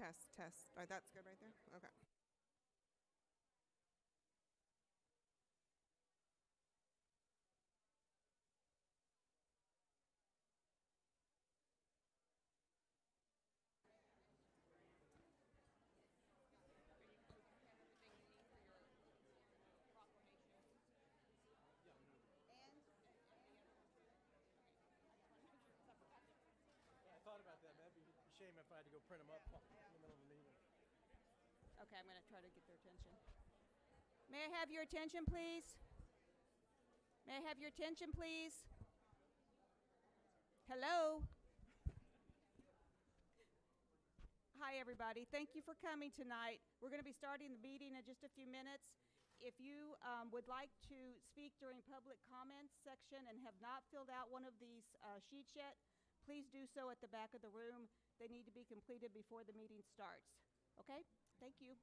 Test, test. All right, that's good right there? Okay. I thought about that. That'd be a shame if I had to go print them up in the middle of a meeting. Okay, I'm going to try to get their attention. May I have your attention, please? May I have your attention, please? Hello? Hi, everybody. Thank you for coming tonight. We're going to be starting the meeting in just a few minutes. If you would like to speak during public comments section and have not filled out one of these sheets yet, please do so at the back of the room. They need to be completed before the meeting starts. Okay? Thank you.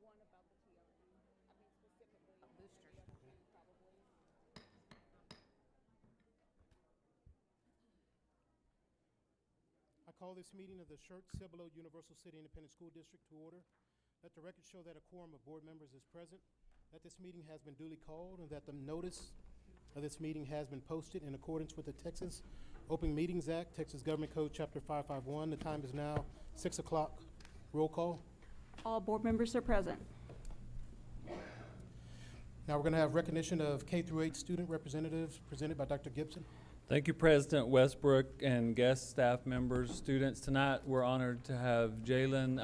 One about the TRU. I mean, specifically. Boosters. The other two, probably. I call this meeting of the Schertz-Cibolo-Universal City Independent School District to order. Let the record show that a quorum of board members is present, that this meeting has been duly called, and that the notice of this meeting has been posted in accordance with the Texas Open Meetings Act, Texas Government Code, Chapter 551. The time is now 6 o'clock. Roll call. All board members are present. Now we're going to have recognition of K-8 student representatives presented by Dr. Gibson. Thank you, President Westbrook and guest staff members, students. Tonight, we're honored to have Jalen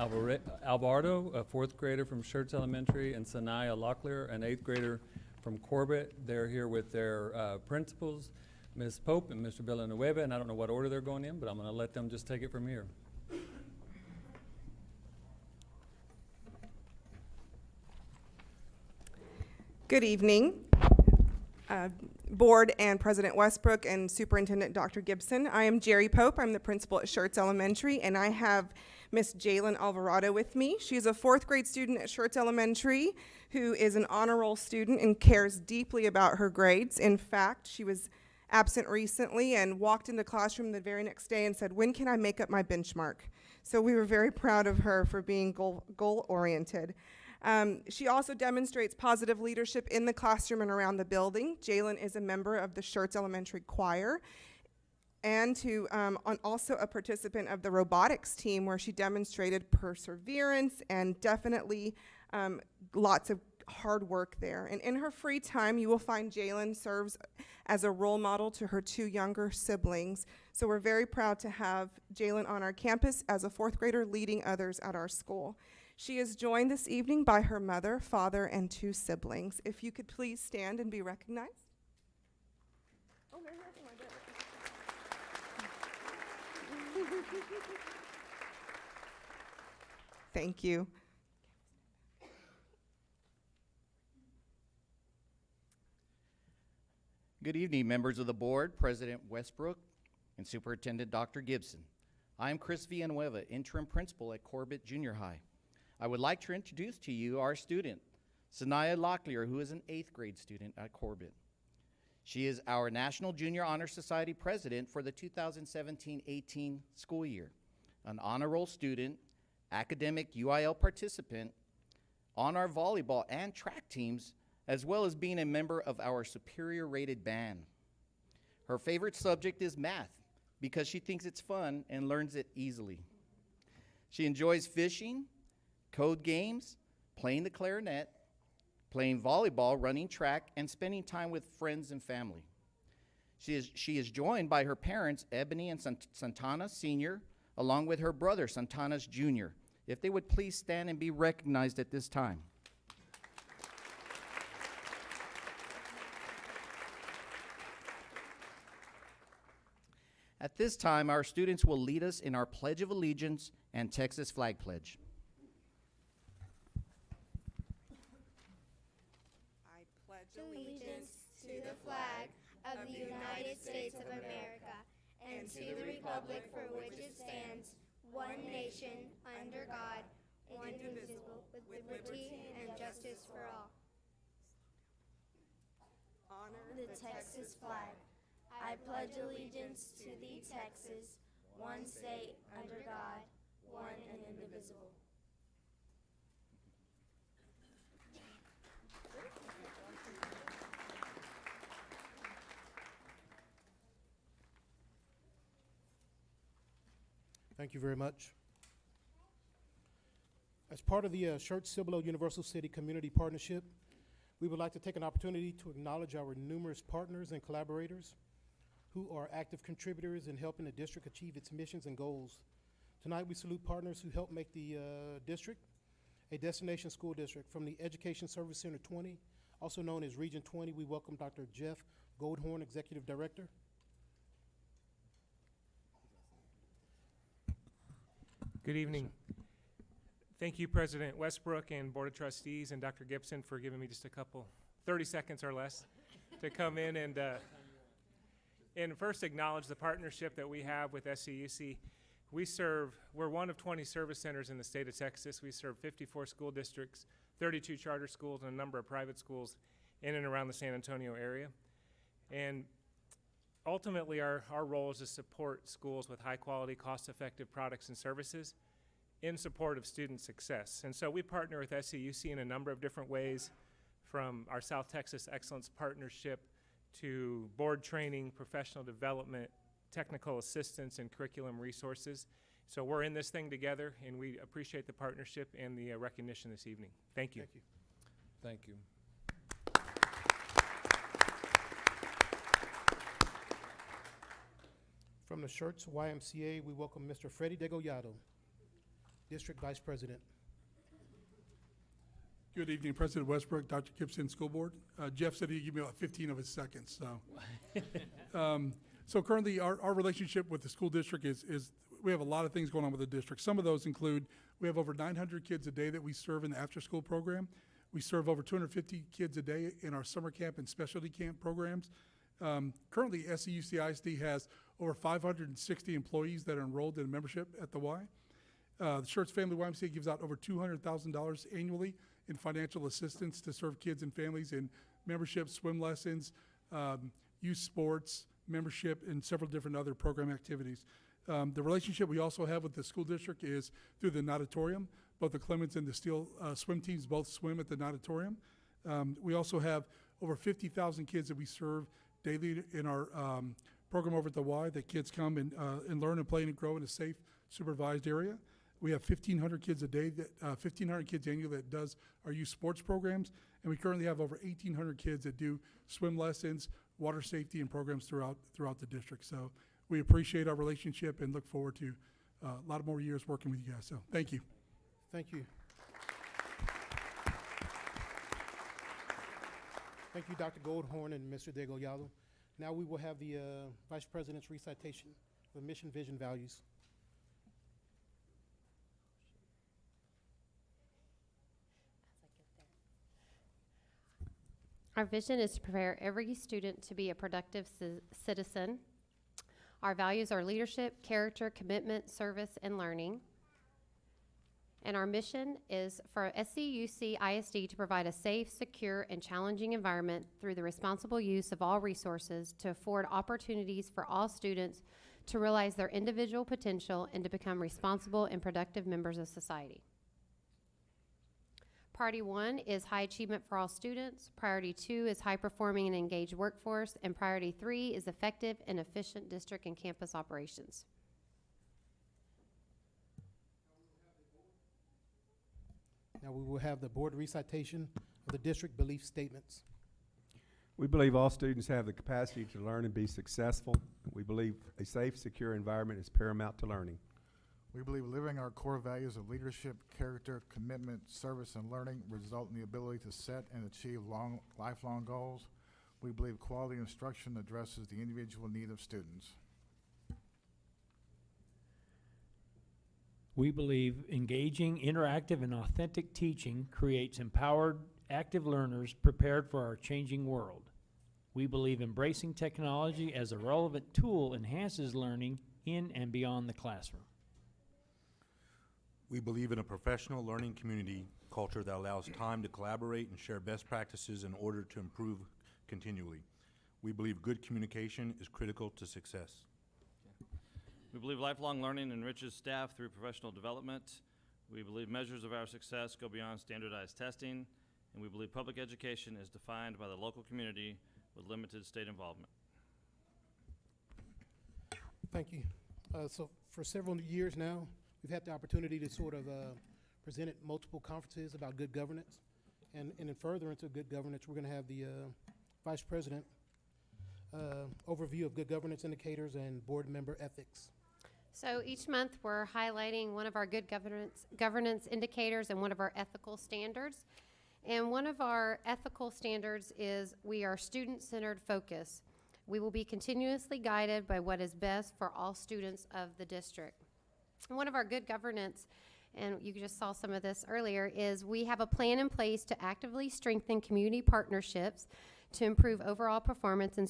Alvarado, a fourth grader from Schertz Elementary, and Sanaya Locklear, an eighth grader from Corbett. They're here with their principals, Ms. Pope and Mr. Villanueva, and I don't know what order they're going in, but I'm gonna let them just take it from here. Good evening, Board and President Westbrook and Superintendent Dr. Gibson. I am Jerry Pope. I'm the principal at Schertz Elementary, and I have Miss Jalen Alvarado with me. She's a fourth grade student at Schertz Elementary who is an honor roll student and cares deeply about her grades. In fact, she was absent recently and walked into the classroom the very next day and said, "When can I make up my benchmark?" So we were very proud of her for being goal-oriented. She also demonstrates positive leadership in the classroom and around the building. Jalen is a member of the Schertz Elementary Choir. and also a participant of the robotics team, where she demonstrated perseverance and definitely lots of hard work there. And in her free time, you will find Jalen serves as a role model to her 2 younger siblings. So we're very proud to have Jalen on our campus as a 4th grader leading others at our school. She is joined this evening by her mother, father, and 2 siblings. If you could please stand and be recognized. Oh, Mary, I think I did. Thank you. Good evening, members of the board, President Westbrook, and Superintendent Dr. Gibson. I am Chris Villanueva, interim principal at Corbett Junior High. I would like to introduce to you our student, Sanaya Locklear, who is an 8th grade student at Corbett. She is our National Junior Honor Society president for the 2017-18 school year, an honor roll student, academic UIL participant on our volleyball and track teams, as well as being a member of our superior rated band. Her favorite subject is math because she thinks it's fun and learns it easily. She enjoys fishing, code games, playing the clarinet, playing volleyball, running track, and spending time with friends and family. She is joined by her parents, Ebony and Santana Sr., along with her brother, Santanas Jr. If they would please stand and be recognized at this time. At this time, our students will lead us in our Pledge of Allegiance and Texas Flag Pledge. I pledge allegiance to the flag of the United States of America and to the republic for which it stands, one nation, under God, indivisible, with liberty and justice for all. honor The Texas flag. I pledge allegiance to thee, Texas, one state, under God, one and indivisible. Thank you very much. As part of the Schertz-Cibolo-Universal City Community Partnership, we would like to take an opportunity to acknowledge our numerous partners and collaborators who are active contributors in helping the district achieve its missions and goals. Tonight, we salute partners who help make the district a destination school district. From the Education Service Center 20, also known as Region 20, we welcome Dr. Jeff Goldhorn, Executive Director. Good evening. Thank you, President Westbrook and Board of Trustees and Dr. Gibson for giving me just a couple, 30 seconds or less to come in and first acknowledge the partnership that we have with SCUC. We're one of 20 service centers in the state of Texas. We serve 54 school districts, 32 charter schools, and a number of private schools in and around the San Antonio area. And ultimately, our role is to support schools with high-quality, cost-effective products and services in support of student success. And so we partner with SCUC in a number of different ways, from our South Texas Excellence Partnership to board training, professional development, technical assistance, and curriculum resources. So we're in this thing together, and we appreciate the partnership and the recognition this evening. Thank you. Thank you. Thank you. From the Schertz YMCA, we welcome Mr. Freddie Degollado, District Vice President. Good evening, President Westbrook, Dr. Gibson, School Board. Jeff said he'd give me about 15 of his seconds, so. So currently, our relationship with the school district is we have a lot of things going on with the district. Some of those include, we have over 900 kids a day that we serve in the after-school program. We serve over 250 kids a day in our summer camp and specialty camp programs. Currently, SCUCISD has over 560 employees that are enrolled in membership at the Y. The Schertz Family YMCA gives out over $200,000 annually in financial assistance to serve kids and families in membership, swim lessons, youth sports, membership, and several different other program activities. The relationship we also have with the school district is through the natatorium. Both the Clemens and the Steel swim teams both swim at the natatorium. We also have over 50,000 kids that we serve daily in our program over at the Y that kids come and learn and play and grow in a safe, supervised area. We have 1,500 kids a day, 1,500 kids annually that does our youth sports programs, and we currently have over 1,800 kids that do swim lessons, water safety, and programs throughout the district. So we appreciate our relationship and look forward to a lot of more years working with you guys. So thank you. Thank you. Thank you, Dr. Goldhorn and Mr. Degollado. Now we will have the Vice President's recitation of mission, vision, values. Our vision is to prepare every student to be a productive citizen. Our values are leadership, character, commitment, service, and learning. And our mission is for SCUCISD to provide a safe, secure, and challenging environment through the responsible use of all resources to afford opportunities for all students to realize their individual potential and to become responsible and productive members of society. Priority 1 is high achievement for all students. Priority 2 is high performing and engaged workforce. And priority 3 is effective and efficient district and campus operations. Now we will have the board recitation of the district belief statements. We believe all students have the capacity to learn and be successful. We believe a safe, secure environment is paramount to learning. We believe living our core values of leadership, character, commitment, service, and learning result in the ability to set and achieve lifelong goals. We believe quality instruction addresses the individual need of students. We believe engaging, interactive, and authentic teaching creates empowered, active learners prepared for our changing world. We believe embracing technology as a relevant tool enhances learning in and beyond the classroom. We believe in a professional learning community culture that allows time to collaborate and share best practices in order to improve continually. We believe good communication is critical to success. We believe lifelong learning enriches staff through professional development. We believe measures of our success go beyond standardized testing, and we believe public education is defined by the local community with limited state involvement. Thank you. So for several years now, we've had the opportunity to sort of present at multiple conferences about good governance. And in furtherance of good governance, we're going to have the Vice President overview of good governance indicators and board member ethics. So each month we're highlighting one of our good governance indicators and one of our ethical standards. And one of our ethical standards is we are student-centered focus. We will be continuously guided by what is best for all students of the district. And one of our good governance, and you just saw some of this earlier, is we have a plan in place to actively strengthen community partnerships to improve overall performance and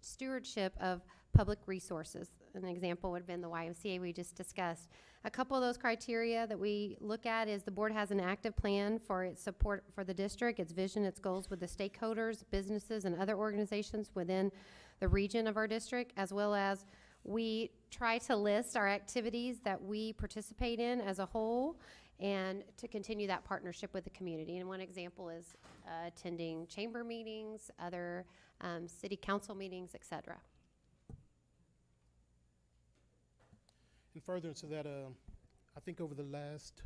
stewardship of public resources. An example would have been the YMCA we just discussed. A couple of those criteria that we look at is the board has an active plan for its support for the district, its vision, its goals with the stakeholders, businesses, and other organizations within the region of our district, as well as we try to list our activities that we participate in as a whole and to continue that partnership with the community. And one example is attending chamber meetings, other city council meetings, etc. In furtherance of that, I think over the last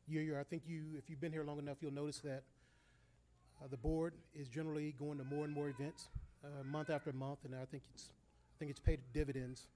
year, I think if you've been here long enough, you'll notice that the board is generally going to more and more events month after month, and I think it's paid dividends.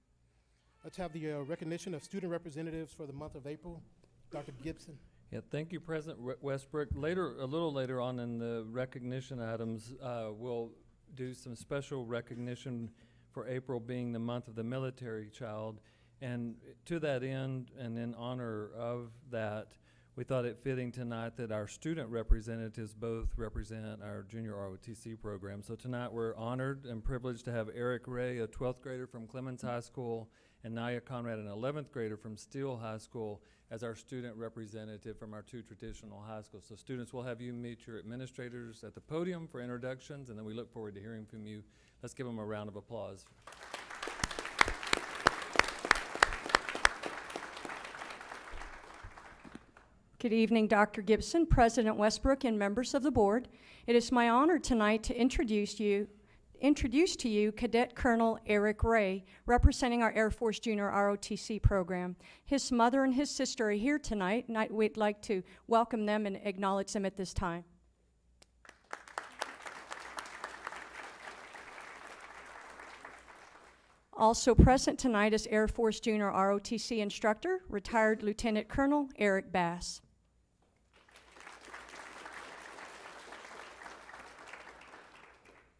Let's have the recognition of student representatives for the month of April. Dr. Gibson. Yeah, thank you, President Westbrook. A little later on in the recognition items, we'll do some special recognition for April being the month of the military child. And to that end, and in honor of that, we thought it fitting tonight that our student representatives both represent our junior ROTC program. So tonight we're honored and privileged to have Eric Ray, a 12th grader from Clemens High School, and Naya Conrad, an 11th grader from Steele High School, as our student representative from our two traditional high schools. So students, we'll have you meet your administrators at the podium for introductions, and then we look forward to hearing from you. Let's give them a round of applause. Good evening, Dr. Gibson, President Westbrook, and members of the board. It is my honor tonight to introduce introduce to you Cadet Colonel Eric Ray, representing our Air Force Junior ROTC program. His mother and his sister are here tonight, and we'd like to welcome them and acknowledge them at this time. Also present tonight is Air Force Junior ROTC instructor, retired Lieutenant Colonel Eric Bass.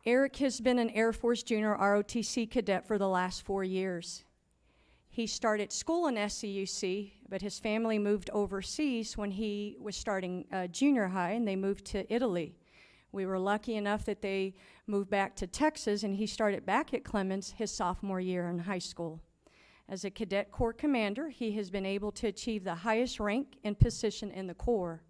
Eric has been an Air Force Junior ROTC cadet for the last 4 years. He started school in SCUC, but his family moved overseas when he was starting junior high, and they moved to Italy. We were lucky enough that they moved back to Texas, and he started back at Clemens his sophomore year in high school. As a Cadet Corps commander, he has been able to achieve the highest rank and position in the Corps.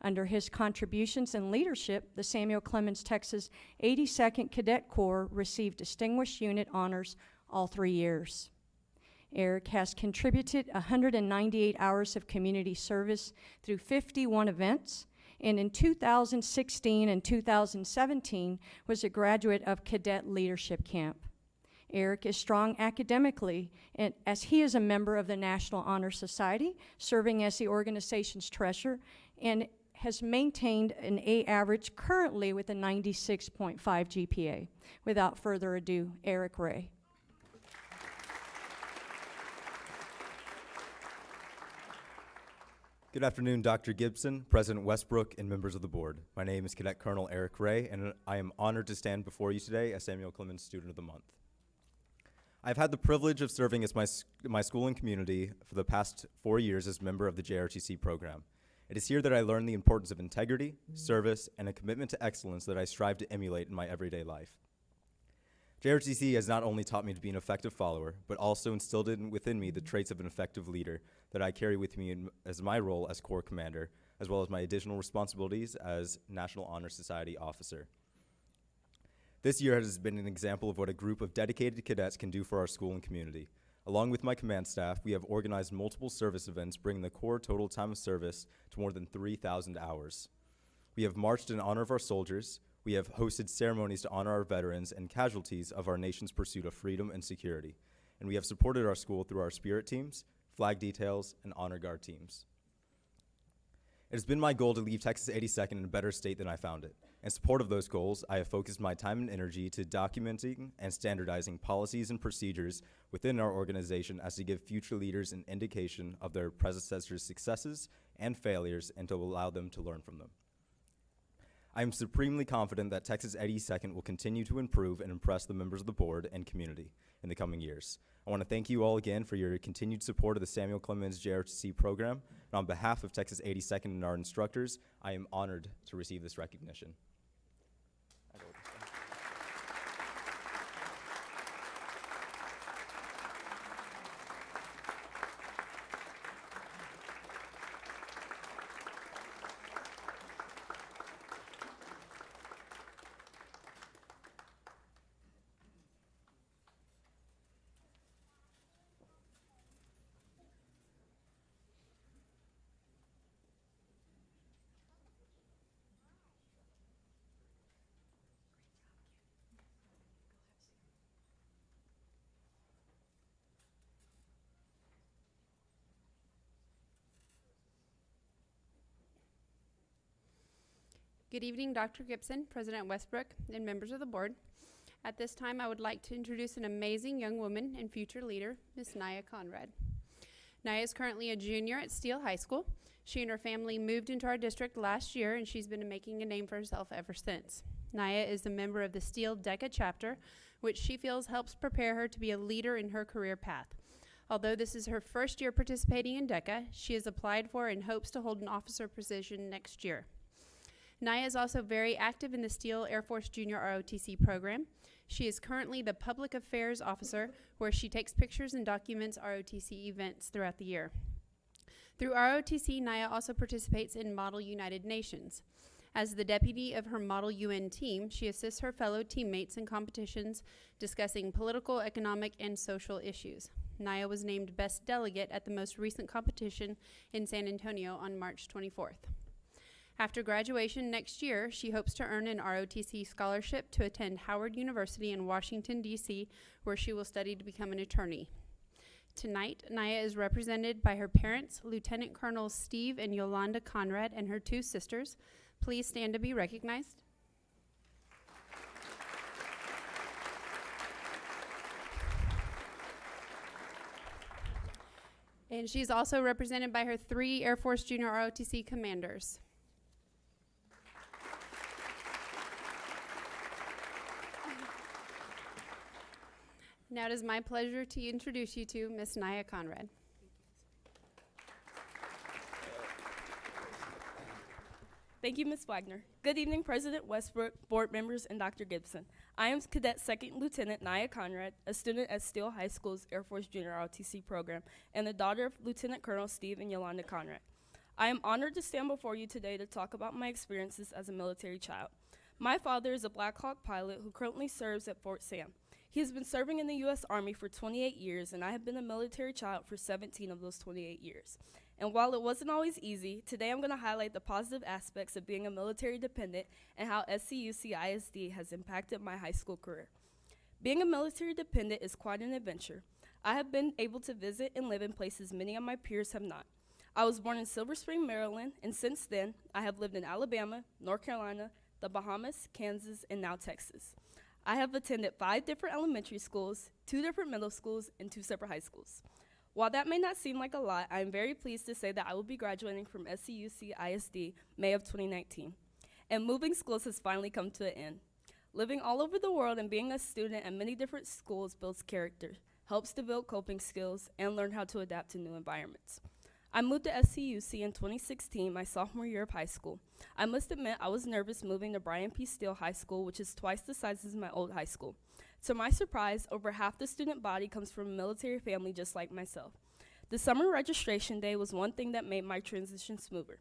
Under his contributions and leadership, the Samuel Clemens, Texas 82nd Cadet Corps received Distinguished Unit honors all 3 years. Eric has contributed 198 hours of community service through 51 events, and in 2016 and 2017 was a graduate of Cadet Leadership Camp. Eric is strong academically, and as he is a member of the National Honor Society, serving as the organization's treasurer, and has maintained an A average currently with a 96.5 GPA. Without further ado, Eric Ray. Good afternoon, Dr. Gibson, President Westbrook, and members of the board. My name is Cadet Colonel Eric Ray, and I am honored to stand before you today as Samuel Clemens Student of the Month. I've had the privilege of serving as my school and community for the past 4 years as a member of the JRTC program. It is here that I learned the importance of integrity, service, and a commitment to excellence that I strive to emulate in my everyday life. JRTC has not only taught me to be an effective follower, but also instilled within me the traits of an effective leader that I carry with me as my role as Corps Commander, as well as my additional responsibilities as National Honor Society officer. This year has been an example of what a group of dedicated cadets can do for our school and community. Along with my command staff, we have organized multiple service events, bringing the Corps total time of service to more than 3,000 hours. We have marched in honor of our soldiers. We have hosted ceremonies to honor our veterans and casualties of our nation's pursuit of freedom and security. And we have supported our school through our spirit teams, flag details, and honor guard teams. It has been my goal to leave Texas 82nd in a better state than I found it. In support of those goals, I have focused my time and energy to documenting and standardizing policies and procedures within our organization as to give future leaders an indication of their predecessors' successes and failures and to allow them to learn from them. I am supremely confident that Texas 82nd will continue to improve and impress the members of the board and community in the coming years. I want to thank you all again for your continued support of the Samuel Clemens JRTC program. And on behalf of Texas 82nd and our instructors, I am honored to receive this recognition. Good evening, Dr. Gibson, President Westbrook, and members of the board. At this time, I would like to introduce an amazing young woman and future leader, Miss Naya Conrad. Naya is currently a junior at Steele High School. She and her family moved into our district last year, and she's been making a name for herself ever since. Naya is a member of the Steele DECA chapter, which she feels helps prepare her to be a leader in her career path. Although this is her first year participating in DECA, she has applied for and hopes to hold an officer position next year. Naya is also very active in the Steele Air Force Junior ROTC program. She is currently the Public Affairs Officer, where she takes pictures and documents ROTC events throughout the year. Through ROTC, Naya also participates in Model United Nations. As the deputy of her Model UN team, she assists her fellow teammates in competitions discussing political, economic, and social issues. Naya was named Best Delegate at the most recent competition in San Antonio on March 24th. After graduation next year, she hopes to earn an ROTC scholarship to attend Howard University in Washington, D.C., where she will study to become an attorney. Tonight, Naya is represented by her parents, Lieutenant Colonels Steve and Yolanda Conrad, and her 2 sisters. Please stand to be recognized. And she's also represented by her 3 Air Force Junior ROTC commanders. Now it is my pleasure to introduce you to Miss Naya Conrad. Thank you, Ms. Wagner. Good evening, President Westbrook, board members, and Dr. Gibson. I am Cadet Second Lieutenant Naya Conrad, a student at Steele High School's Air Force Junior ROTC program, and the daughter of Lieutenant Colonel Steve and Yolanda Conrad. I am honored to stand before you today to talk about my experiences as a military child. My father is a Black Hawk pilot who currently serves at Fort Sam. He has been serving in the U.S. Army for 28 years, and I have been a military child for 17 of those 28 years. And while it wasn't always easy, today I'm going to highlight the positive aspects of being a military dependent and how SCUCISD has impacted my high school career. Being a military dependent is quite an adventure. I have been able to visit and live in places many of my peers have not. I was born in Silver Spring, Maryland, and since then, I have lived in Alabama, North Carolina, the Bahamas, Kansas, and now Texas. I have attended 5 different elementary schools, 2 different middle schools, and 2 separate high schools. While that may not seem like a lot, I am very pleased to say that I will be graduating from SCUCISD May of 2019. And moving schools has finally come to an end. Living all over the world and being a student at many different schools builds character, helps develop coping skills, and learn how to adapt to new environments. I moved to SCUC in 2016, my sophomore year of high school. I must admit I was nervous moving to Brian P. Steele High School, which is twice the size as my old high school. To my surprise, over half the student body comes from a military family just like myself. The summer registration day was one thing that made my transition smoother.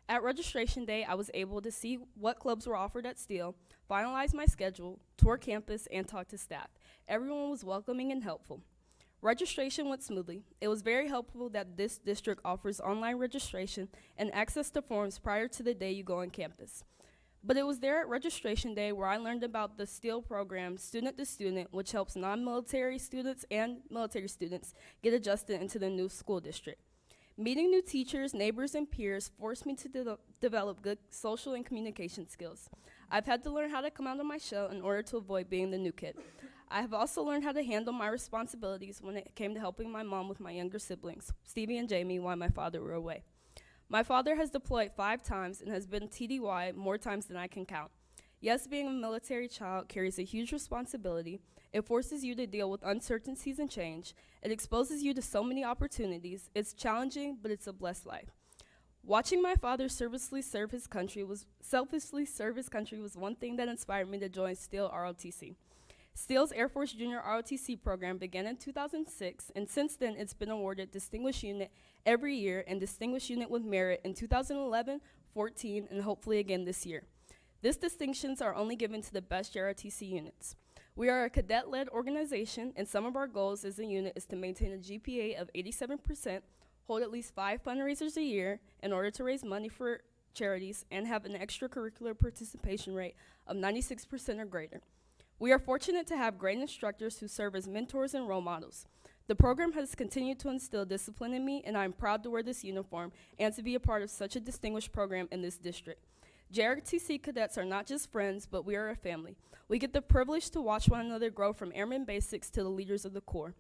At registration day, I was able to see what clubs were offered at Steele, finalize my schedule, tour campus, and talk to staff. Everyone was welcoming and helpful. Registration went smoothly. It was very helpful that this district offers online registration and access to forms prior to the day you go on campus. But it was there at registration day where I learned about the STEEL program, Student to Student, which helps non-military students and military students get adjusted into the new school district. Meeting new teachers, neighbors, and peers forced me to develop good social and communication skills. I've had to learn how to come out of my shell in order to avoid being the new kid. I have also learned how to handle my responsibilities when it came to helping my mom with my younger siblings, Stevie and Jamie, while my father were away. My father has deployed 5 times and has been TDY more times than I can count. Yes, being a military child carries a huge responsibility. It forces you to deal with uncertainties and change. It exposes you to so many opportunities. It's challenging, but it's a blessed life. Watching my father selflessly serve his country was one thing that inspired me to join Steele ROTC. Steele's Air Force Junior ROTC program began in 2006, and since then it's been awarded Distinguished Unit every year and Distinguished Unit with Merit in 2011, 14, and hopefully again this year. These distinctions are only given to the best JROTC units. We are a cadet-led organization, and some of our goals as a unit is to maintain a GPA of 87%, hold at least 5 fundraisers a year in order to raise money for charities, and have an extracurricular participation rate of 96% or greater. We are fortunate to have great instructors who serve as mentors and role models. The program has continued to instill discipline in me, and I am proud to wear this uniform and to be a part of such a distinguished program in this district. JROTC cadets are not just friends, but we are a family. We get the privilege to watch one another grow from airman basics to the leaders of the Corps.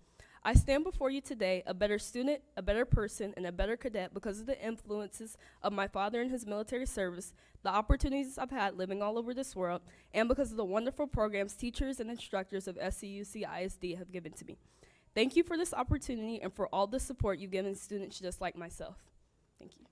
I stand before you today a better student, a better person, and a better cadet because of the influences of my father and his military service, the opportunities I've had living all over this world, and because of the wonderful programs teachers and instructors of SCUC-ISD have given to me. Thank you for this opportunity and for all the support you've given students just like myself. Thank you.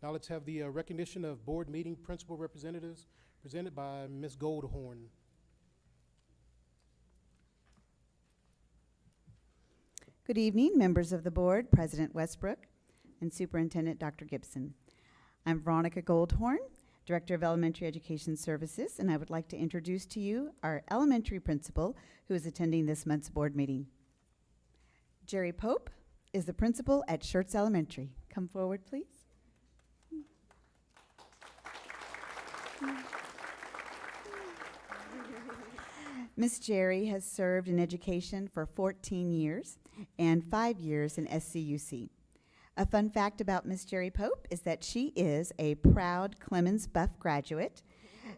Now let's have the recognition of board meeting principal representatives presented by Ms. Goldhorn. Good evening, members of the board, President Westbrook, and Superintendent Dr. Gibson. I'm Veronica Goldhorn, Director of Elementary Education Services, and I would like to introduce to you our elementary principal who is attending this month's board meeting. Jerry Pope is the principal at Schertz Elementary. Come forward, please. Miss Jerry has served in education for 14 years and 5 years in SCUC. A fun fact about Miss Jerry Pope is that she is a proud Clemens Buff graduate,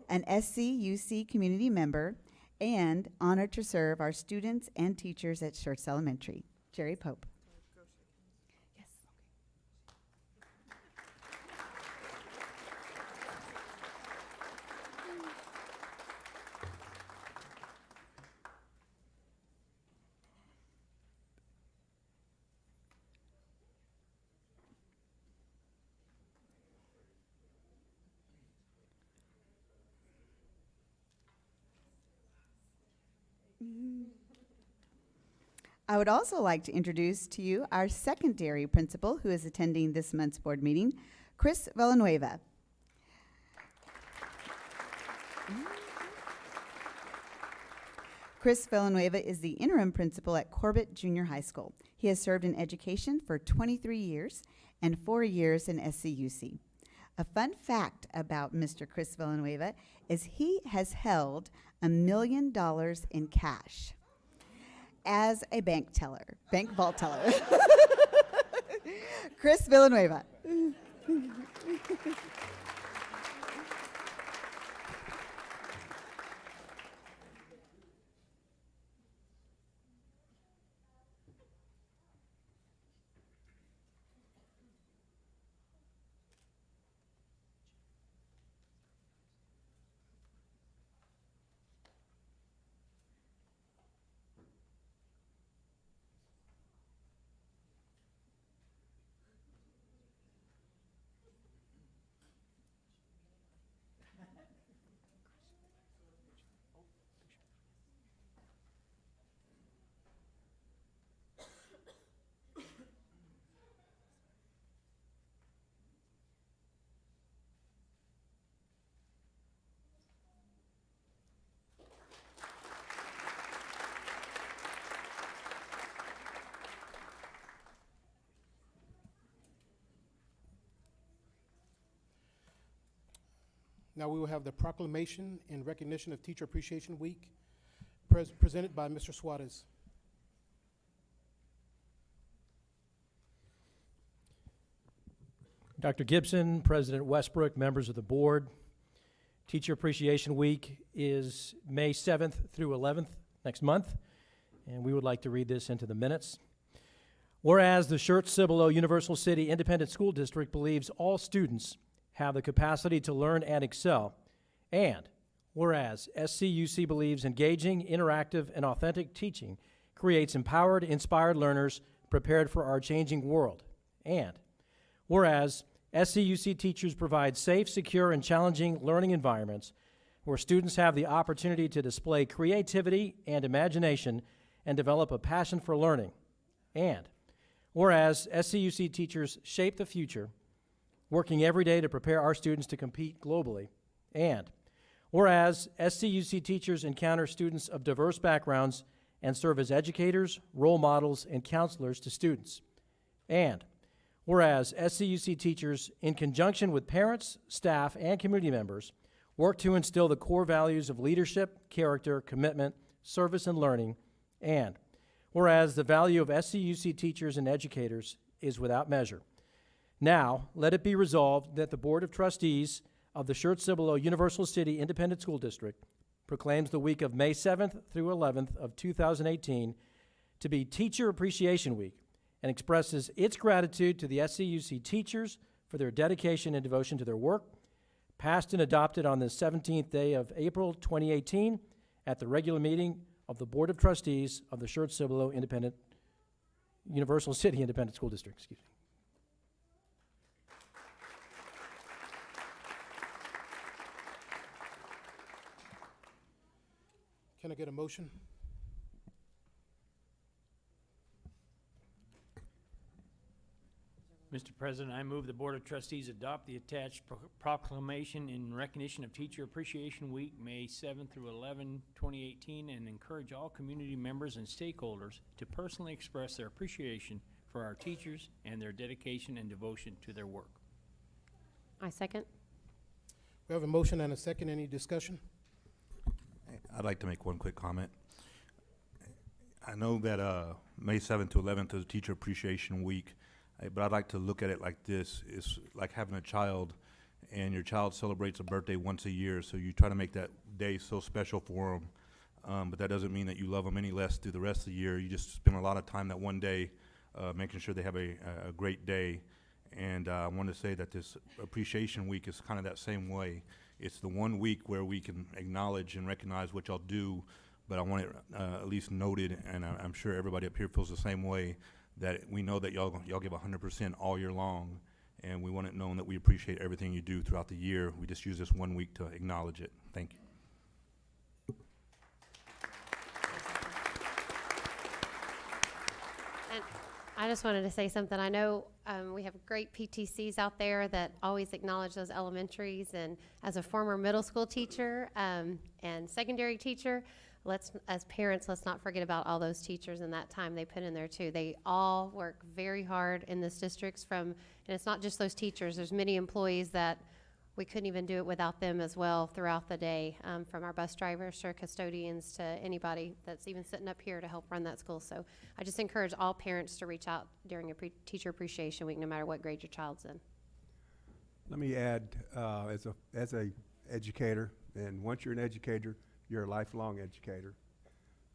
an SCUC community member, and honored to serve our students and teachers at Schertz Elementary. Jerry Pope. Yes. I would also like to introduce to you our secondary principal who is attending this month's board meeting, Chris Villanueva. Chris Villanueva is the interim principal at Corbett Junior High School. He has served in education for 23 years and 4 years in SCUC. A fun fact about Mr. Chris Villanueva is he has held $1 million in cash as a bank vault teller. Chris Villanueva. Now we will have the proclamation in recognition of Teacher Appreciation Week presented by Mr. Suarez. Dr. Gibson, President Westbrook, members of the board, Teacher Appreciation Week is May 7th through 11th next month, and we would like to read this into the minutes. Whereas the Schertz-Cibolo-Universal City Independent School District believes all students have the capacity to learn and excel, and whereas SCUC believes engaging, interactive, and authentic teaching creates empowered, inspired learners prepared for our changing world, and whereas SCUC teachers provide safe, secure, and challenging learning environments where students have the opportunity to display creativity and imagination and develop a passion for learning, and whereas SCUC teachers shape the future, working every day to prepare our students to compete globally, and whereas SCUC teachers encounter students of diverse backgrounds and serve as educators, role models, and counselors to students, and whereas SCUC teachers, in conjunction with parents, staff, and community members, work to instill the core values of leadership, character, commitment, service, and learning, and whereas the value of SCUC teachers and educators is without measure. Now, let it be resolved that the Board of Trustees of the Schertz-Cibolo-Universal City Independent School District proclaims the week of May 7th through 11th of 2018 to be Teacher Appreciation Week and expresses its gratitude to the SCUC teachers for their dedication and devotion to their work, passed and adopted on the 17th day of April 2018 at the regular meeting of the Board of Trustees of the Schertz-Cibolo-Universal City Independent School District. Excuse me. Can I get a motion? Mr. President, I move the Board of Trustees adopt the attached proclamation in recognition of Teacher Appreciation Week, May 7 through 11, 2018, and encourage all community members and stakeholders to personally express their appreciation for our teachers and their dedication and devotion to their work. I second. We have a motion and a second. Any discussion? I'd like to make one quick comment. I know that May 7th to 11th is Teacher Appreciation Week, but I'd like to look at it like this. It's like having a child, and your child celebrates a birthday once a year, so you try to make that day so special for them. But that doesn't mean that you love them any less through the rest of the year. You just spend a lot of time that one day making sure they have a great day. And I want to say that this Appreciation Week is kind of that same way. It's the one week where we can acknowledge and recognize what y'all do, but I want it at least noted, and I'm sure everybody up here feels the same way, that we know that y'all give 100% all year long, and we want it known that we appreciate everything you do throughout the year. We just use this one week to acknowledge it. Thank you. And I just wanted to say something. I know we have great PTCs out there that always acknowledge those elementaries, and as a former middle school teacher and secondary teacher, as parents, let's not forget about all those teachers and that time they put in there too. They all work very hard in this district and it's not just those teachers. There's many employees that we couldn't even do it without them as well throughout the day, from our bus drivers to our custodians to anybody that's even sitting up here to help run that school. So I just encourage all parents to reach out during a Teacher Appreciation Week, no matter what grade your child's in. Let me add, as a educator, and once you're an educator, you're a lifelong educator.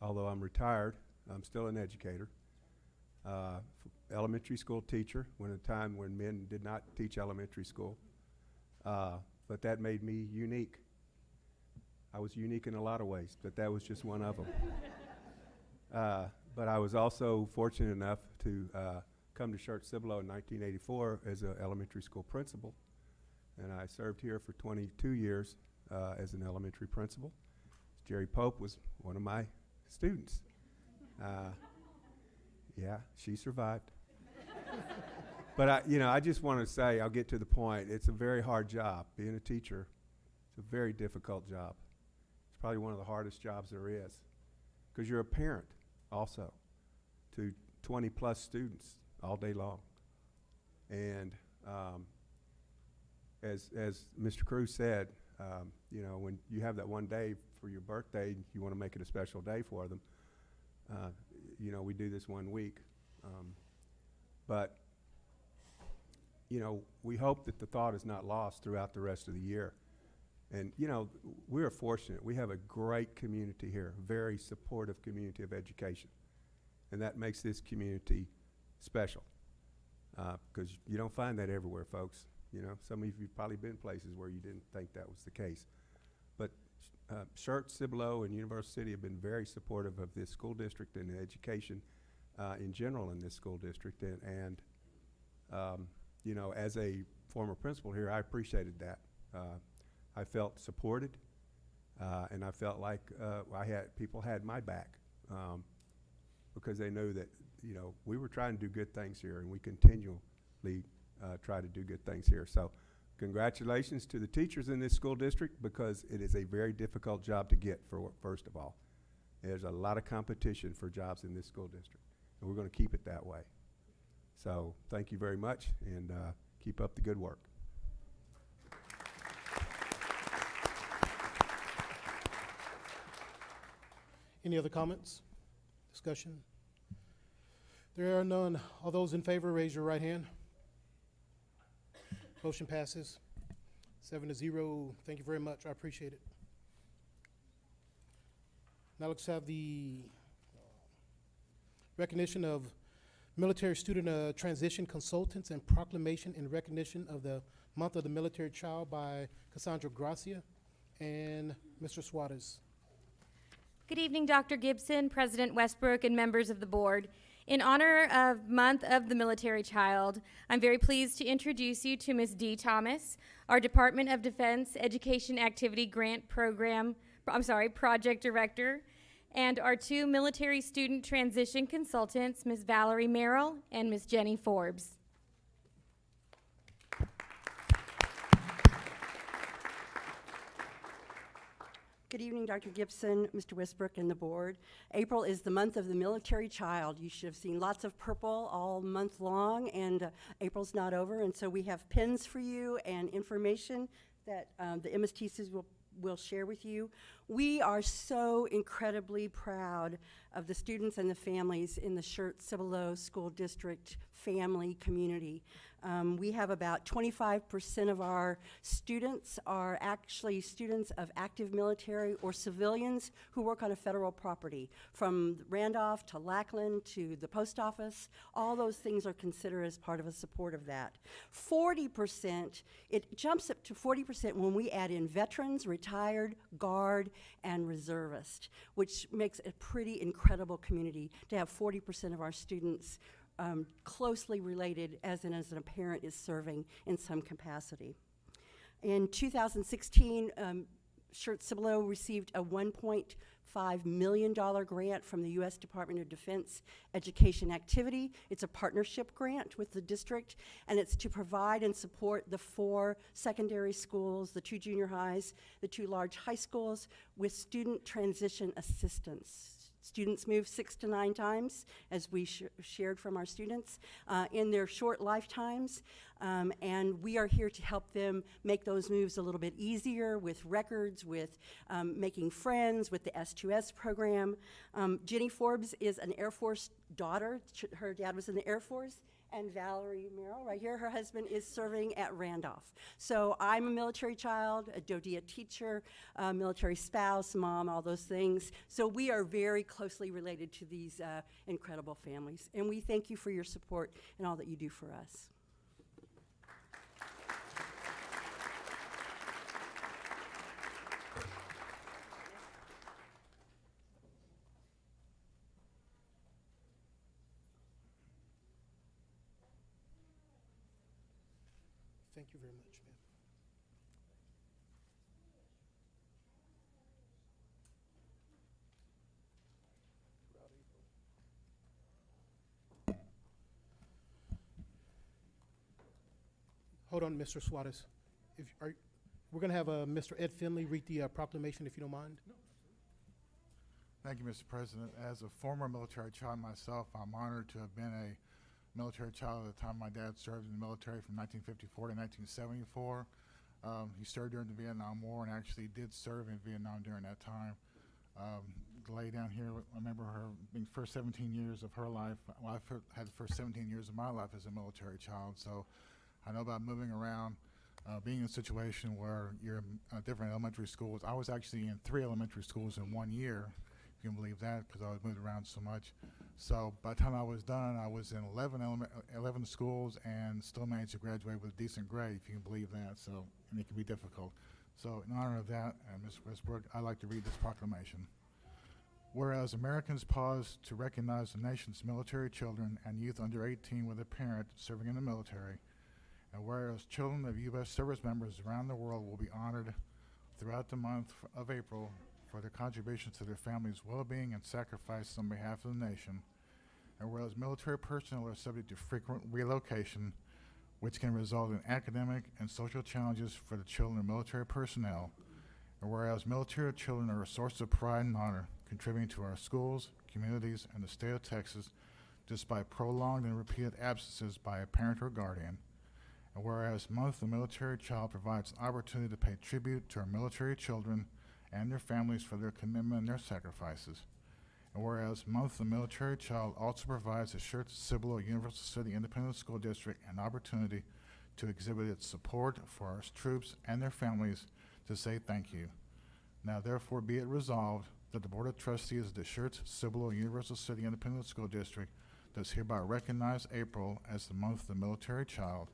Although I'm retired, I'm still an educator. Elementary school teacher, when a time when men did not teach elementary school. But that made me unique. I was unique in a lot of ways, but that was just one of them. But I was also fortunate enough to come to Schertz-Cibolo in 1984 as an elementary school principal. And I served here for 22 years as an elementary principal. Jerry Pope was one of my students. Yeah, she survived. But I just want to say, I'll get to the point, it's a very hard job. Being a teacher, it's a very difficult job. It's probably one of the hardest jobs there is, because you're a parent also to 20 plus students all day long. And as Mr. Cruz said, when you have that one day for your birthday, you want to make it a special day for them. We do this 1 week. But we hope that the thought is not lost throughout the rest of the year. And, we're fortunate. We have a great community here, very supportive community of education. And that makes this community special, because you don't find that everywhere, folks. Some of you have probably been places where you didn't think that was the case. But Schertz-Cibolo and Universal City have been very supportive of this school district and education in general in this school district. And as a former principal here, I appreciated that. I felt supported, and I felt like people had my back, because they knew that we were trying to do good things here, and we continually try to do good things here. So congratulations to the teachers in this school district, because it is a very difficult job to get, first of all. There's a lot of competition for jobs in this school district, and we're going to keep it that way. So thank you very much, and keep up the good work. Any other comments? Discussion? There are none. All those in favor, raise your right hand. Motion passes 7-0. Thank you very much. I appreciate it. Now let's have the recognition of military student transition consultants and proclamation in recognition of the month of the military child by Cassandra Gracia and Mr. Suarez. Good evening, Dr. Gibson, President Westbrook, and members of the board. In honor of Month of the Military Child, I'm very pleased to introduce you to Ms. Dee Thomas, our Department of Defense Education Activity Grant Project Director. and our two military student transition consultants, Ms. Valerie Merrill and Ms. Jenny Forbes. Good evening, Dr. Gibson, Mr. Westbrook, and the board. April is the month of the military child. You should have seen lots of purple all month long, and April's not over, and so we have pins for you and information that the MSTCs will share with you. We are so incredibly proud of the students and the families in the Schertz-Cibolo School District family community. We have about 25% of our students are actually students of active military or civilians who work on a federal property. From Randolph to Lackland to the post office, all those things are considered as part of a support of that. 40%, it jumps up to 40% when we add in veterans, retired, guard, and reservist, which makes a pretty incredible community to have 40% of our students closely related, as a parent is serving in some capacity. In 2016, Schertz-Cibolo received a $1.5 million grant from the U.S. Department of Defense Education Activity. It's a partnership grant with the district, and it's to provide and support the 4 secondary schools, the 2 junior highs, the 2 large high schools, with student transition assistance. Students move 6 to 9 times, as we shared from our students, in their short lifetimes, and we are here to help them make those moves a little bit easier with records, with making friends, with the S2S program. Jenny Forbes is an Air Force daughter. Her dad was in the Air Force. And Valerie Merrill, right here, her husband is serving at Randolph. So I'm a military child, a DoDEA teacher, a military spouse, mom, all those things. So we are very closely related to these incredible families. And we thank you for your support and all that you do for us. Thank you very much, ma'am. Hold on, Mr. Suarez. We're going to have Mr. Ed Finley read the proclamation, if you don't mind. Thank you, Mr. President. As a former military child myself, I'm honored to have been a military child at the time my dad served in the military from 1954 to 1974. He served during the Vietnam War and actually did serve in Vietnam during that time. The lady down here, I remember her being first 17 years of her life. Well, I had the first 17 years of my life as a military child, so I know about moving around, being in a situation where you're in different elementary schools. I was actually in 3 elementary schools in 1 year, if you can believe that, because I was moved around so much. So by the time I was done, I was in 11 schools and still managed to graduate with a decent grade, if you can believe that. So, and it can be difficult. So in honor of that, Ms. Westbrook, I'd like to read this proclamation. Whereas Americans pause to recognize the nation's military children and youth under 18 with a parent serving in the military, and whereas children of U.S. service members around the world will be honored throughout the month of April for their contributions to their families' well-being and sacrifice on behalf of the nation, and whereas military personnel are subject to frequent relocation, which can result in academic and social challenges for the children of military personnel, and whereas military children are a source of pride and honor, contributing to our schools, communities, and the state of Texas, despite prolonged and repeated absences by a parent or guardian, and whereas Month of the Military Child provides an opportunity to pay tribute to our military children and their families for their commitment and their sacrifices. And whereas Month of the Military Child also provides the Schertz-Cibolo-Universal City Independent School District an opportunity to exhibit its support for our troops and their families to say thank you. Now therefore be it resolved that the Board of Trustees of the Schertz-Cibolo-Universal City Independent School District does hereby recognize April as the Month of the Military Child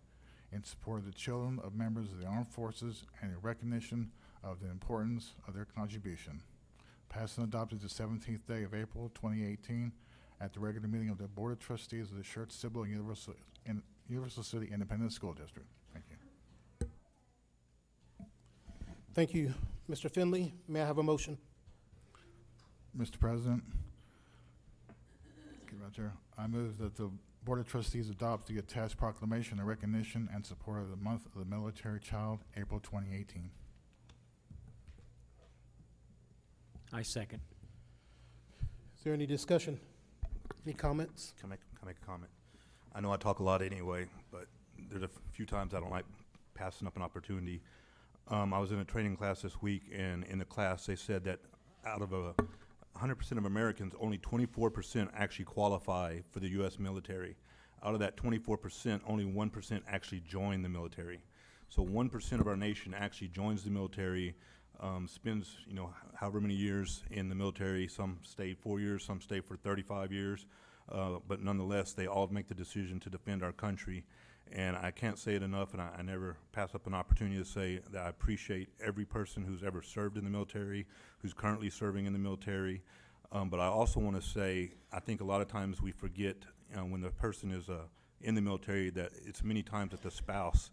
in support of the children of members of the armed forces and in recognition of the importance of their contribution. Passed and adopted the 17th day of April 2018 at the regular meeting of the Board of Trustees of the Schertz-Cibolo-Universal City Independent School District. Thank you. Thank you, Mr. Finley. May I have a motion? Mr. President. Get right there. I move that the Board of Trustees adopt the attached proclamation in recognition and support of the month of the military child, April 2018. I second. Is there any discussion? Any comments? Can I make a comment? I know I talk a lot anyway, but there's a few times I don't like passing up an opportunity. I was in a training class this week, and in the class they said that out of 100% of Americans, only 24% actually qualify for the U.S. military. Out of that 24%, only 1% actually join the military. So 1% of our nation actually joins the military, spends, however many years in the military. Some stay 4 years, some stay for 35 years, but nonetheless, they all make the decision to defend our country. And I can't say it enough, and I never pass up an opportunity to say that I appreciate every person who's ever served in the military, who's currently serving in the military. But I also want to say, I think a lot of times we forget when the person is in the military that it's many times that the spouse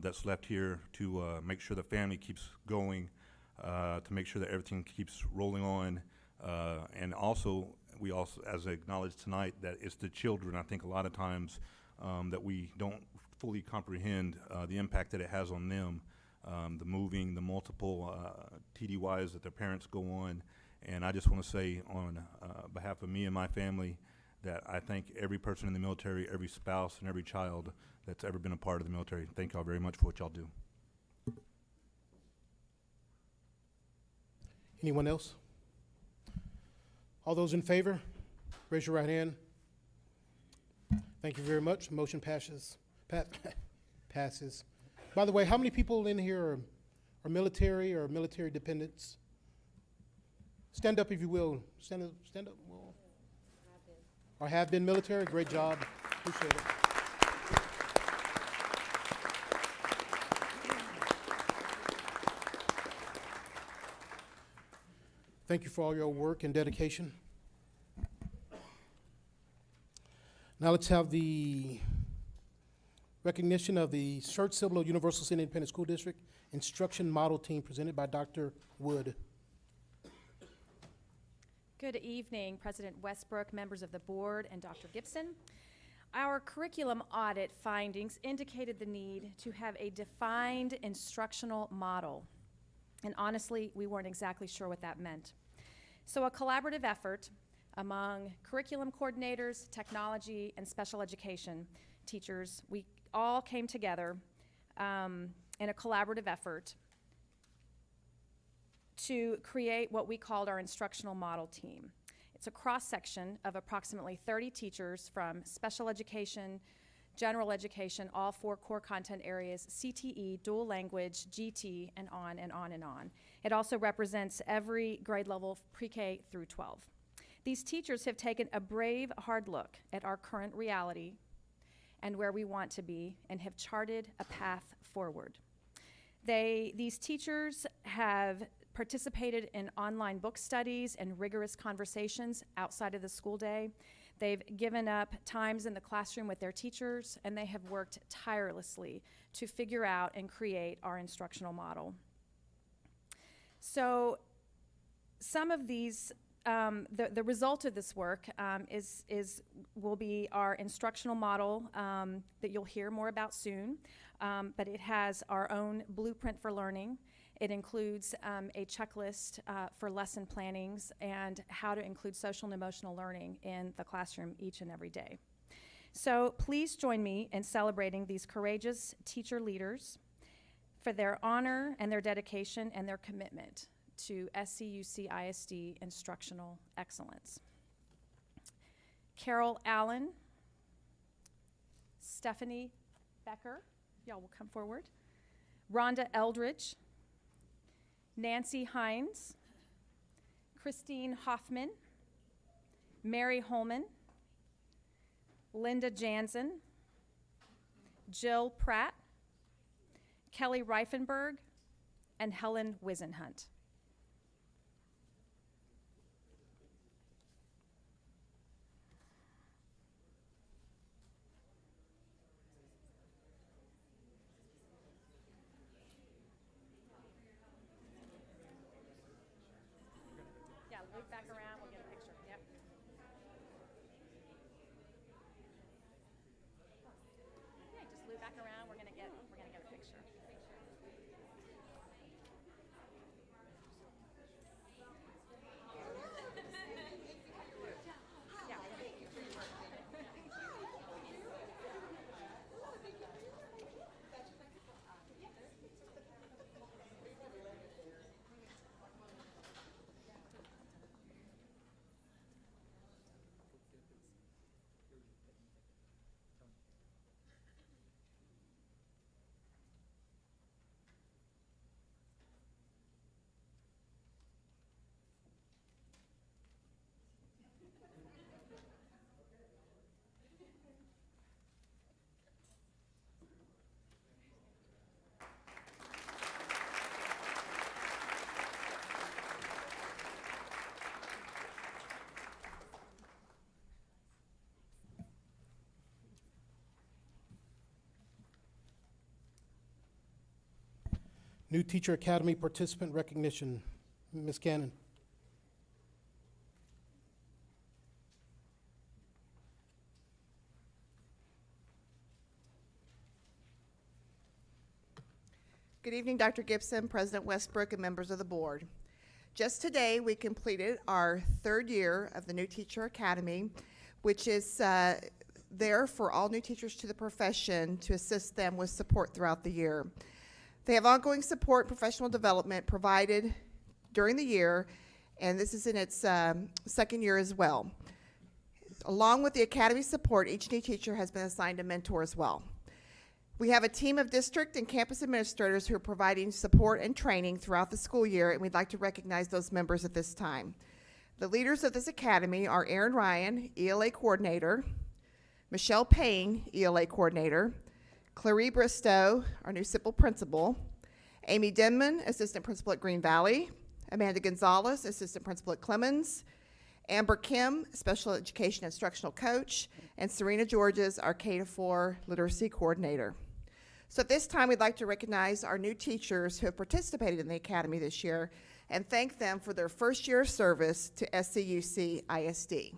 that's left here to make sure the family keeps going, to make sure that everything keeps rolling on. And also, we also, as acknowledged tonight, that it's the children. I think a lot of times that we don't fully comprehend the impact that it has on them, the moving, the multiple TDYs that their parents go on. And I just want to say on behalf of me and my family that I thank every person in the military, every spouse, and every child that's ever been a part of the military. Thank y'all very much for what y'all do. Anyone else? All those in favor, raise your right hand. Thank you very much. Motion passes. Passes. By the way, how many people in here are military or military dependents? Stand up if you will. Stand up. Well, or have been military. Great job. Appreciate it. Thank you for all your work and dedication. Now let's have the recognition of the Schertz-Cibolo-Universal City Independent School District Instruction Model Team presented by Dr. Wood. Good evening, President Westbrook, members of the board, and Dr. Gibson. Our curriculum audit findings indicated the need to have a defined instructional model. And honestly, we weren't exactly sure what that meant. So a collaborative effort among curriculum coordinators, technology, and special education teachers, we all came together in a collaborative effort to create what we called our instructional model team. It's a cross-section of approximately 30 teachers from special education, general education, all 4 core content areas, CTE, dual language, GT, and on and on and on. It also represents every grade level, pre-K through 12. These teachers have taken a brave, hard look at our current reality and where we want to be and have charted a path forward. These teachers have participated in online book studies and rigorous conversations outside of the school day. They've given up times in the classroom with their teachers, and they have worked tirelessly to figure out and create our instructional model. So some of these, the result of this work will be our instructional model that you'll hear more about soon, but it has our own blueprint for learning. It includes a checklist for lesson plannings and how to include social and emotional learning in the classroom each and every day. So please join me in celebrating these courageous teacher leaders for their honor and their dedication and their commitment to SCUCISD instructional excellence. Carol Allen, Stephanie Becker, y'all will come forward. Rhonda Eldridge, Nancy Hines, Christine Hoffman, Mary Holman, Linda Jansen, Jill Pratt, Kelly Reifenberg, and Helen Wisenhunt. Loop back around. New Teacher Academy participant recognition. Ms. Cannon. Good evening, Dr. Gibson, President Westbrook, and members of the board. Just today, we completed our third year of the New Teacher Academy, which is there for all new teachers to the profession to assist them with support throughout the year. They have ongoing support and professional development provided during the year, and this is in its second year as well. Along with the Academy support, each new teacher has been assigned a mentor as well. We have a team of district and campus administrators who are providing support and training throughout the school year, and we'd like to recognize those members at this time. The leaders of this academy are Erin Ryan, ELA Coordinator, Michelle Payne, ELA Coordinator, Clarie Bristow, our new SCUCISD Principal, Amy Denman, Assistant Principal at Green Valley, Amanda Gonzalez, Assistant Principal at Clemens, Amber Kim, Special Education Instructional Coach, and Serena Georges, our K-4 Literacy Coordinator. So at this time, we'd like to recognize our new teachers who have participated in the Academy this year and thank them for their first year of service to SCUCISD.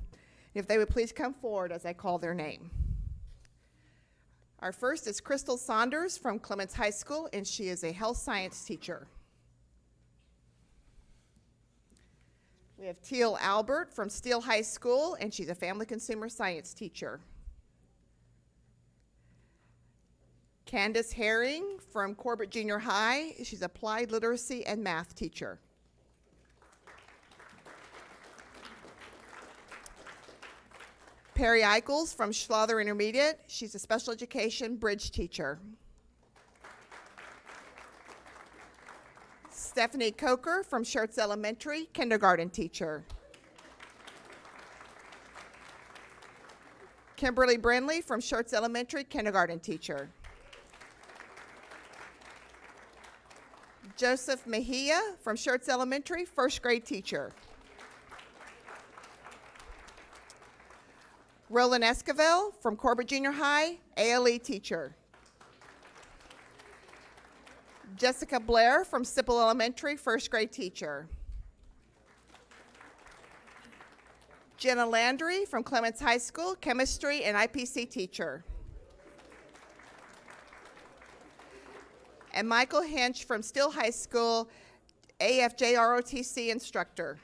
If they would please come forward as I call their name. Our first is Crystal Saunders from Clemens High School, and she is a health science teacher. We have Teal Albert from Steele High School, and she's a family consumer science teacher. Candace Herring from Corbett Junior High, she's applied literacy and math teacher. Perry Eichels from Schlother Intermediate, she's a special education bridge teacher. Stephanie Coker from Schertz Elementary, kindergarten teacher. Kimberly Brinley from Schertz Elementary, kindergarten teacher. Joseph Mejia from Schertz Elementary, first grade teacher. Roland Esquivel from Corbett Junior High, ALE teacher. Jessica Blair from Sipple Elementary, first grade teacher. Jenna Landry from Clemens High School, chemistry and IPC teacher. And Michael Hinch from Steele High School, AFJ ROTC instructor.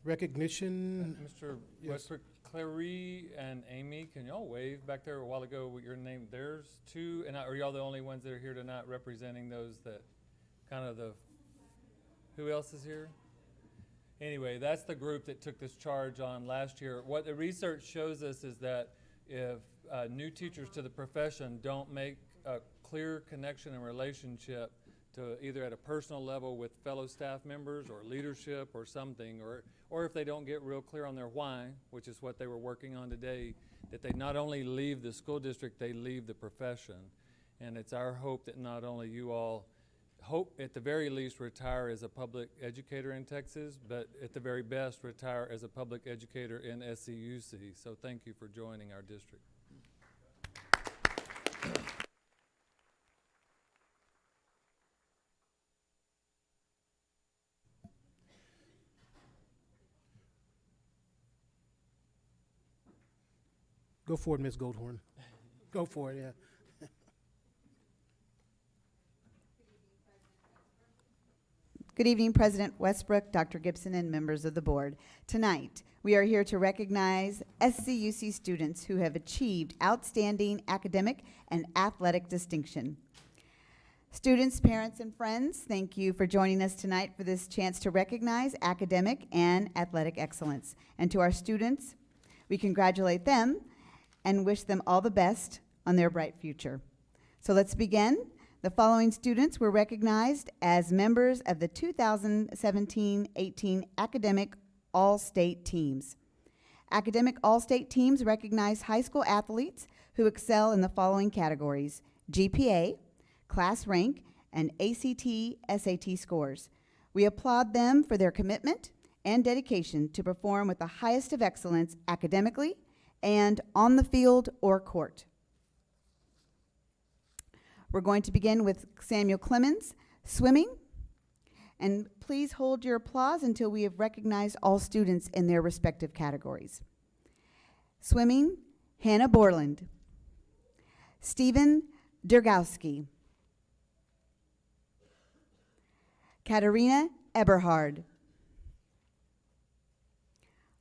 Recognition. Mr. Yes. Westbrook, Clarie and Amy, can y'all wave back there a while ago with your name? There's two, and are y'all the only ones that are here tonight representing those that kind of who else is here? Anyway, that's the group that took this charge on last year. What the research shows us is that if new teachers to the profession don't make a clear connection and relationship to either at a personal level with fellow staff members or leadership or something, or if they don't get real clear on their why, which is what they were working on today, that they not only leave the school district, they leave the profession. And it's our hope that not only you all hope at the very least retire as a public educator in Texas, but at the very best retire as a public educator in SCUC. So thank you for joining our district. Go for it, Ms. Goldhorn. Go for it, yeah. Good evening, President Westbrook, Dr. Gibson, and members of the board. Tonight, we are here to recognize SCUC students who have achieved outstanding academic and athletic distinction. Students, parents, and friends, thank you for joining us tonight for this chance to recognize academic and athletic excellence. And to our students, we congratulate them and wish them all the best on their bright future. So let's begin. The following students were recognized as members of the 2017-18 Academic All-State Teams. Academic All-State Teams recognize high school athletes who excel in the following categories: GPA, class rank, and ACT/SAT scores. We applaud them for their commitment and dedication to perform with the highest of excellence academically and on the field or court. We're going to begin with Samuel Clemens, swimming. And please hold your applause until we have recognized all students in their respective categories. Swimming, Hannah Borland. Stephen Dergowski. Katarina Eberhard.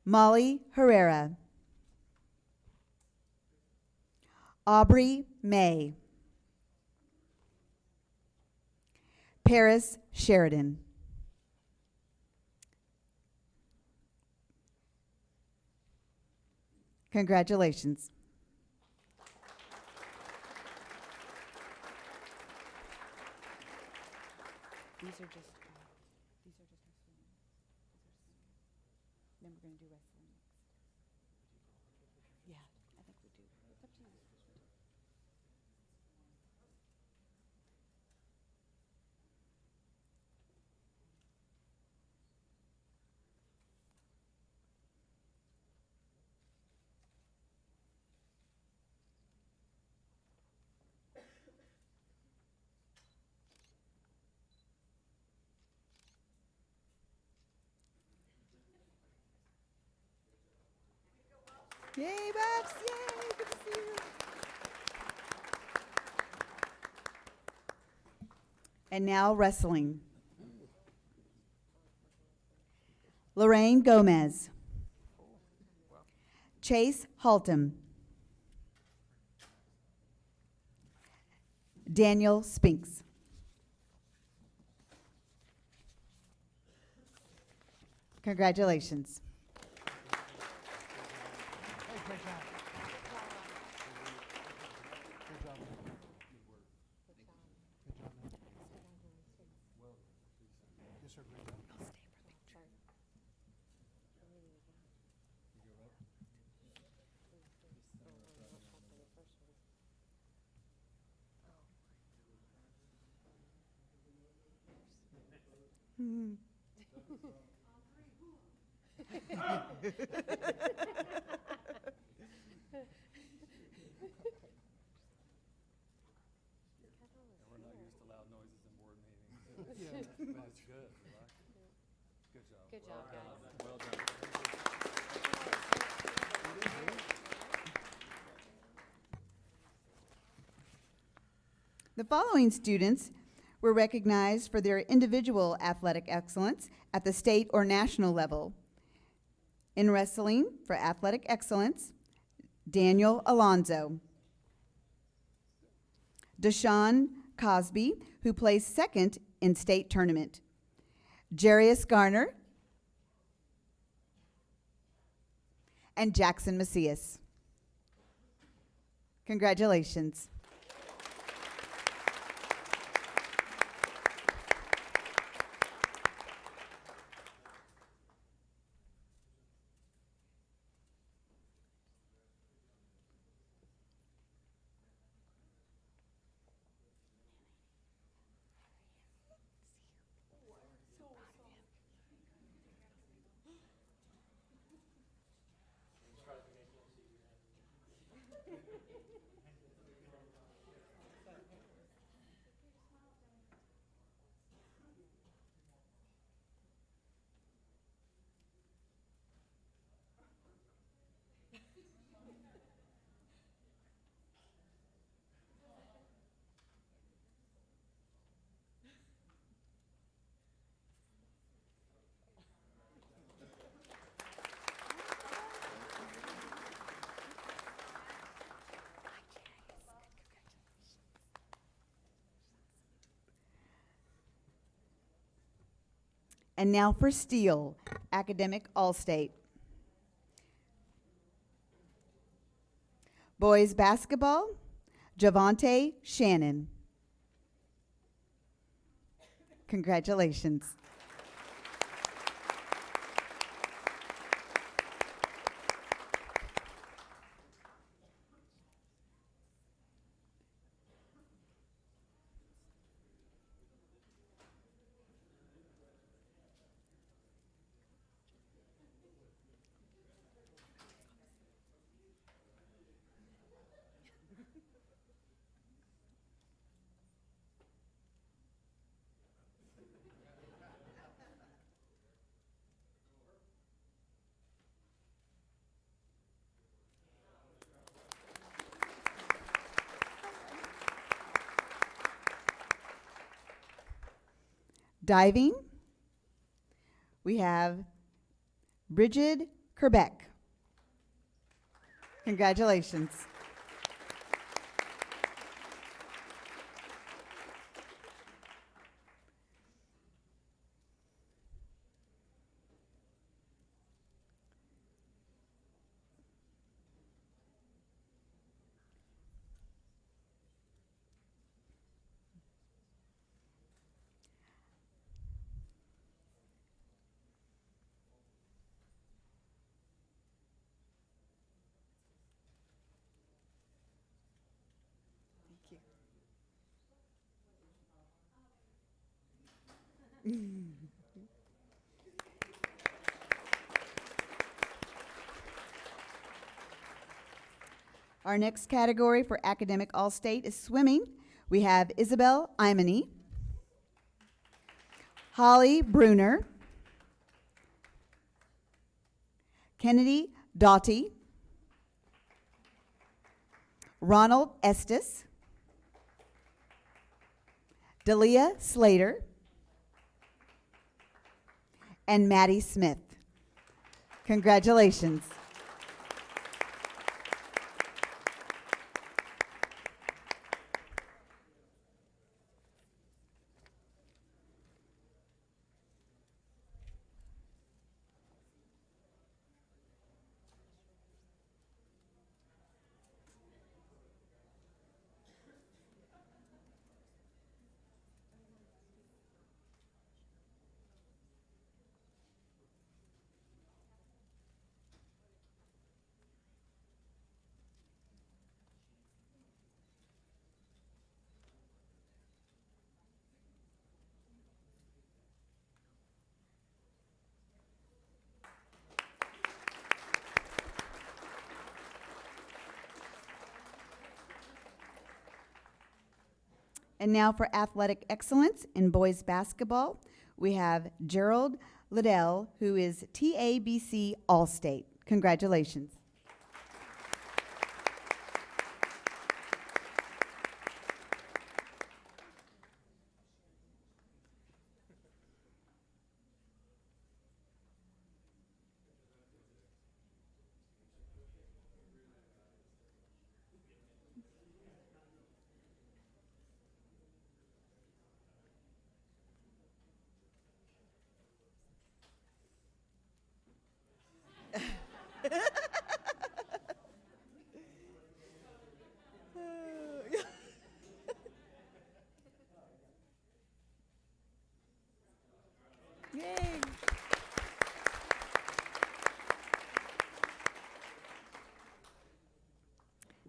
Molly Herrera. Aubrey May. Paris Sheridan. Congratulations. These are just then we're going to do wrestling next. Yeah, I think we do. It's up to you. Yay, Babs! Yay! Good to see you. And now wrestling. Lorraine Gomez. Chase Haltom. Daniel Spinks. Congratulations. We're not used to loud noises in board meetings. Yeah, that's good. We like it. Good job. Good job, guys. Well done. The following students were recognized for their individual athletic excellence at the state or national level. In wrestling, for athletic excellence, Daniel Alonzo. Deshaun Cosby, who placed second in state tournament. Jarius Garner. And Jackson Macias. Congratulations. And now for Steel, Academic All-State. Boys basketball, Javante Shannon. Congratulations. Diving, we have Bridget Kerbeck. Congratulations. Our next category for Academic All-State is swimming. We have Isabel Imony, Holly Bruner, Kennedy Doughty, Ronald Estes, Dalia Slater, and Maddie Smith. Congratulations. And now for athletic excellence in boys basketball, we have Gerald Liddell, who is TABC All-State. Congratulations. Yay.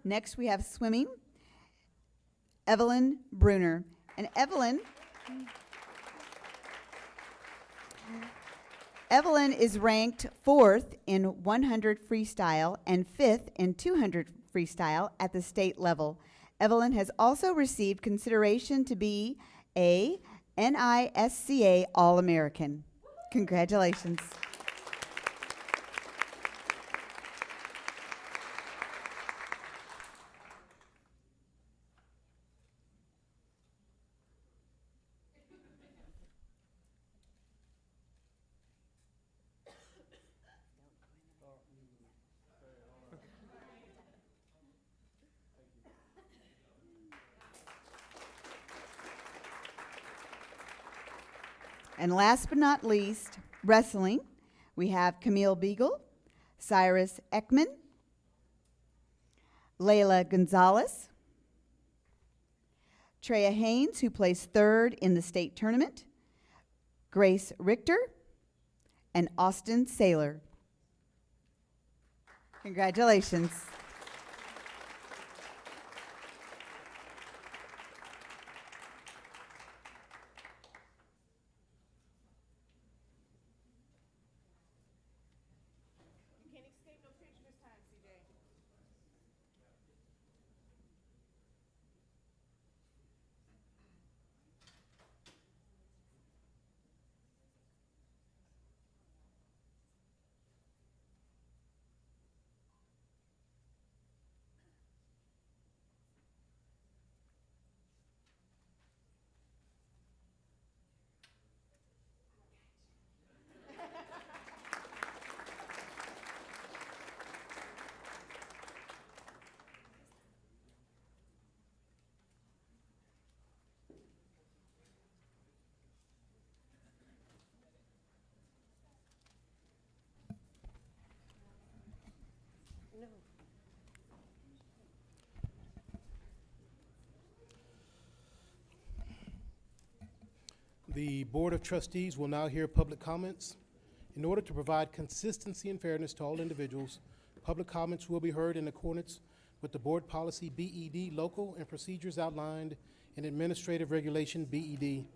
Next, we have swimming, Evelyn Bruner. And Evelyn is ranked 4th in 100 freestyle and 5th in 200 freestyle at the state level. Evelyn has also received consideration to be a NISCA All-American. Congratulations. And last but not least, wrestling. We have Camille Beagle, Cyrus Ekman, Layla Gonzalez, Treya Haynes, who placed third in the state tournament, Grace Richter, and Austin Saylor. Congratulations. The Board of Trustees will now hear public comments. In order to provide consistency and fairness to all individuals, public comments will be heard in accordance with the Board Policy BED local and procedures outlined in Administrative Regulation BED.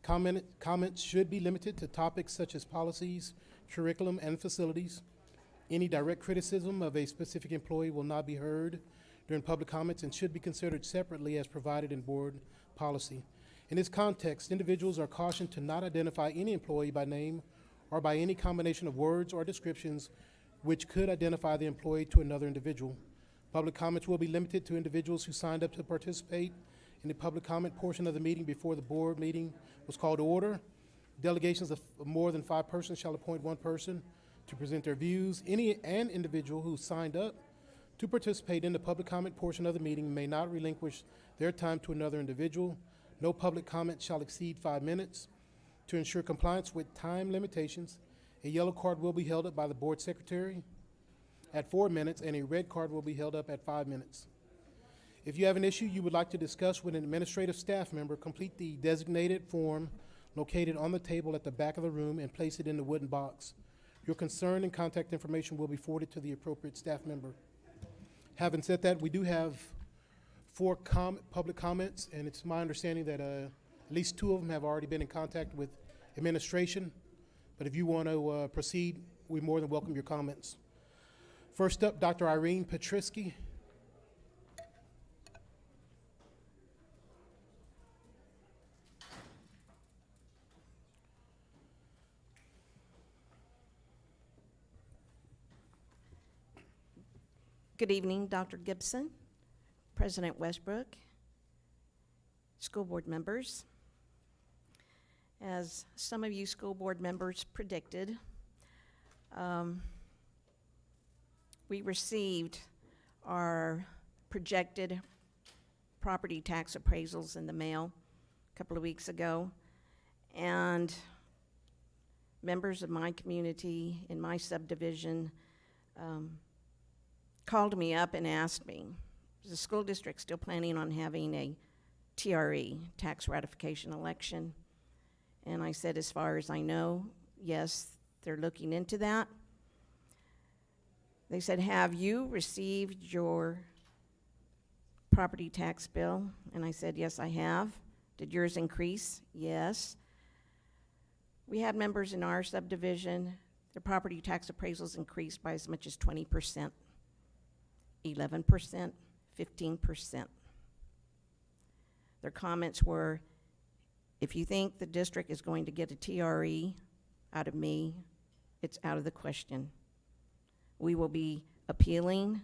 Comments should be limited to topics such as policies, curriculum, and facilities. Any direct criticism of a specific employee will not be heard during public comments and should be considered separately as provided in board policy. In this context, individuals are cautioned to not identify any employee by name or by any combination of words or descriptions which could identify the employee to another individual. Public comments will be limited to individuals who signed up to participate in the public comment portion of the meeting before the board meeting was called to order. Delegations of more than 5 persons shall appoint 1 person to present their views. An individual who signed up to participate in the public comment portion of the meeting may not relinquish their time to another individual. No public comment shall exceed 5 minutes. To ensure compliance with time limitations, a yellow card will be held up by the board secretary at 4 minutes, and a red card will be held up at 5 minutes. If you have an issue you would like to discuss with an administrative staff member, complete the designated form located on the table at the back of the room and place it in the wooden box. Your concern and contact information will be forwarded to the appropriate staff member. Having said that, we do have 4 public comments, and it's my understanding that at least 2 of them have already been in contact with administration. But if you want to proceed, we more than welcome your comments. First up, Dr. Irene Petrisky. Good evening, Dr. Gibson, President Westbrook, school board members. As some of you school board members predicted, we received our projected property tax appraisals in the mail a couple of weeks ago, and members of my community in my subdivision called me up and asked me, is the school district still planning on having a TRE, tax ratification election? And I said, as far as I know, yes, they're looking into that. They said, have you received your property tax bill? And I said, yes, I have. Did yours increase? Yes. We had members in our subdivision, their property tax appraisals increased by as much as 20%. 11%, 15%. Their comments were, if you think the district is going to get a TRE out of me, it's out of the question. We will be appealing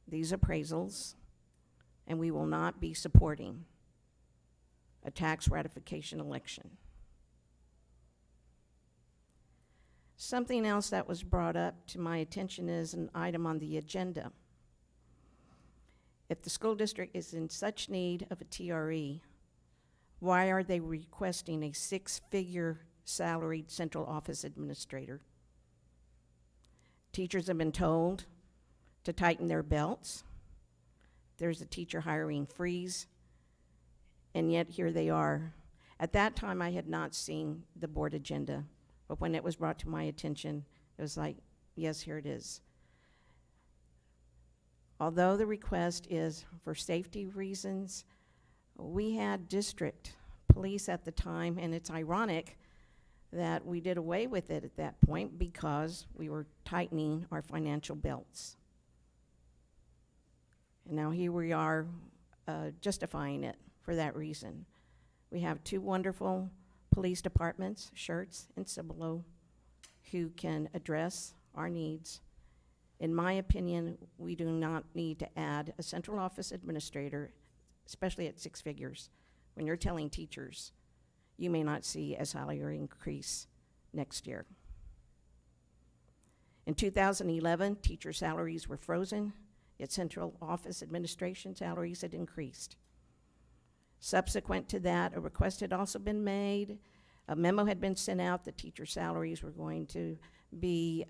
these appraisals, and we will not be supporting a tax ratification election. Something else that was brought up to my attention is an item on the agenda. If the school district is in such need of a TRE, why are they requesting a 6-figure salaried central office administrator. Teachers have been told to tighten their belts. There's a teacher hiring freeze, and yet here they are. At that time, I had not seen the board agenda, but when it was brought to my attention, it was like, yes, here it is. Although the request is for safety reasons, we had district police at the time, and it's ironic that we did away with it at that point because we were tightening our financial belts. And now here we are justifying it for that reason. We have two wonderful police departments, Schertz and Cibolo, who can address our needs. In my opinion, we do not need to add a central office administrator, especially at 6 figures, when you're telling teachers you may not see a salary increase next year. In 2011, teacher salaries were frozen, yet central office administration salaries had increased. Subsequent to that, a request had also been made. A memo had been sent out that teacher salaries were going to be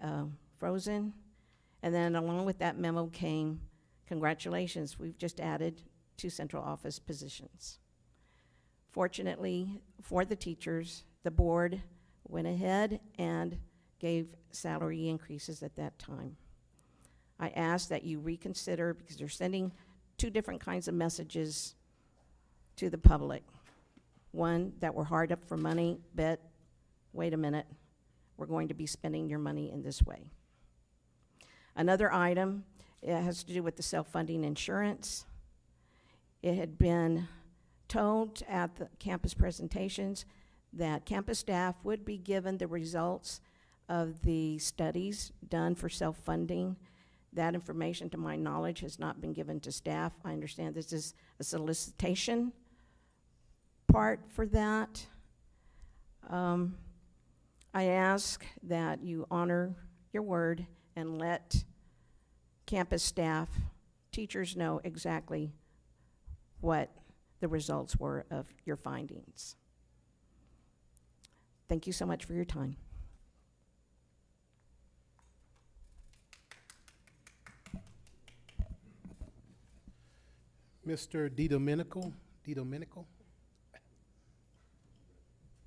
frozen. And then along with that memo came, congratulations, we've just added 2 central office positions. Fortunately for the teachers, the board went ahead and gave salary increases at that time. I ask that you reconsider, because they're sending 2 different kinds of messages to the public. One, that we're hard up for money, but wait a minute, we're going to be spending your money in this way. Another item, it has to do with the self-funding insurance. It had been told at the campus presentations that campus staff would be given the results of the studies done for self-funding. That information, to my knowledge, has not been given to staff. I understand this is a solicitation part for that. I ask that you honor your word and let campus staff, teachers know exactly what the results were of your findings. Thank you so much for your time. Mr. DiDomenico. DiDomenico?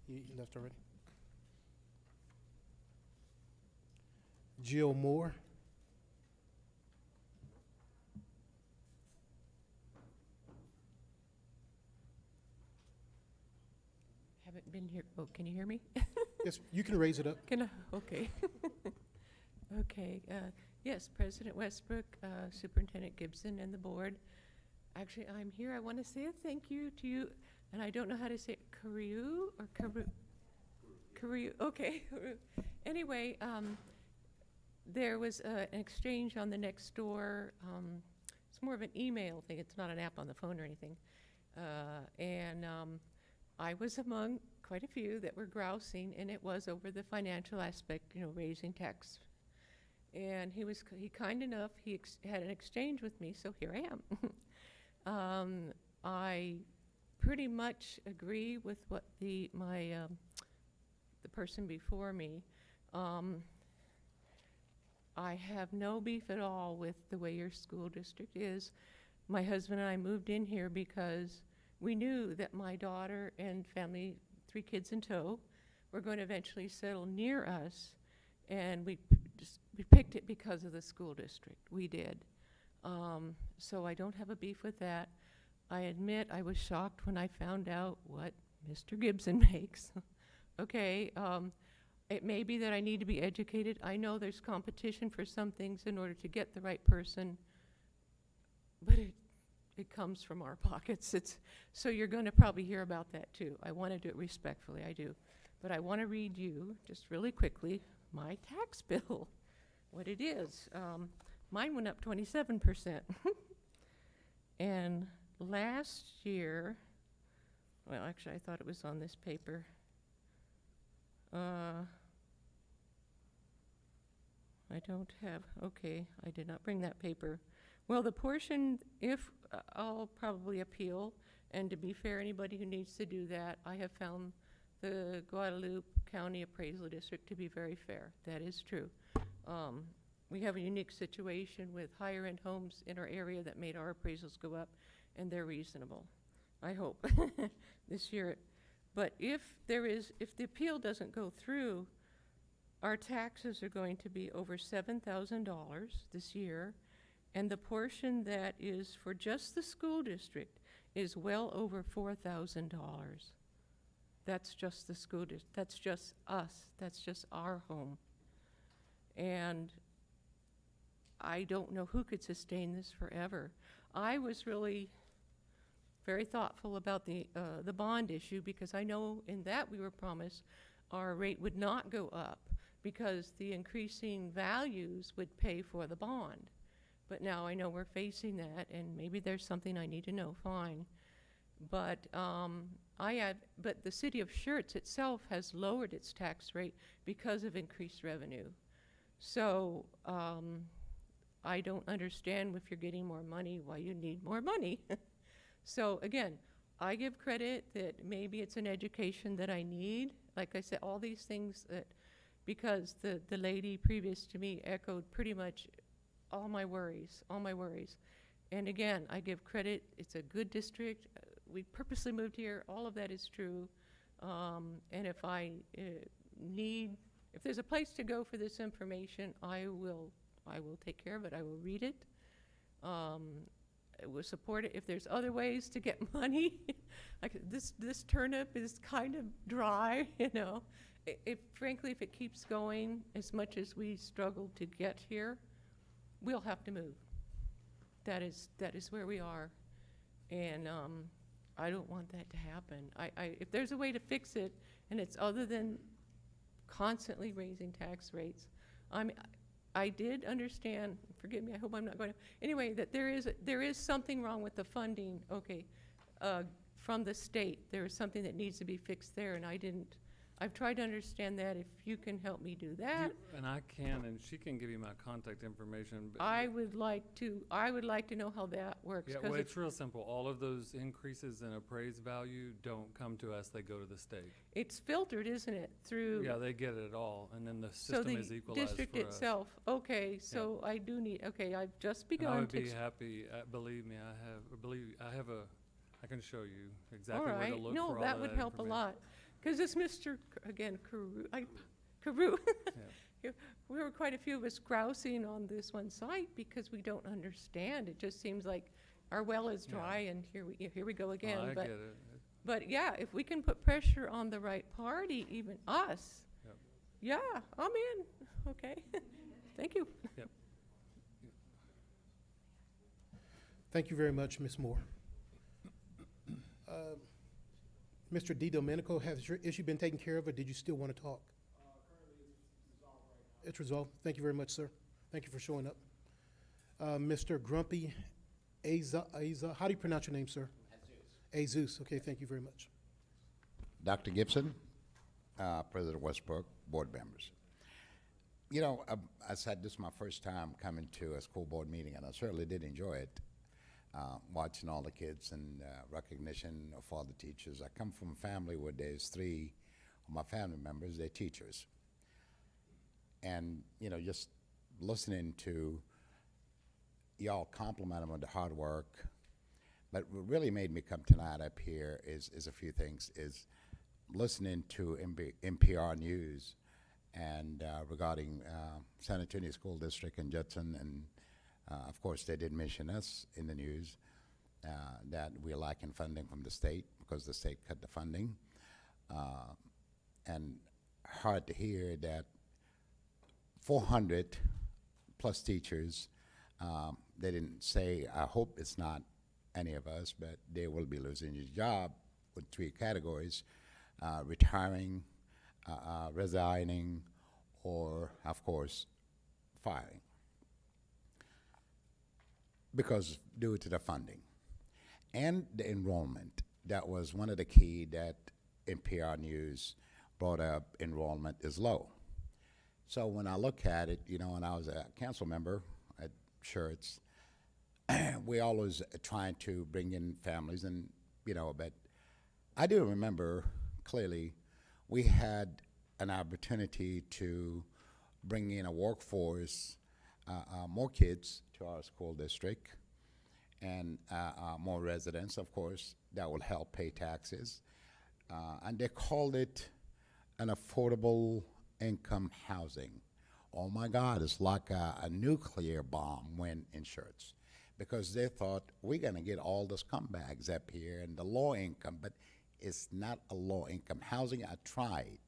You left already? Jill Moore. Haven't been here. Oh, can you hear me? Yes, you can raise it up. Can I? Okay. Okay. Yes, President Westbrook, Superintendent Gibson, and the board. Actually, I'm here. I want to say a thank you to you, and I don't know how to say it. Kariu or Karu? Kariu. Okay. Anyway, there was an exchange on the next door. It's more of an email thing. It's not an app on the phone or anything. I was among quite a few that were grousing, and it was over the financial aspect, you know, raising tax. And he kind enough, he had an exchange with me, so here I am. I pretty much agree with what the person before me. I have no beef at all with the way your school district is. My husband and I moved in here because we knew that my daughter and family, 3 kids in tow, were going to eventually settle near us, and we picked it because of the school district. We did. So I don't have a beef with that. I admit I was shocked when I found out what Mr. Gibson makes. Okay, it may be that I need to be educated. I know there's competition for some things in order to get the right person, but it comes from our pockets. So you're going to probably hear about that too. I want to do it respectfully, I do. But I want to read you, just really quickly, my tax bill, what it is. Mine went up 27%. And last year, well, actually, I thought it was on this paper. I don't have, okay, I did not bring that paper. Well, the portion, if I'll probably appeal, and to be fair, anybody who needs to do that, I have found the Guadalupe county appraisal district to be very fair. That is true. We have a unique situation with higher-end homes in our area that made our appraisals go up, and they're reasonable, I hope, this year. But if the appeal doesn't go through, our taxes are going to be over $7,000 this year, and the portion that is for just the school district is well over $4,000. That's just the school district. That's just us. That's just our home. And I don't know who could sustain this forever. I was really very thoughtful about the bond issue, because I know in that we were promised our rate would not go up because the increasing values would pay for the bond. But now I know we're facing that, and maybe there's something I need to know, fine. But but the city of Schertz itself has lowered its tax rate because of increased revenue. So I don't understand, if you're getting more money, why you need more money. So again, I give credit that maybe it's an education that I need. Like I said, all these things that, because the lady previous to me echoed pretty much all my worries. And again, I give credit, it's a good district. We purposely moved here, all of that is true. And if I if there's a place to go for this information, I will take care of it. I will read it. I will support it. If there's other ways to get money, like this turnip is kind of dry, you know. Frankly, if it keeps going as much as we struggle to get here, we'll have to move. That is where we are, and I don't want that to happen. If there's a way to fix it, and it's other than constantly raising tax rates, I did understand. Forgive me. I hope I'm not going to. Anyway, that there is something wrong with the funding. Okay, from the state, there is something that needs to be fixed there, and I didn't. I've tried to understand that. If you can help me do that, And I can, and she can give you my contact information. But I would like to know how that works. yeah, well, it's real simple. All of those increases in appraised value don't come to us; they go to the state. It's filtered, isn't it, through? Yeah, they get it all, and then the system is equalized So the district for us. itself. Okay, so I do need. Okay, I've just begun. And I would to be happy. Believe me, I can show you exactly all where right. to look No, for all that of would that help a information. lot. Because this Mr. Carew, we were quite a few of us grousing on this one site because we don't understand. It just seems like our well is dry, and here we go again. Oh, I but get it. but yeah, if we can put pressure on the right party, even us, Yep. yeah, I'm in. Okay, thank you. Yep. Thank you very much, Ms. Moore. Mr. DiDomenico, has your issue been taken care of, or did you still want to talk? Currently, it's resolved right now. It's resolved. Thank you very much, sir. Thank you for showing up. Mr. Grumpy Aza, how do you pronounce your name, sir? Azus. Okay, thank you very much. Dr. Gibson, President Westbrook, board members. You know, I said this is my first time coming to a school board meeting, and I certainly did enjoy it. Watching all the kids and recognition of all the teachers. I come from a family where there's 3 of my family members, they're teachers. And, you know, just listening to y'all compliment them on the hard work. But what really made me come tonight up here is a few things, is listening to NPR News and regarding San Antonio School District and Judson, and of course, they did mention us in the news that we're lacking funding from the state because the state cut the funding. And hard to hear that 400 plus teachers, they didn't say, I hope it's not any of us, but they will be losing your job with 3 categories, retiring, resigning, or, of course, firing. Because due to the funding and the enrollment, that was one of the key that NPR News brought up. Enrollment is low. So when I look at it, you know, when I was a council member at Schertz, we always trying to bring in families, and you know, but I do remember clearly we had an opportunity to bring in a workforce, more kids to our school district, and more residents, of course, that will help pay taxes. And they called it an affordable income housing. Oh my God, it's like a nuclear bomb went in Schertz, because they thought we're gonna get all the scumbags up here and the low income, but it's not a low income housing. I tried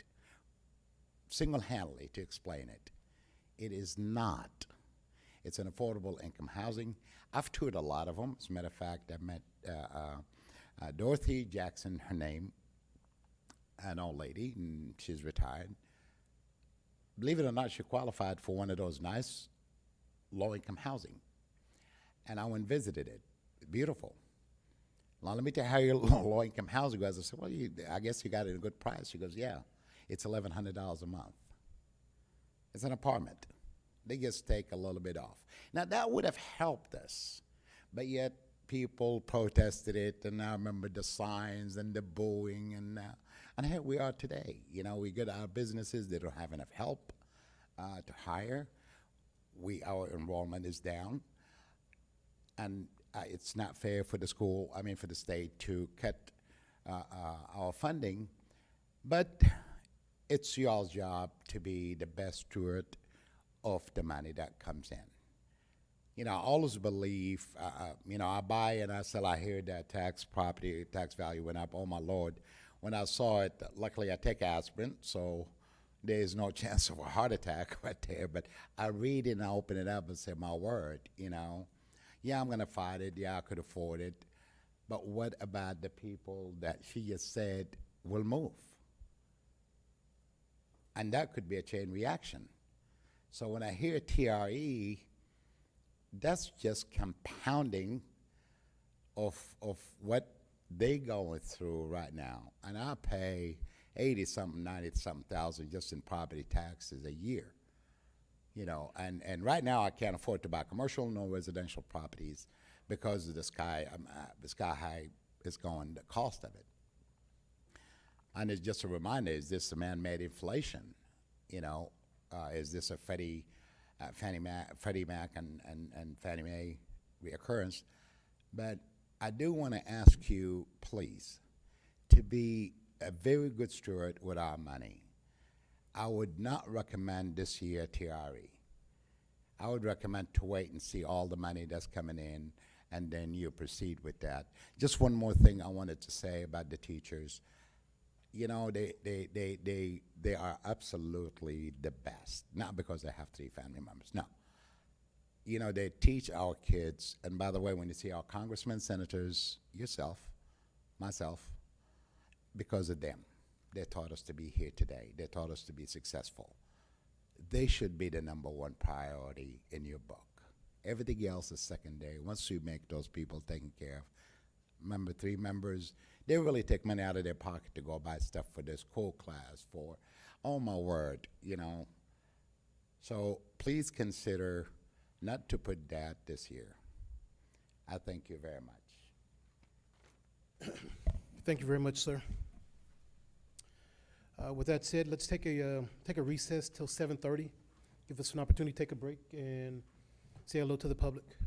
single-handedly to explain it. It is not. It's an affordable income housing. I've toured a lot of them. As a matter of fact, I met Dorothy Jackson, her name, an old lady, and she's retired. Believe it or not, she qualified for one of those nice low-income housing. And I went and visited it. Beautiful. Now, let me tell you how your low-income housing goes. I said, well, I guess you got it at a good price. She goes, yeah, it's $1,100 a month. It's an apartment. They just take a little bit off. Now, that would have helped us, but yet people protested it, and I remember the signs and the booing, and here we are today. You know, we get our businesses, they don't have enough help to hire. Our enrollment is down, and it's not fair for the school, for the state to cut our funding, but it's y'all's job to be the best steward of the money that comes in. You know, I always believe, I buy and I sell, I hear that property tax value went up. Oh my Lord. When I saw it, luckily I take aspirin, so there's no chance of a heart attack right there. But I read it and I open it up and say, my word, yeah, I'm gonna fight it. Yeah, I could afford it. But what about the people that she just said will move? And that could be a chain reaction. So when I hear TRE, that's just compounding of what they going through right now. And I pay 80-something, 90-something thousand just in property taxes a year. And right now I can't afford to buy commercial, no residential properties because of the sky high is going, the cost of it. And it's just a reminder, is this a man-made inflation? Is this a Freddie Mac and Fannie Mae reoccurrence? But I do want to ask you, please, to be a very good steward with our money. I would not recommend this year TRE. I would recommend to wait and see all the money that's coming in, and then you proceed with that. Just one more thing I wanted to say about the teachers. They are absolutely the best, not because they have 3 family members, no. They teach our kids, and by the way, when you see our congressmen, senators, yourself, myself, because of them, they taught us to be here today. They taught us to be successful. They should be the #1 priority in your book. Everything else is secondary. Once you make those people taken care of, remember 3 members, they really take money out of their pocket to go buy stuff for their school class, oh my word, So please consider not to put that this year. I thank you very much. Thank you very much, sir. With that said, let's take a recess till 7:30. Give us an opportunity to take a break and say hello to the public.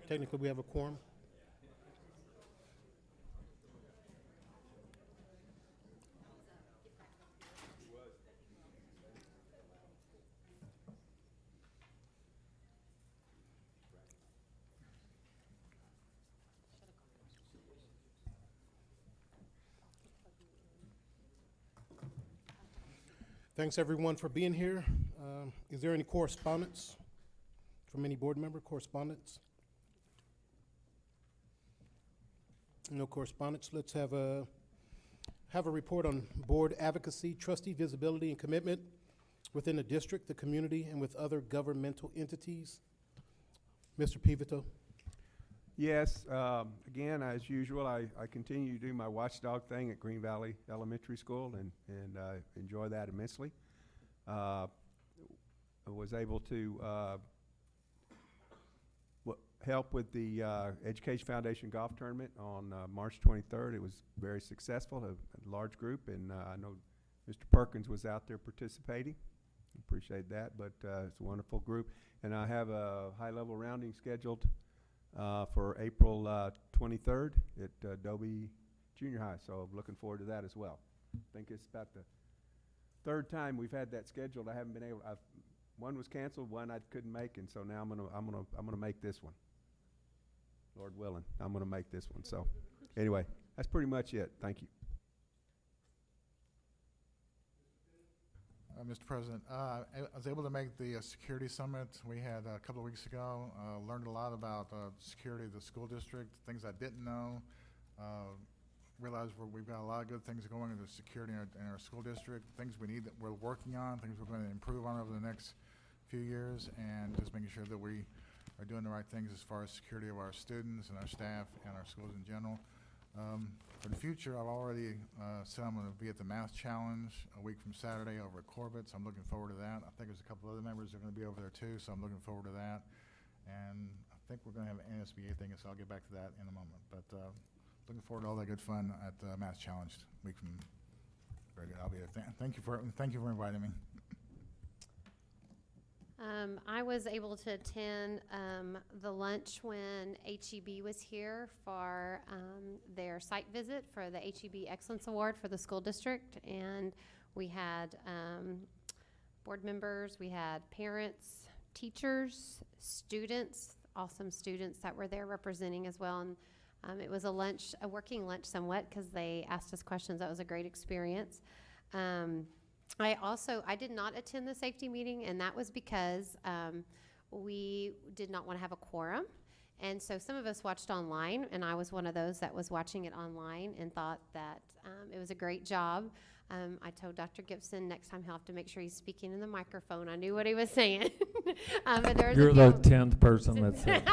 Technically, we have a quorum. Thanks, everyone, for being here. Is there any correspondence from any board member? Correspondence? No correspondence. Let's have a report on board advocacy, trustee visibility, and commitment within the district, the community, and with other governmental entities. Mr. Pivito. Yes, again, as usual, I continue to do my watchdog thing at Green Valley Elementary School and enjoy that immensely. I was able to help with the Education Foundation Golf Tournament on March 23rd. It was very successful, a large group, and I know Mr. Perkins was out there participating. Appreciate that, but it's a wonderful group. And I have a high-level rounding scheduled for April 23rd at Dobie Junior High, so I'm looking forward to that as well. I think it's about the third time we've had that scheduled. I haven't been able. One was canceled, one I couldn't make, and so now I'm gonna make this one. Lord willing, I'm gonna make this one. So, anyway, that's pretty much it. Thank you. Mr. President, I was able to make the security summit we had a couple of weeks ago. Learned a lot about security of the school district, things I didn't know. Realized we've got a lot of good things going into security in our school district, things we need that we're working on, things we're going to improve on over the next few years, and just making sure that we are doing the right things as far as security of our students and our staff and our schools in general. For the future, I've already said I'm going to be at the Math Challenge a week from Saturday over at Corbett, so I'm looking forward to that. I think there's a couple other members that are going to be over there too, so I'm looking forward to that. And I think we're going to have an NSBA thing, so I'll get back to that in a moment. But looking forward to all that good fun at the Math Challenge week from. Very good. I'll be there. Thank you for inviting me. I was able to attend the lunch when HEB was here for their site visit for the HEB Excellence Award for the school district. And we had board members, we had parents, teachers, students, awesome students that were there representing as well. And it was a working lunch somewhat because they asked us questions. That was a great experience. I did not attend the safety meeting, and that was because we did not want to have a quorum. And so some of us watched online, and I was one of those that was watching it online and thought that it was a great job. I told Dr. Gibson next time he'll have to make sure he's speaking in the microphone. I knew what he was saying. But there was You're the 10th person that's said.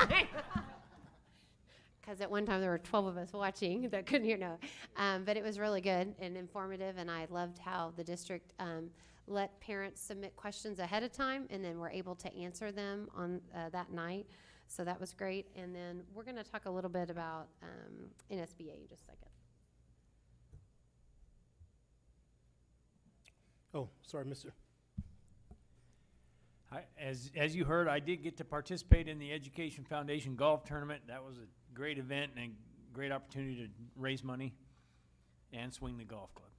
Because at one time there were 12 of us watching that couldn't hear no. But it was really good and informative, and I loved how the district let parents submit questions ahead of time, and then we're able to answer them on that night. So that was great. And then we're going to talk a little bit about NSBA in just a second. Oh, sorry, Mr. As you heard, I did get to participate in the Education Foundation Golf Tournament. That was a great event and a great opportunity to raise money and swing the golf club.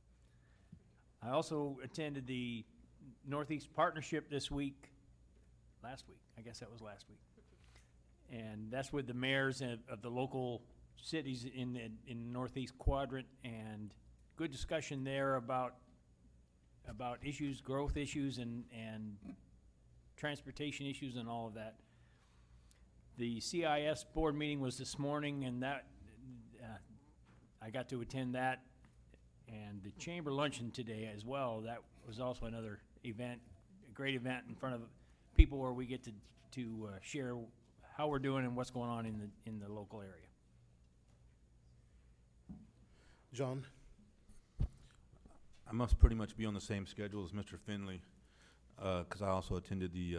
I also attended the Northeast Partnership last week. I guess that was last week. And that's with the mayors of the local cities in the Northeast Quadrant, and good discussion there about issues, growth issues, and transportation issues and all of that. The CIS board meeting was this morning, and that I got to attend that, and the chamber luncheon today as well. That was also another event, a great event in front of people where we get to share how we're doing and what's going on in the local area. John? I must pretty much be on the same schedule as Mr. Finley, because I also attended the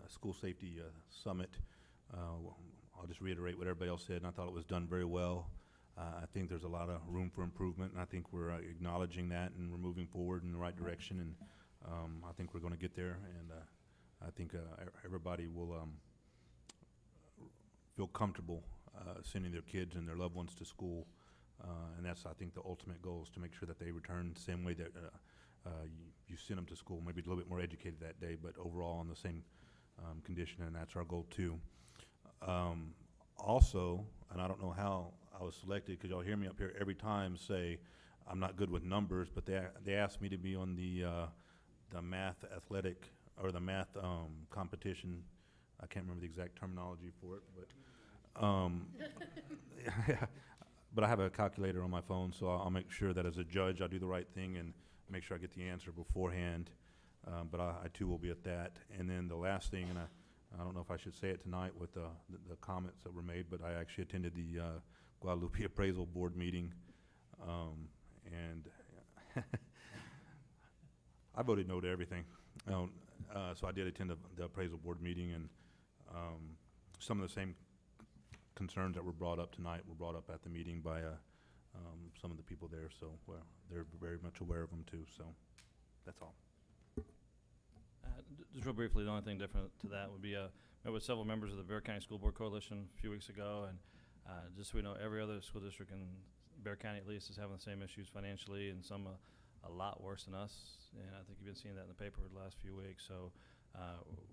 school safety summit. I'll just reiterate what everybody else said, and I thought it was done very well. I think there's a lot of room for improvement, and I think we're acknowledging that, and we're moving forward in the right direction, and I think we're going to get there, and I think everybody will feel comfortable sending their kids and their loved ones to school. And that's, I think, the ultimate goal, is to make sure that they return the same way that you send them to school, maybe a little bit more educated that day, but overall on the same condition, and that's our goal too. Also, and I don't know how I was selected, because y'all hear me up here every time say I'm not good with numbers, but they asked me to be on the math athletic, or the math competition. I can't remember the exact terminology for it, but but I have a calculator on my phone, so I'll make sure that as a judge I do the right thing and make sure I get the answer beforehand. But I too will be at that. And then the last thing, and I don't know if I should say it tonight with the comments that were made, but I actually attended the Guadalupe Appraisal Board meeting, and I voted no to everything. So I did attend the Appraisal Board meeting, and some of the same concerns that were brought up tonight were brought up at the meeting by some of the people there, so well, they're very much aware of them too, so that's all. Just real briefly, the only thing different to that would be met with several members of the Bexar County School Board Coalition a few weeks ago, and just so we know, every other school district in Bexar County at least is having the same issues financially, and some a lot worse than us, and I think you've been seeing that in the paper the last few weeks, so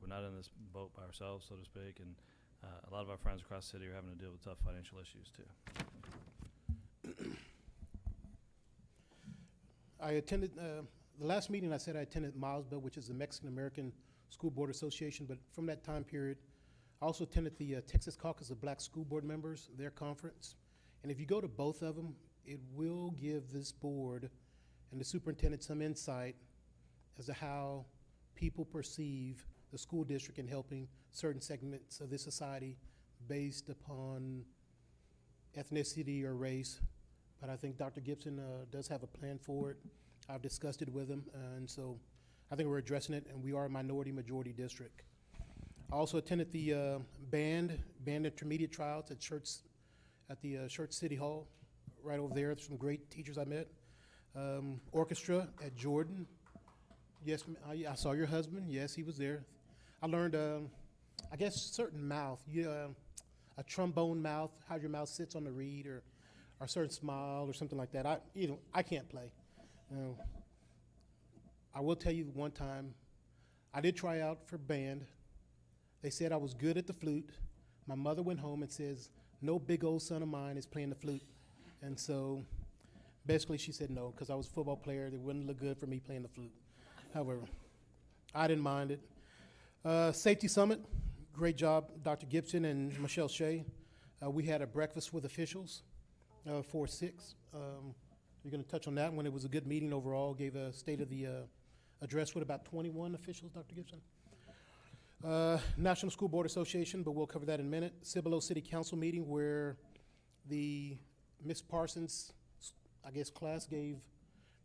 we're not in this boat by ourselves, so to speak, and a lot of our friends across the city are having to deal with tough financial issues too. I attended, the last meeting I said I attended MILESBA, which is the Mexican American School Board Association, but from that time period, I also attended the Texas Caucus of Black School Board Members, their conference. And if you go to both of them, it will give this board and the superintendent some insight as to how people perceive the school district in helping certain segments of this society based upon ethnicity or race. But I think Dr. Gibson does have a plan for it. I've discussed it with him, and so I think we're addressing it, and we are a minority-majority district. I also attended the band intermediate tryouts at the Schertz City Hall, right over there. There's some great teachers I met. Orchestra at Jordan. Yes, I saw your husband. Yes, he was there. I learned, I guess, certain mouth. A trombone mouth, how your mouth sits on the reed, or a certain smile, or something like that. I can't play. I will tell you one time, I did try out for band. They said I was good at the flute. My mother went home and says, no big old son of mine is playing the flute. And so basically she said no, because I was a football player. It wouldn't look good for me playing the flute. However, I didn't mind it. Safety Summit, great job, Dr. Gibson and Michelle Shea. We had a breakfast with officials, 4-6. You're going to touch on that one. It was a good meeting overall. Gave a state of the address with about 21 officials, Dr. Gibson. National School Board Association, but we'll cover that in a minute. Cibolo City Council meeting where the Miss Parsons, I guess, class they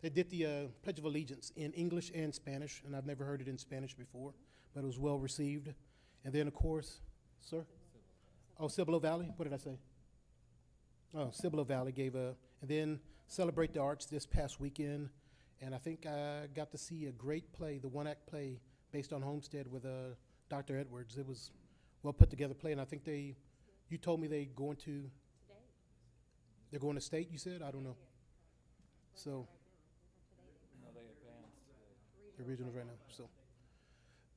did the Pledge of Allegiance in English and Spanish, and I've never heard it in Spanish before, but it was well received. And then, of course, sir? Oh, Cibolo Valley? What did I say? Oh, Cibolo Valley gave and then Celebrate the Arts this past weekend, and I think I got to see a great play, the one-act play based on Homestead with Dr. Edwards. It was well put together play, and I think you told me they're going to state, you said? I don't know. So, the regionals right now, so.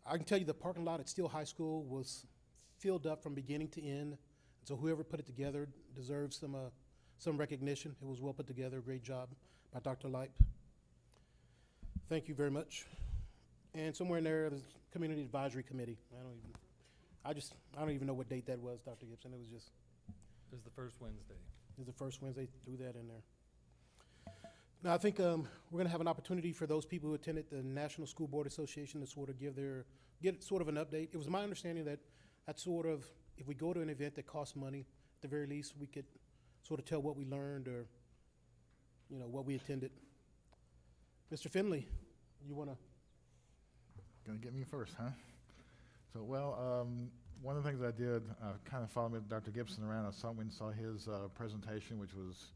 I can tell you the parking lot at Steele High School was filled up from beginning to end, so whoever put it together deserves some recognition. It was well put together, great job by Dr. Leip. Thank you very much. And somewhere in there, there's Community Advisory Committee. I don't even know what date that was, Dr. Gibson. It was the first Wednesday. It was the first Wednesday, threw that in there. Now, I think we're going to have an opportunity for those people who attended the National School Board Association to sort of get sort of an update. It was my understanding that sort of, if we go to an event that costs money, at the very least, we could sort of tell what we learned or, what we attended. Mr. Finley, you want to? Gonna get me first, huh? So, well, one of the things I did, kind of followed with Dr. Gibson around. I saw his presentation, which was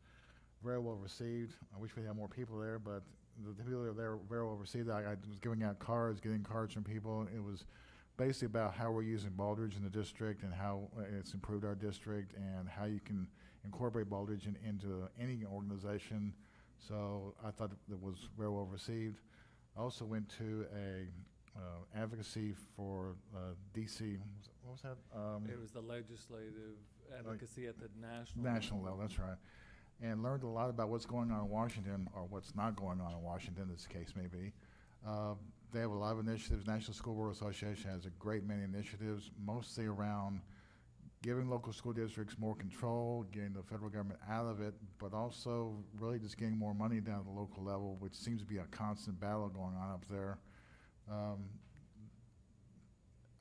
very well received. I wish we had more people there, but the people that were there were very well received. I was giving out cards, getting cards from people. It was basically about how we're using Baldridge in the district and how it's improved our district and how you can incorporate Baldridge into any organization. So I thought that was very well received. I also went to a advocacy for DC. What was that? It was the legislative advocacy at the national level. That's right. And learned a lot about what's going on in Washington, or what's not going on in Washington, as the case may be. They have a lot of initiatives. National School Board Association has a great many initiatives, mostly around giving local school districts more control, getting the federal government out of it, but also really just getting more money down at the local level, which seems to be a constant battle going on up there.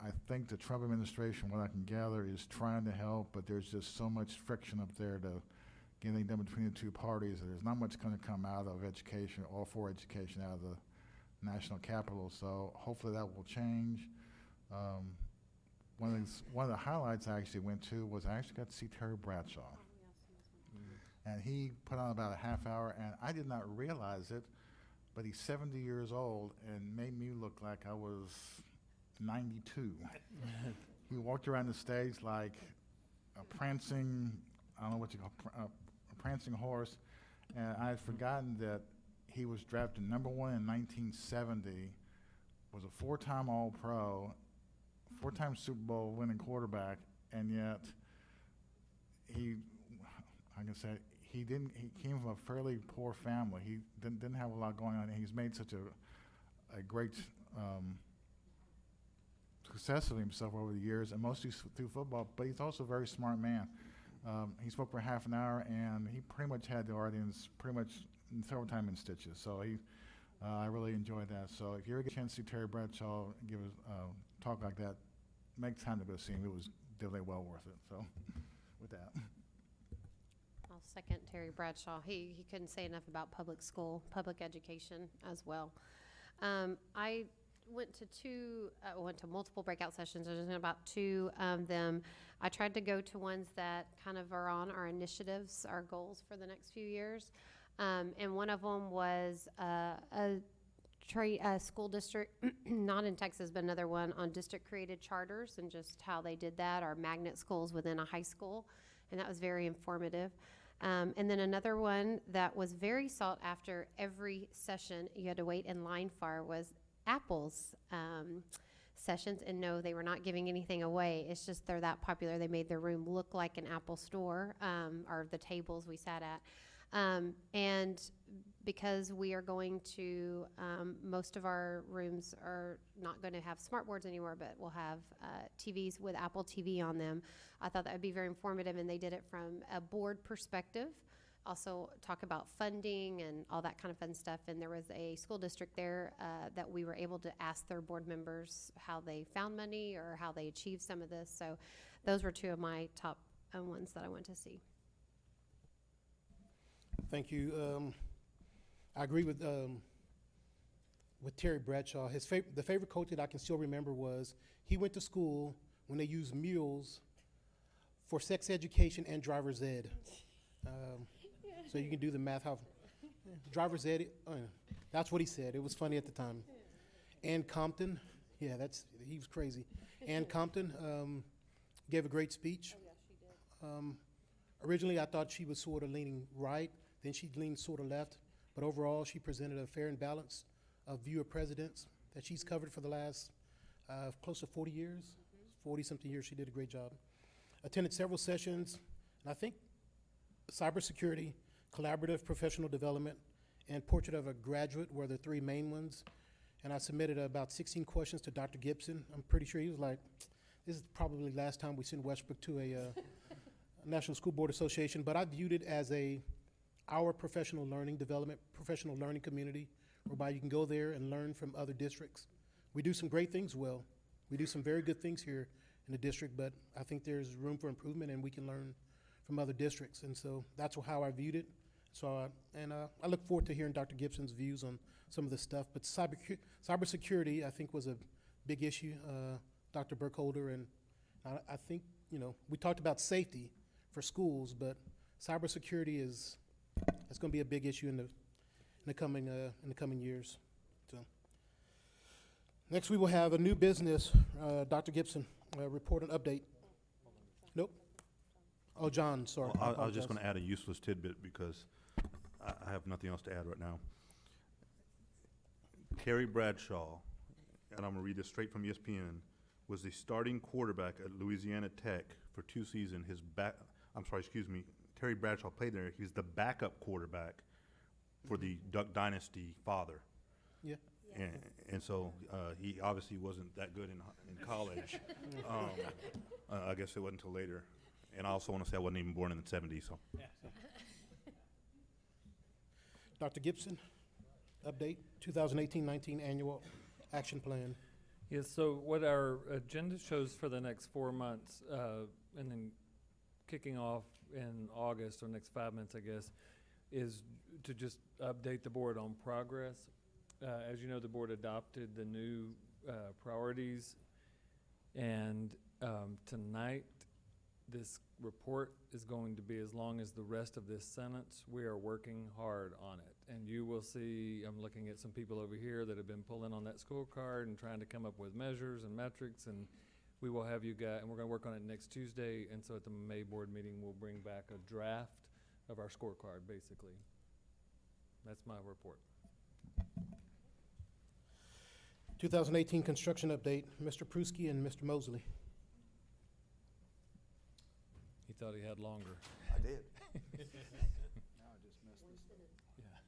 I think the Trump administration, what I can gather, is trying to help, but there's just so much friction up there to get anything done between the two parties. There's not much going to come out of education, or for education, out of the national capital. So hopefully that will change. One of the highlights I actually went to was I actually got to see Terry Bradshaw. And he put on about a half hour, and I did not realize it, but he's 70 years old and made me look like I was 92. He walked around the stage like a prancing, I don't know what you call, a prancing horse, and I had forgotten that he was drafted #1 in 1970, was a 4-time All-Pro, 4-time Super Bowl winning quarterback, and yet he came from a fairly poor family. He didn't have a lot going on, and he's made such a great success of himself over the years, and mostly through football, but he's also a very smart man. He spoke for half an hour, and he pretty much had the audience pretty much several times in stitches. So I really enjoyed that. So if you ever get a chance to see Terry Bradshaw give a talk like that, make time to go see him. It was definitely well worth it. So with that. I'll second Terry Bradshaw. He couldn't say enough about public school, public education as well. I went to multiple breakout sessions. I was in about 2 of them. I tried to go to ones that kind of are on our initiatives, our goals for the next few years. And one of them was a school district, not in Texas, but another one on district-created charters and just how they did that, or magnet schools within a high school. And that was very informative. And then another one that was very sought after every session you had to wait in line for was Apple's sessions. And no, they were not giving anything away. It's just they're that popular. They made their room look like an Apple store, or the tables we sat at. And because we are going to, most of our rooms are not going to have smart boards anymore, but we'll have TVs with Apple TV on them. I thought that would be very informative, and they did it from a board perspective. Also talk about funding and all that kind of fun stuff. And there was a school district there that we were able to ask their board members how they found money or how they achieved some of this. So those were 2 of my top ones that I went to see. Thank you. I agree with Terry Bradshaw. The favorite quote that I can still remember was, he went to school when they used mules for sex education and driver's ed. So you can do the math. How driver's ed? That's what he said. It was funny at the time. Ann Compton, he was crazy. Ann Compton gave a great speech. Oh, yeah, she did. Originally, I thought she was sort of leaning right. Then she leaned sort of left. But overall, she presented a fair and balanced view of presidents that she's covered for the last close to 40 years. 40-something years. She did a great job. Attended several sessions, and I think cybersecurity, collaborative professional development, and portrait of a graduate were the 3 main ones. And I submitted about 16 questions to Dr. Gibson. I'm pretty sure he was like, this is probably the last time we send Westbrook to a National School Board Association, but I viewed it as our professional learning development, professional learning community, whereby you can go there and learn from other districts. We do some great things well. We do some very good things here in the district, but I think there's room for improvement, and we can learn from other districts. And so that's how I viewed it. So, I look forward to hearing Dr. Gibson's views on some of this stuff. But cybersecurity, I think, was a big issue, Dr. Burkholder, and I think, we talked about safety for schools, but cybersecurity is going to be a big issue in the coming years. So Next, we will have a new business. Dr. Gibson, report and update. Nope. Oh, John, sorry. Well, I was just apologize. going to add a useless tidbit because I have nothing else to add right now. Terry Bradshaw, and I'm going to read this straight from ESPN, was the starting quarterback at Louisiana Tech for 2 seasons. Terry Bradshaw played there. He's the backup quarterback for the Duck Dynasty father. Yeah. And so he obviously wasn't that good in college. I guess it wasn't until later. And I also want to say I wasn't even born in the 70s. So. Dr. Gibson, update, 2018-19 annual action plan. Yes, so what our agenda shows for the next 4 months, and then kicking off in August, or next 5 months, I guess, is to just update the board on progress. As you know, the board adopted the new priorities, and tonight, this report is going to be as long as the rest of this sentence. We are working hard on it. And you will see, I'm looking at some people over here that have been pulling on that scorecard and trying to come up with measures and metrics, and we will have you guys, and we're gonna work on it next Tuesday, and so at the May board meeting, we'll bring back a draft of our scorecard, basically. That's my report. 2018 construction update, Mr. Pruski and Mr. Mosley. He thought he had longer. I did. Now I just missed this. Yeah.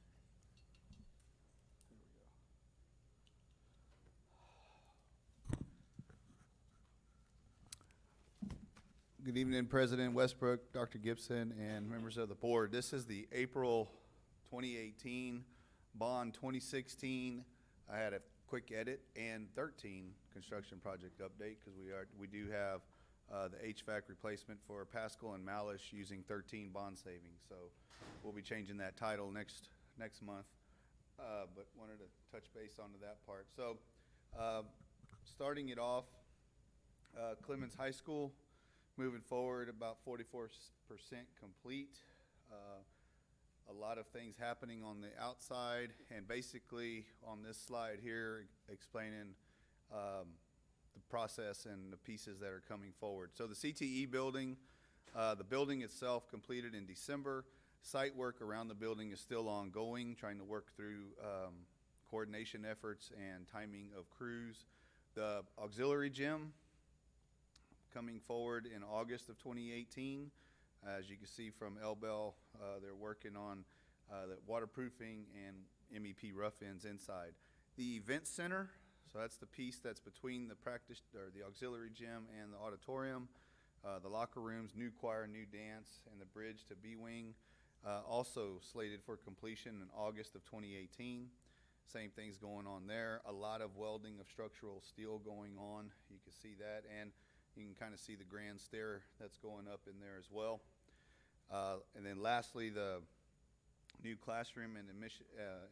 Good evening, President Westbrook, Dr. Gibson, and members of the board. This is the April 2018 bond 2016. I had a quick edit and 13 construction project update because we do have the HVAC replacement for Pascal and Malish using 13 bond savings. So we'll be changing that title next month, but wanted to touch base onto that part. So starting it off, Clemens High School, moving forward about 44% complete. A lot of things happening on the outside, and basically on this slide here explaining the process and the pieces that are coming forward. So the CTE building, the building itself completed in December. Site work around the building is still ongoing, trying to work through coordination efforts and timing of crews. The auxiliary gym coming forward in August of 2018. As you can see from L-Bell, they're working on the waterproofing and MEP rough ends inside. The event center, so that's the piece that's between the practice, or the auxiliary gym and the auditorium. The locker rooms, new choir, new dance, and the bridge to B-Wing, also slated for completion in August of 2018. Same things going on there. A lot of welding of structural steel going on. You can see that, and you can kind of see the grand stair that's going up in there as well. And then lastly, the new classroom and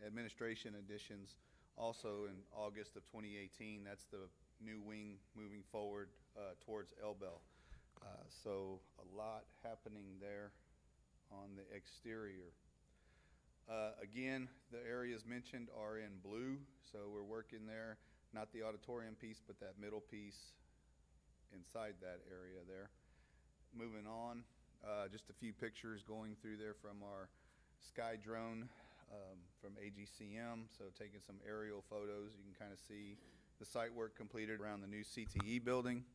administration additions also in August of 2018. That's the new wing moving forward towards L-Bell. So a lot happening there on the exterior. Again, the areas mentioned are in blue, so we're working there, not the auditorium piece, but that middle piece inside that area there. Moving on, just a few pictures going through there from our sky drone from AGCM, so taking some aerial photos. You can kind of see the site work completed around the new CTE building,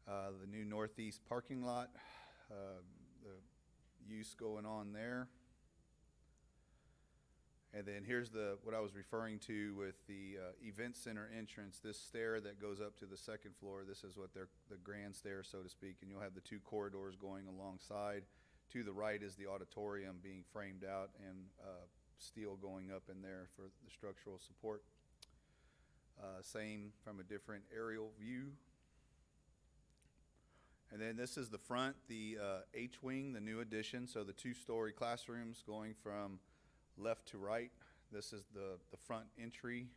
the new northeast parking lot, the use going on there. And then here's what I was referring to with the event center entrance, this stair that goes up to the second floor. This is what the grand stair, so to speak, and you'll have the two corridors going alongside. To the right is the auditorium being framed out, and steel going up in there for the structural support. Same from a different aerial view. And then this is the front, the H-wing, the new addition, so the two-story classrooms going from left to right. This is the front entry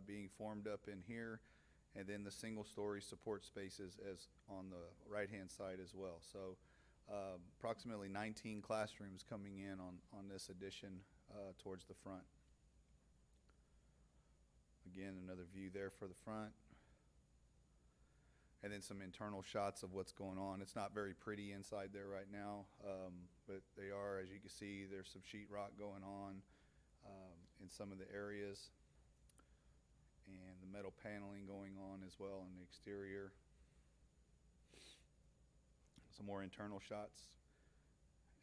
being formed up in here, and then the single-story support spaces as on the right-hand side as well. So approximately 19 classrooms coming in on this addition towards the front. Again, another view there for the front. And then some internal shots of what's going on. It's not very pretty inside there right now, but they are, as you can see, there's some sheetrock going on in some of the areas, and the metal paneling going on as well on the exterior. Some more internal shots.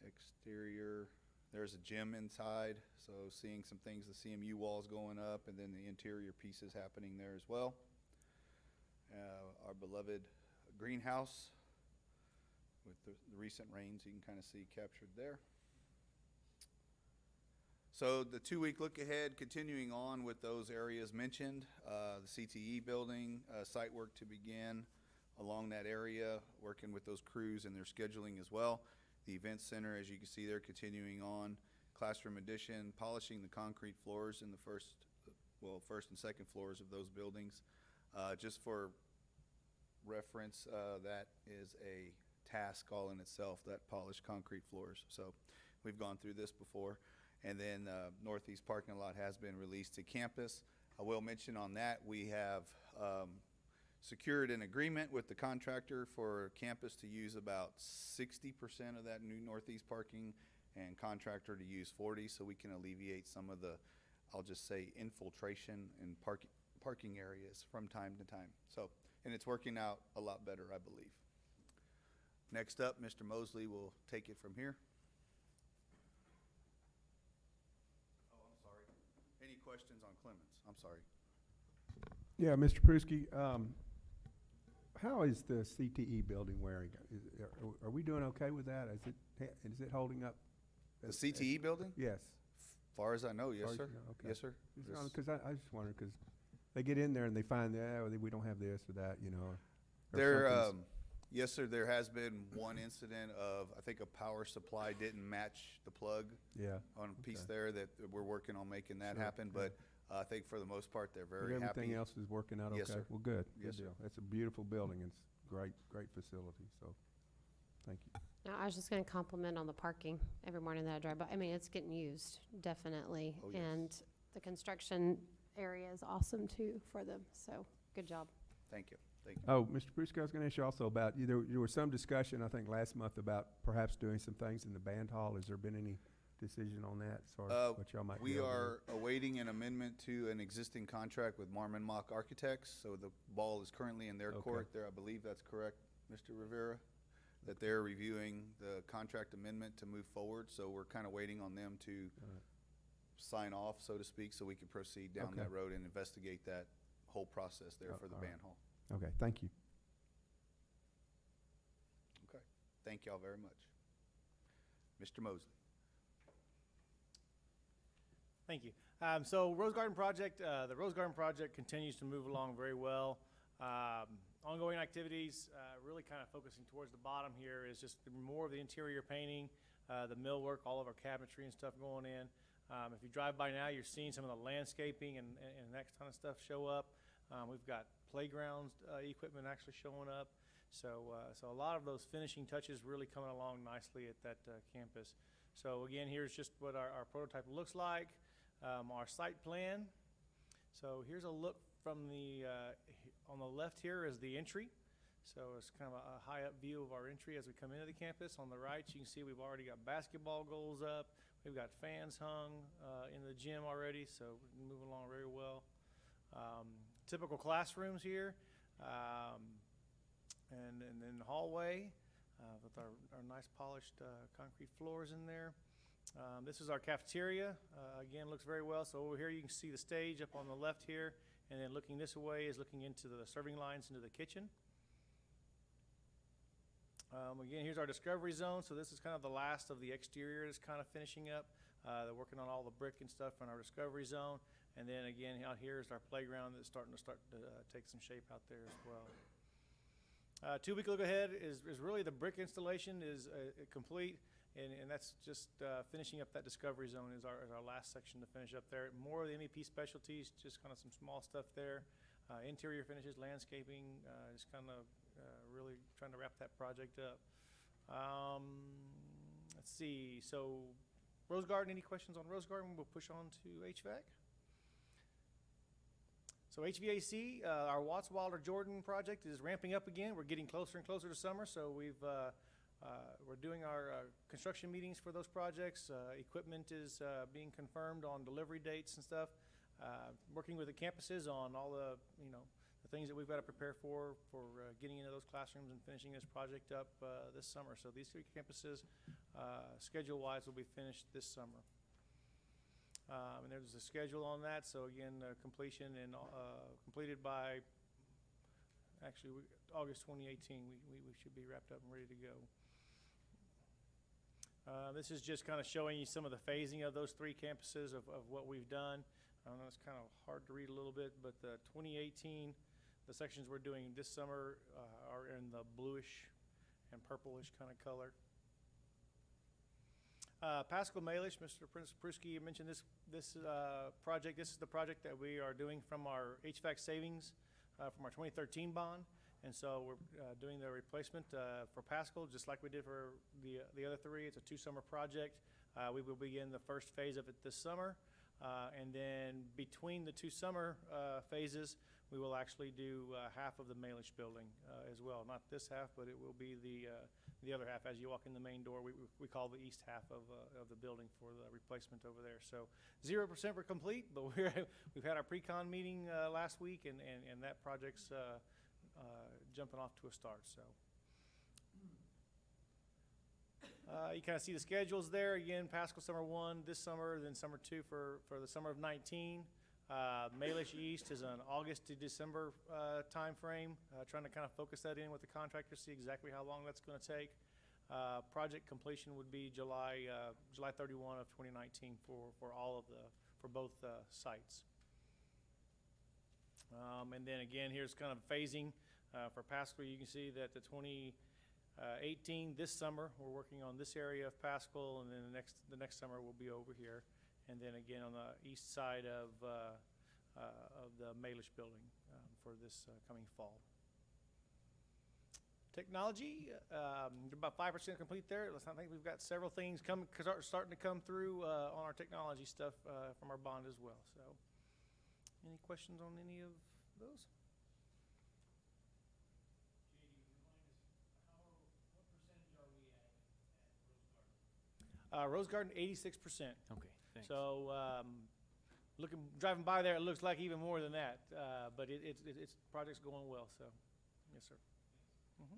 Exterior, there's a gym inside, so seeing some things, the CMU walls going up, and then the interior pieces happening there as well. Our beloved greenhouse with the recent rains, you can kind of see captured there. So the 2-week look ahead, continuing on with those areas mentioned, the CTE building, site work to begin along that area, working with those crews and their scheduling as well. The event center, as you can see there, continuing on. Classroom addition, polishing the concrete floors in the first and second floors of those buildings. Just for reference, that is a task all in itself, that polished concrete floors. So we've gone through this before. And then northeast parking lot has been released to campus. I will mention on that, we have secured an agreement with the contractor for campus to use about 60% of that new northeast parking, and contractor to use 40%, so we can alleviate some of the, I'll just say, infiltration in parking areas from time to time. So, and it's working out a lot better, I believe. Next up, Mr. Mosley will take it from here. Oh, I'm sorry. Any questions on Clemens? I'm sorry. Yeah, Mr. Pruski, how is the CTE building wearing? Are we doing okay with that? Is it holding up? The CTE building? Yes. Far as I know, yes, Far as sir. you know, okay. Yes, sir. Because I just wondered, because they get in there and they find that we don't have this or that, you know. Yes, sir. There has been one incident of, I think, a power supply didn't match the plug. Yeah. On a piece there that we're working on making that Sure, happen, yeah. but I think for the most part they're very happy. Everything else is working out okay? Yes, sir. Well, good. Yes, Good sir. deal. It's a beautiful building. It's great facility, so thank you. No, I was just going to compliment on the parking every morning that I drive by. I mean, it's getting used, definitely. Oh, yes. And the construction area is awesome too for them. So good job. Thank you. Thank you. Oh, Mr. Pruski, I was going to ask you also about, there was some discussion, I think, last month about perhaps doing some things in the band hall. Has there been any decision on that, as far as what y'all might be We able to do? are awaiting an amendment to an existing contract with Marmon Mock Architects, so the ball is currently in their Okay. court there. I believe that's correct, Mr. Rivera, that they're reviewing the contract amendment to move forward, so we're kind of waiting on them to sign off, so to speak, so we can proceed down Okay. that road and investigate that whole process there for the all right. band hall. Okay, thank you. Okay, thank y'all very much. Mr. Mosley. Thank you. So Rose Garden Project, the Rose Garden Project continues to move along very well. Ongoing activities, really kind of focusing towards the bottom here, is just more of the interior painting, the millwork, all of our cabinetry and stuff going in. If you drive by now, you're seeing some of the landscaping and that kind of stuff show up. We've got playground equipment actually showing up. So a lot of those finishing touches really coming along nicely at that campus. So again, here's just what our prototype looks like. Our site plan. So here's a look from the, on the left here is the entry. So it's kind of a high up view of our entry as we come into the campus. On the right, you can see we've already got basketball goals up. We've got fans hung in the gym already, so we're moving along very well. Typical classrooms here. And then the hallway with our nice polished concrete floors in there. This is our cafeteria. Again, looks very well. So over here you can see the stage up on the left here, and then looking this way is looking into the serving lines into the kitchen. Again, here's our discovery zone. So this is kind of the last of the exterior that's kind of finishing up. They're working on all the brick and stuff in our discovery zone. And then again, out here is our playground that's starting to take some shape out there as well. 2-week look ahead is really the brick installation is complete. And that's just finishing up that discovery zone is our last section to finish up there. More of the MEP specialties, just kind of some small stuff there. Interior finishes, landscaping, just kind of really trying to wrap that project up. Let's see, so Rose Garden, any questions on Rose Garden? We'll push on to HVAC. So HVAC, our Watts Wilder Jordan project is ramping up again. We're getting closer and closer to summer, so we're doing our construction meetings for those projects. Equipment is being confirmed on delivery dates and stuff. Working with the campuses on all the things that we've got to prepare for getting into those classrooms and finishing this project up this summer. So these 3 campuses, schedule-wise, will be finished this summer. And there's a schedule on that. So again, completion and completed by actually August 2018. We should be wrapped up and ready to go. This is just kind of showing you some of the phasing of those 3 campuses of what we've done. I know it's kind of hard to read a little bit, but 2018, the sections we're doing this summer are in the bluish and purplish kind of color. Pascal Malish, Mr. Prusky mentioned this project. This is the project that we are doing from our HVAC savings from our 2013 bond. And so we're doing the replacement for Pascal, just like we did for the other 3. It's a 2-summer project. We will begin the first phase of it this summer. And then between the 2 summer phases, we will actually do half of the Malish building as well. Not this half, but it will be the other half. As you walk in the main door, we call the east half of the building for the replacement over there. So 0% we're complete, but we've had our pre-con meeting last week, and that project's jumping off to a start. So you kind of see the schedules there. Again, Pascal Summer 1 this summer, then Summer 2 for the summer of 19. Malish East is an August to December time frame, trying to kind of focus that in with the contractor, see exactly how long that's going to take. Project completion would be July 31 of 2019 for both sites. And then again, here's kind of phasing for Pascal. You can see that the 2018 this summer we're working on this area of Pascal, and then the next summer we'll be over here. And then again on the east side of the Malish building for this coming fall. Technology, about 5% complete there. I think we've got several things starting to come through on our technology stuff from our bond as well. So, any questions on any of those? Rose Garden, 86%. Okay, thanks. So, driving by there, it looks like even more than that. But it's project's going well. So, yes, sir. Mm-hmm.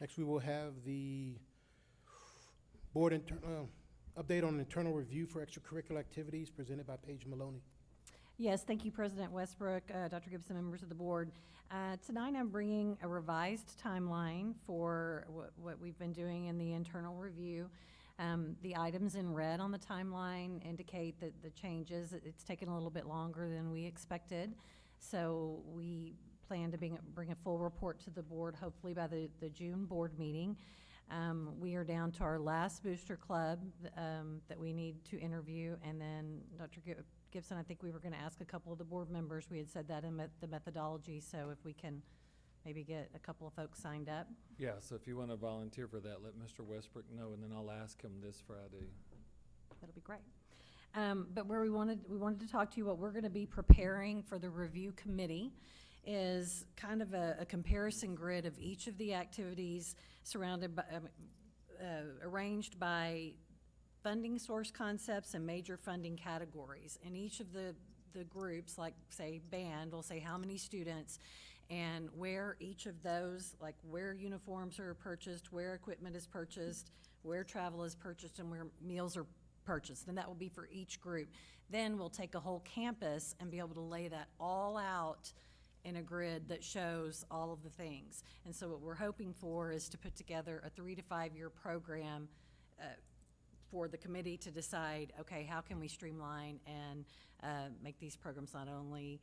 Next, we will have the board update on internal review for extracurricular activities presented by Paige Maloney. Yes, thank you, President Westbrook, Dr. Gibson, members of the board. Tonight I'm bringing a revised timeline for what we've been doing in the internal review. The items in red on the timeline indicate that the changes, it's taken a little bit longer than we expected. So we plan to bring a full report to the board, hopefully by the June board meeting. We are down to our last booster club that we need to interview, and then Dr. Gibson, I think we were going to ask a couple of the board members. We had said that in the methodology, so if we can maybe get a couple of folks signed up. Yeah, so if you want to volunteer for that, let Mr. Westbrook know, and then I'll ask him this Friday. That'll be great. But where we wanted to talk to you, what we're going to be preparing for the review committee is kind of a comparison grid of each of the activities surrounded by, arranged by funding source concepts and major funding categories. And each of the groups, like say band, will say how many students and where each of those, like where uniforms are purchased, where equipment is purchased, where travel is purchased, and where meals are purchased. And that will be for each group. Then we'll take a whole campus and be able to lay that all out in a grid that shows all of the things. And so what we're hoping for is to put together a 3 to 5 year program for the committee to decide, okay, how can we streamline and make these programs not only,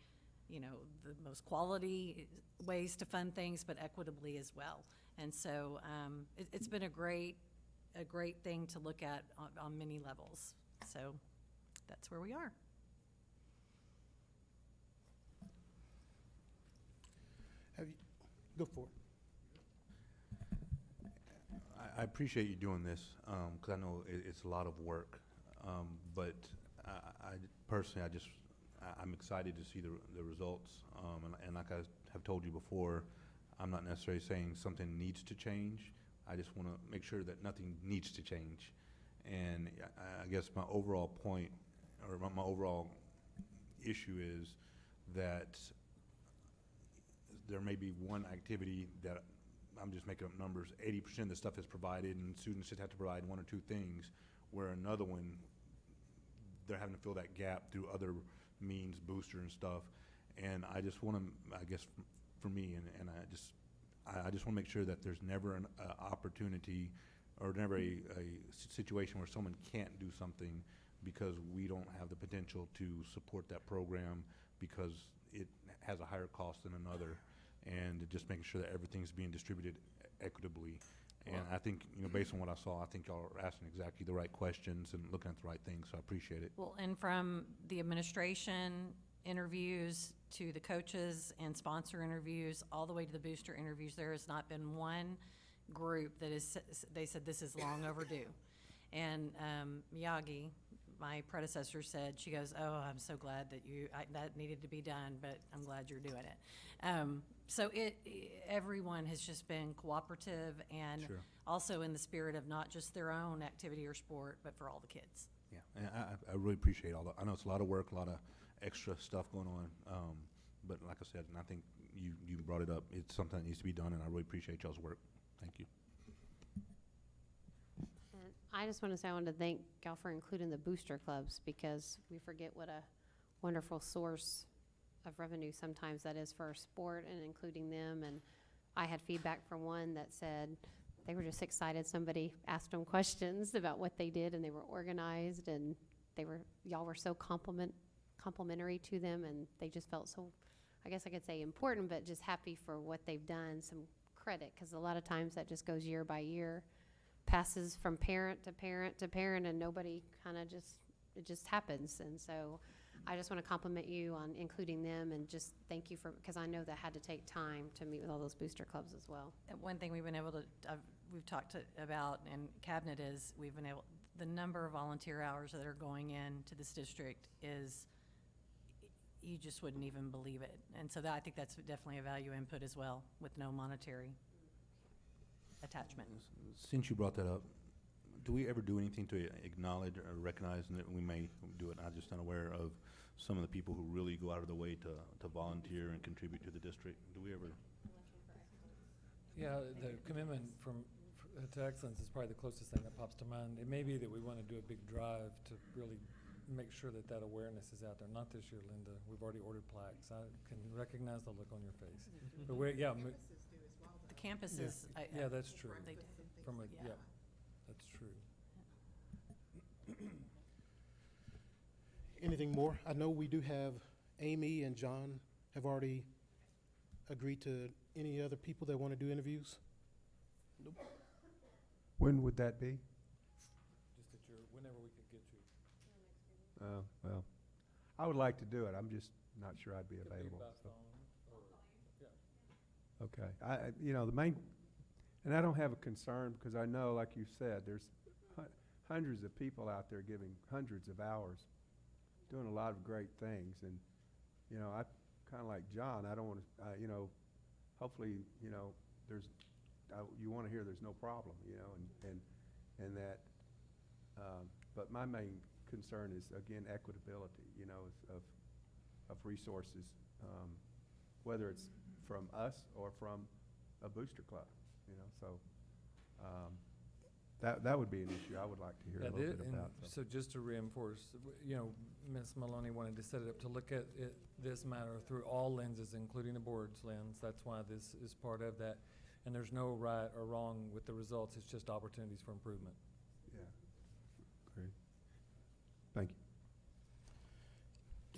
you know, the most quality ways to fund things, but equitably as well. And so it's been a great thing to look at on many levels. So that's where we are. Have you, go for it. I appreciate you doing this, because I know it's a lot of work. But personally, I'm excited to see the results. And like I have told you before, I'm not necessarily saying something needs to change. I just want to make sure that nothing needs to change. And I guess my overall point, or my overall issue is that there may be one activity that, I'm just making up numbers, 80% of the stuff is provided and students just have to provide one or two things, where another one, they're having to fill that gap through other means, booster and stuff. And I just want to, I guess for me, and I just want to make sure that there's never an opportunity or never a situation where someone can't do something because we don't have the potential to support that program because it has a higher cost than another, and just making sure that everything's being distributed equitably. And I think, based on what I saw, I think y'all are asking exactly the right questions and looking at the right things, so I appreciate it. Well, and from the administration interviews to the coaches and sponsor interviews, all the way to the booster interviews, there has not been one group that they said this is long overdue. And Miyagi, my predecessor, said, she goes, "Oh, I'm so glad that that needed to be done, but I'm glad you're doing it." So everyone has just been cooperative and Sure. also in the spirit of not just their own activity or sport, but for all the kids. Yeah, and I really appreciate all that. I know it's a lot of work, a lot of extra stuff going on, but like I said, and I think you brought it up, it's something that needs to be done, and I really appreciate y'all's work. Thank you. And I just want to say I wanted to thank y'all for including the booster clubs, because we forget what a wonderful source of revenue sometimes that is for our sport, and including them. And I had feedback from one that said they were just excited. Somebody asked them questions about what they did, and they were organized, and y'all were so complimentary to them, and they just felt so, I guess I could say important, but just happy for what they've done. Some credit, because a lot of times that just goes year by year, passes from parent to parent to parent, and nobody kind of it just happens. And so I just want to compliment you on including them, and just thank you because I know that had to take time to meet with all those booster clubs as well. And one thing we've been able to, we've talked about in cabinet is the number of volunteer hours that are going into this district is, you just wouldn't even believe it. And so I think that's definitely a value input as well, with no monetary attachment. Since you brought that up, do we ever do anything to acknowledge or recognize that we may do it? I'm just unaware of some of the people who really go out of their way to volunteer and contribute to the district. Do we ever? Yeah, the commitment to excellence is probably the closest thing that pops to mind. It may be that we want to do a big drive to really make sure that awareness is out there. Not this year, Linda. We've already ordered plaques. I can recognize the look on your face. But The campuses. Yeah, that's true. They do. Yeah, that's true. Anything more? I know we do have Amy and John have already agreed to any other people that want to do interviews. Nope. When would that be? Just whenever we could get you. Well, I would like to do it. I'm just not sure I'd be available. So. Okay. The main, and I don't have a concern because I know, like you said, there's hundreds of people out there giving hundreds of hours, doing a lot of great things. And, I kind of like John, I don't want to, hopefully, you want to hear there's no problem, and that, but my main concern is, again, equitability, of resources, whether it's from us or from a booster club, so that would be an issue I would like to hear a little bit about. So just to reinforce, Ms. Maloney wanted to set it up to look at this matter through all lenses, including the board's lens. That's why this is part of that. And there's no right or wrong with the results. It's just opportunities for improvement. Yeah. Great. Thank you.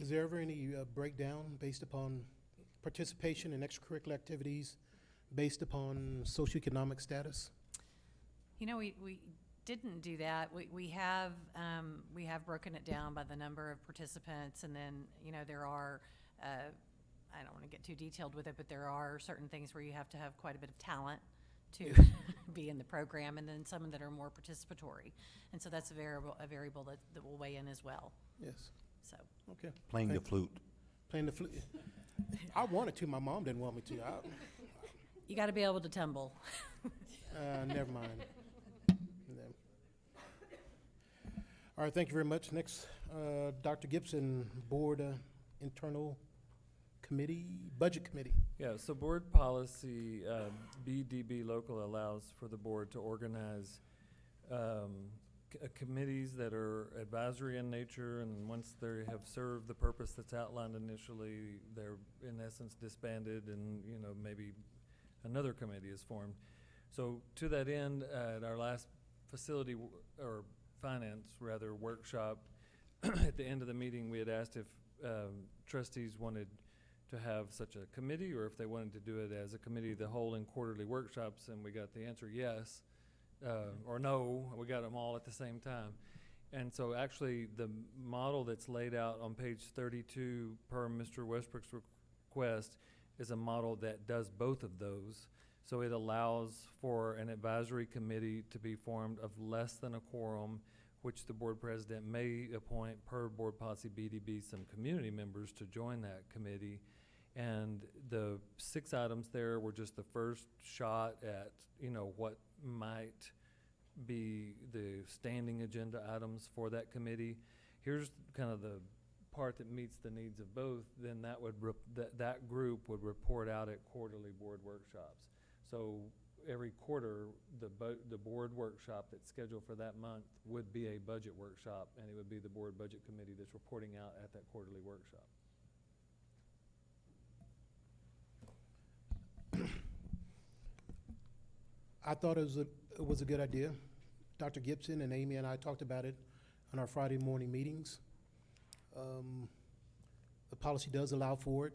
Is there ever any breakdown based upon participation in extracurricular activities based upon socioeconomic status? We didn't do that. We have broken it down by the number of participants, and then, there are I don't want to get too detailed with it, but there are certain things where you have to have quite a bit of talent to be in the program, and then some that are more participatory. And so that's a variable that will weigh in as well. Yes. So. Okay. Playing the Thank- flute. Playing the flute. I wanted to. My mom didn't want me to. You got to be able to tumble. Never mind. No. All right, thank you very much. Next, Dr. Gibson, Board Internal Committee, Budget Committee. Yeah, so board policy, BDB local allows for the board to organize committees that are advisory in nature, and once they have served the purpose that's outlined initially, they're in essence disbanded, and maybe another committee is formed. So to that end, at our last facility or finance rather workshop, at the end of the meeting, we had asked if trustees wanted to have such a committee, or if they wanted to do it as a committee of the whole in quarterly workshops, and we got the answer yes, or no. We got them all at the same time. And so actually the model that's laid out on page 32 per Mr. Westbrook's request is a model that does both of those. So it allows for an advisory committee to be formed of less than a quorum, which the board president may appoint per board policy BDB some community members to join that committee. And the 6 items there were just the first shot at, what might be the standing agenda items for that committee. Here's kind of the part that meets the needs of both. Then that would that group would report out at quarterly board workshops. So every quarter, the board workshop that's scheduled for that month would be a budget workshop, and it would be the board budget committee that's reporting out at that quarterly workshop. I thought it was a good idea. Dr. Gibson and Amy and I talked about it on our Friday morning meetings. The policy does allow for it.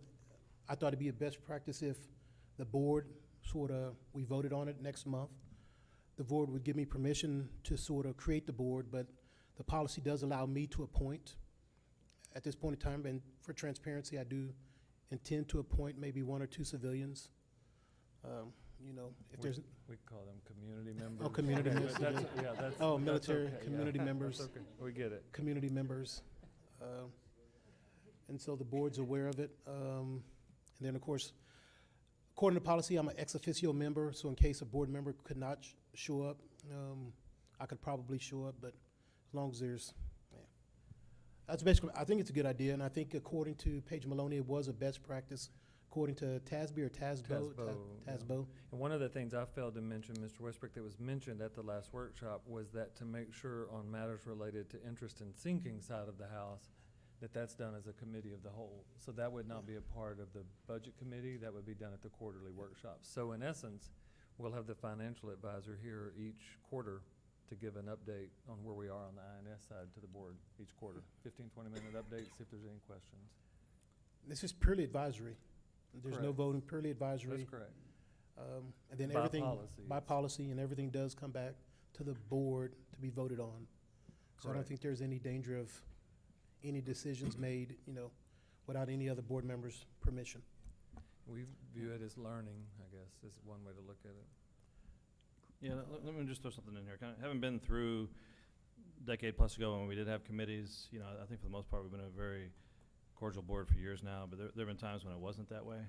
I thought it'd be a best practice if the board we voted on it next month. The board would give me permission to create the board, but the policy does allow me to appoint at this point in time, and for transparency, I do intend to appoint maybe 1 or 2 civilians. If there's we call them community members. Oh, community members. Oh, military okay, community members. That's okay. We get it. Community members. And so the board's aware of it. And then, of course, according to policy, I'm an ex officio member, so in case a board member could not show up, I could probably show up, but as long as there's, that's basically, I think it's a good idea, and I think according to Paige Maloney, it was a best practice, according to TASB or TASBO? TASBO. And one of the things I failed to mention, Mr. Westbrook, that was mentioned at the last workshop was that to make sure on matters related to interest in sinking side of the house, that's done as a committee of the whole. So that would not be a part of the budget committee. That would be done at the quarterly workshops. So in essence, we'll have the financial advisor here each quarter to give an update on where we are on the INS side to the board each quarter. 15, 20-minute updates if there's any questions. This is purely advisory. There's no Correct. voting, purely advisory. That's correct. And then By everything, policy, by yes. policy, and everything does come back to the board to be voted on. So I don't Correct. think there's any danger of any decisions made, without any other board member's permission. We view it as learning, I guess, is one way to look at it. Yeah, let me just throw something in here. Having been through a decade plus ago when we did have committees, I think for the most part we've been a very cordial board for years now, but there have been times when it wasn't that way.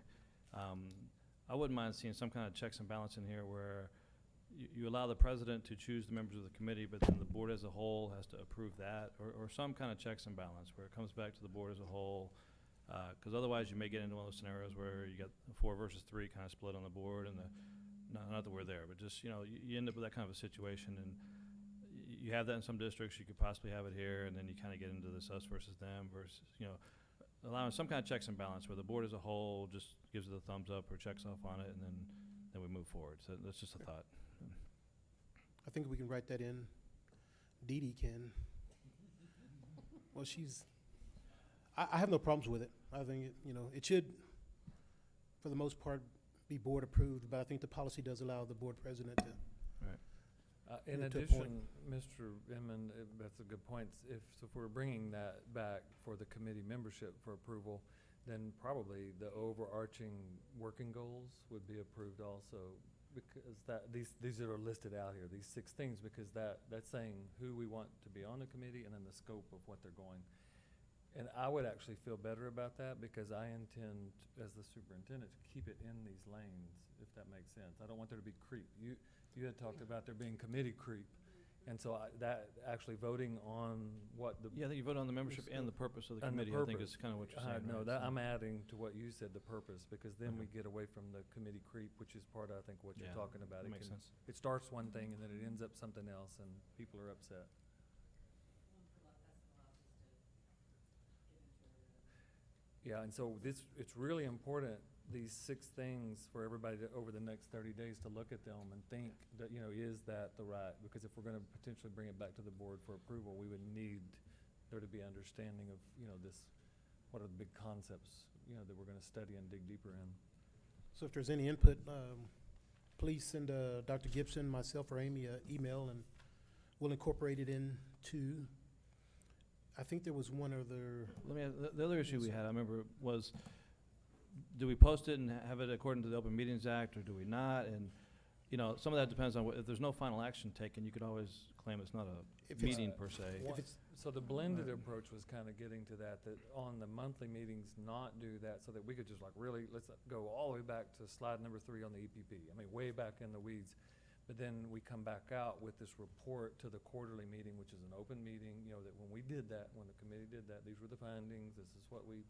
I wouldn't mind seeing some kind of checks and balance in here where you allow the president to choose the members of the committee, but then the board as a whole has to approve that, or some kind of checks and balance where it comes back to the board as a whole. Because otherwise you may get into one of those scenarios where you got 4 versus 3 kind of split on the board, and not that we're there, but just, you end up with that kind of a situation, and you have that in some districts, you could possibly have it here, and then you kind of get into this us versus them versus, allowing some kind of checks and balance where the board as a whole just gives it a thumbs up or checks off on it, and then we move forward. So that's just a thought. I think we can write that in. Dee Dee can. Well, I have no problems with it. I think, it should, for the most part, be board approved, but I think the policy does allow the board president to. Right. In to addition, appoint. Mr. Inman, that's a good point. If we're bringing that back for the committee membership for approval, then probably the overarching working goals would be approved also, because these that are listed out here, these 6 things, because that's saying who we want to be on the committee and then the scope of what they're going. And I would actually feel better about that, because I intend, as the superintendent, to keep it in these lanes, if that makes sense. I don't want there to be creep. You had talked about there being committee creep. And so that actually voting on what the. Yeah, I think you vote on the membership and the purpose of the committee, I think is kind of what you're saying. No, right? So- I'm adding to what you said, the purpose, because then we get away from the committee creep, which is part of, I think, what you're Yeah, talking about. that makes sense. It starts one thing and then it ends up something else and people are upset. Yeah, and so it's really important, these 6 things, for everybody to, over the next 30 days, to look at them and think that, is that the right, because if we're gonna potentially bring it back to the board for approval, we would need there to be understanding of, this, what are the big concepts, that we're gonna study and dig deeper in. So if there's any input, please send Dr. Gibson, myself, or Amy an email, and we'll incorporate it into. I think there was one other. Let me ask, the other issue we had, I remember, was do we post it and have it according to the Open Meetings Act, or do we not? And, some of that depends on if there's no final action taken, you could always claim it's not a meeting per se. So the blended approach was kind of getting to that on the monthly meetings, not do that, so that we could just really, let's go all the way back to slide number 3 on the EPP. I mean, way back in the weeds. But then we come back out with this report to the quarterly meeting, which is an open meeting, that when we did that, when the committee did that, these were the findings, this is what we,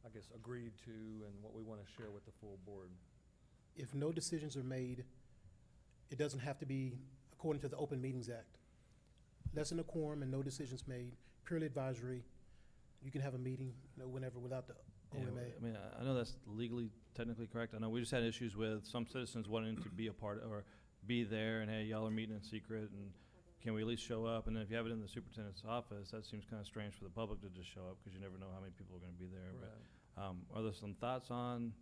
I guess, agreed to and what we want to share with the full board. If no decisions are made, it doesn't have to be according to the Open Meetings Act. Less than a quorum and no decisions made, purely advisory. You can have a meeting, whenever without the Yeah, OMA. I mean, I know that's legally, technically correct. I know we just had issues with some citizens wanting to be a part or be there, and hey, y'all are meeting in secret, and can we at least show up? And if you have it in the superintendent's office, that seems kind of strange for the public to just show up, because you never know how many people are going to be there. Right. But are there some thoughts on?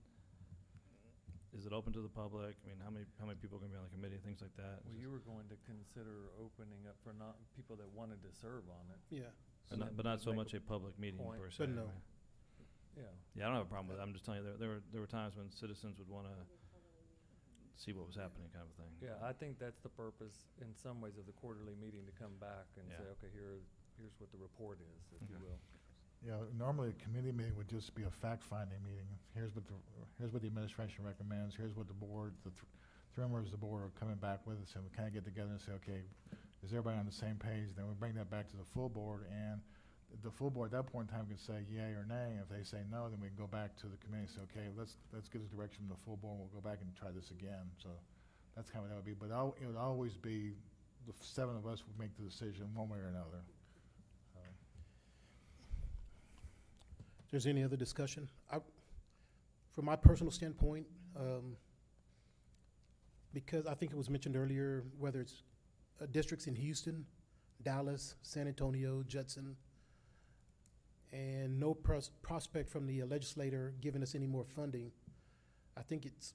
Is it open to the public? I mean, how many people are going to be on the committee? Things like that. Well, you were going to consider opening up for not people that wanted to serve on it. Yeah. But not so much a public meeting point. per se. But no. right? Yeah. Yeah, I don't have a problem with it. I'm just telling you, there were times when citizens would want to see what was happening, kind of a thing. Yeah, I think that's the purpose, in some ways, of the quarterly meeting, to come back and Yeah. say, okay, here's what the report is, if you Okay. will. Yeah, normally a committee meeting would just be a fact-finding meeting. Here's what the administration recommends, here's what the board, the 3 members of the board are coming back with us, and we kind of get together and say, okay, is everybody on the same page? Then we bring that back to the full board, and the full board at that point in time can say yay or nay. If they say no, then we can go back to the committee and say, okay, let's get the direction from the full board, and we'll go back and try this again. So that's kind of what that would be. But it would always be the 7 of us would make the decision one way or another. If there's any other discussion, from my personal standpoint, because I think it was mentioned earlier, whether it's districts in Houston, Dallas, San Antonio, Judson, and no prospect from the legislator giving us any more funding, I think it's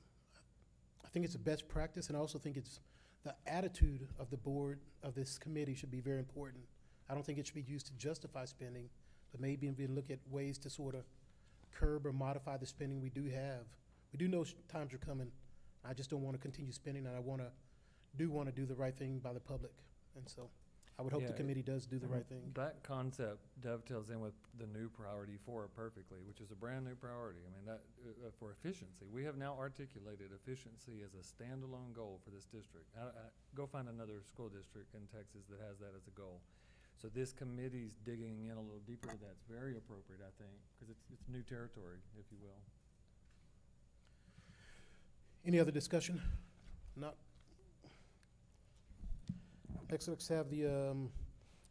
a best practice, and I also think it's the attitude of the board, of this committee, should be very important. I don't think it should be used to justify spending, but maybe we look at ways to sort of curb or modify the spending we do have. We do know times are coming. I just don't want to continue spending, and I want to do the right thing by the public. And so I would hope the Yeah, committee does do the right thing. That concept dovetails in with the new priority 4 perfectly, which is a brand new priority. I mean, that for efficiency, we have now articulated efficiency as a standalone goal for this district. Go find another school district in Texas that has that as a goal. So this committee's digging in a little deeper to that. It's very appropriate, I think, because it's new territory, if you will. Any other discussion? Not. Next, let's have the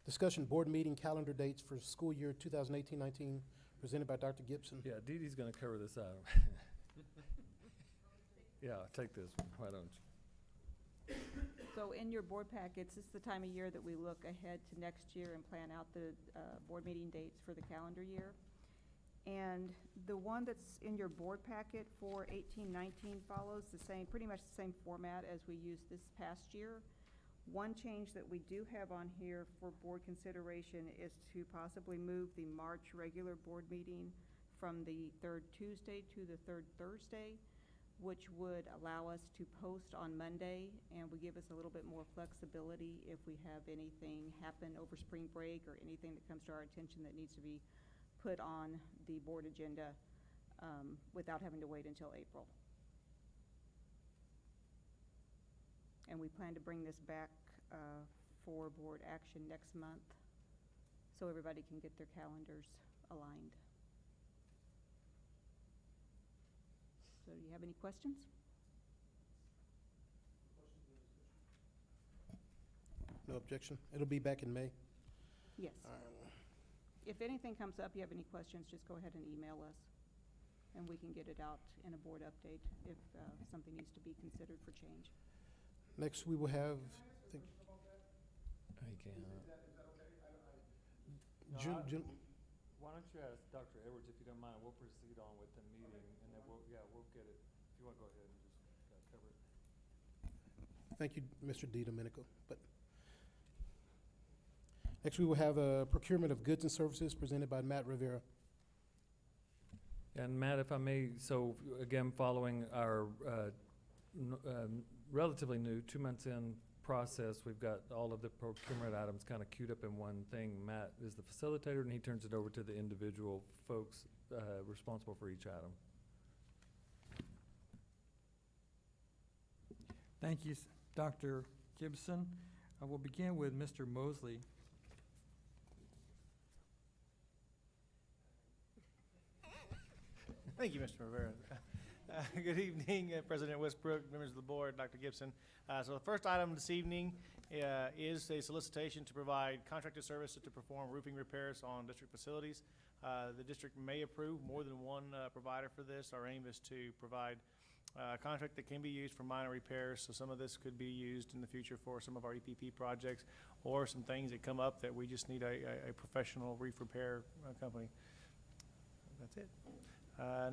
discussion board meeting calendar dates for school year 2018-19, presented by Dr. Gibson. Yeah, Dee Dee's gonna cover this out. Yeah, take this, why don't you? So in your board packets, it's the time of year that we look ahead to next year and plan out the board meeting dates for the calendar year. And the one that's in your board packet for 18-19 follows the same, pretty much the same format as we used this past year. One change that we do have on here for board consideration is to possibly move the March regular board meeting from the third Tuesday to the third Thursday, which would allow us to post on Monday and would give us a little bit more flexibility if we have anything happen over spring break or anything that comes to our attention that needs to be put on the board agenda without having to wait until April. And we plan to bring this back for board action next month so everybody can get their calendars aligned. So do you have any questions? No objection. It'll be back in May. Yes. If anything comes up, you have any questions, just go ahead and email us, and we can get it out in a board update if something needs to be considered for change. Next, we will have, June. Why don't you ask Dr. Edwards, if you don't mind, we'll proceed on with the meeting, and then we'll get it, if you want to go ahead and just cover it. Thank you, Mr. DiDomenico. But next, we will have a procurement of goods and services presented by Matt Rivera. And Matt, if I may, so again, following our relatively new 2 months in process, we've got all of the procurement items kind of queued up in one thing. Matt is the facilitator, and he turns it over to the individual folks responsible for each item. Thank you, Dr. Gibson. I will begin with Mr. Mosley. Thank you, Mr. Rivera. Good evening, President Westbrook, members of the board, Dr. Gibson. So the first item this evening is a solicitation to provide contracted services to perform roofing repairs on district facilities. The district may approve more than one provider for this. Our aim is to provide a contract that can be used for minor repairs. So some of this could be used in the future for some of our EPP projects or some things that come up that we just need a professional roof repair company. That's it.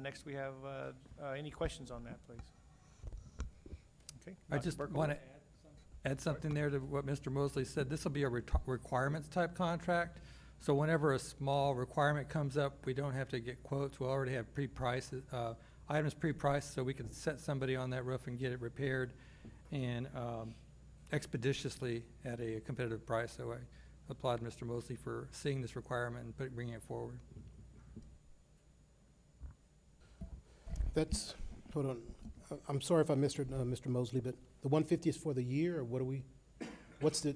Next, we have any questions on that, please? Okay. I just want to add something there to what Mr. Mosley said. This will be a requirements type contract. So whenever a small requirement comes up, we don't have to get quotes. We'll already have pre-priced items pre-priced, so we can set somebody on that roof and get it repaired and expeditiously at a competitive price. So I applaud Mr. Mosley for seeing this requirement and bringing it forward. That's, hold on, I'm sorry if I missed it, Mr. Mosley, but the 150 is for the year, or what are we, what's the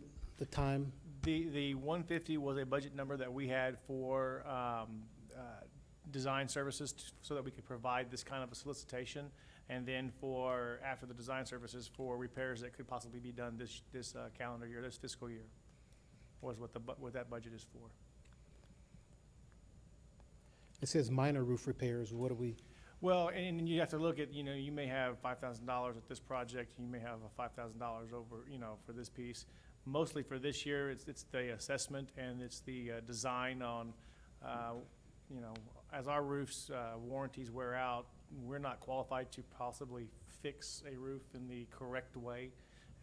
time? The 150 was a budget number that we had for design services so that we could provide this kind of a solicitation, and then for, after the design services, for repairs that could possibly be done this calendar year, this fiscal year, was what that budget is for. It says minor roof repairs, what are we? Well, and you have to look at, you may have $5,000 at this project, you may have a $5,000 over, for this piece. Mostly for this year, it's the assessment and it's the design on, as our roofs warranties wear out, we're not qualified to possibly fix a roof in the correct way.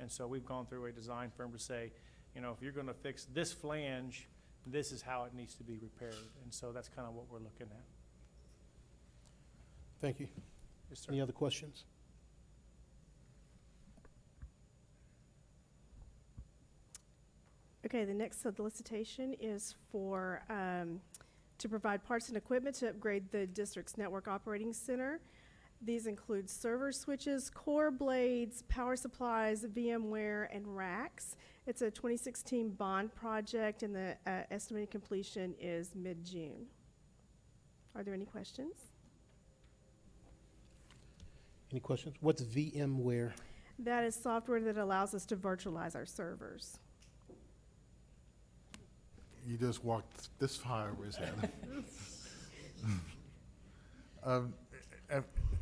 And so we've gone through a design firm to say, if you're going to fix this flange, this is how it needs to be repaired. And so that's kind of what we're looking at. Thank you. Yes, sir. Any other questions? Okay, the next solicitation is for, to provide parts and equipment to upgrade the district's network operating center. These include server switches, core blades, power supplies, VMware, and racks. It's a 2016 bond project, and the estimated completion is mid-June. Are there any questions? Any questions? What's VMware? That is software that allows us to virtualize our servers. You just walked this far over his head.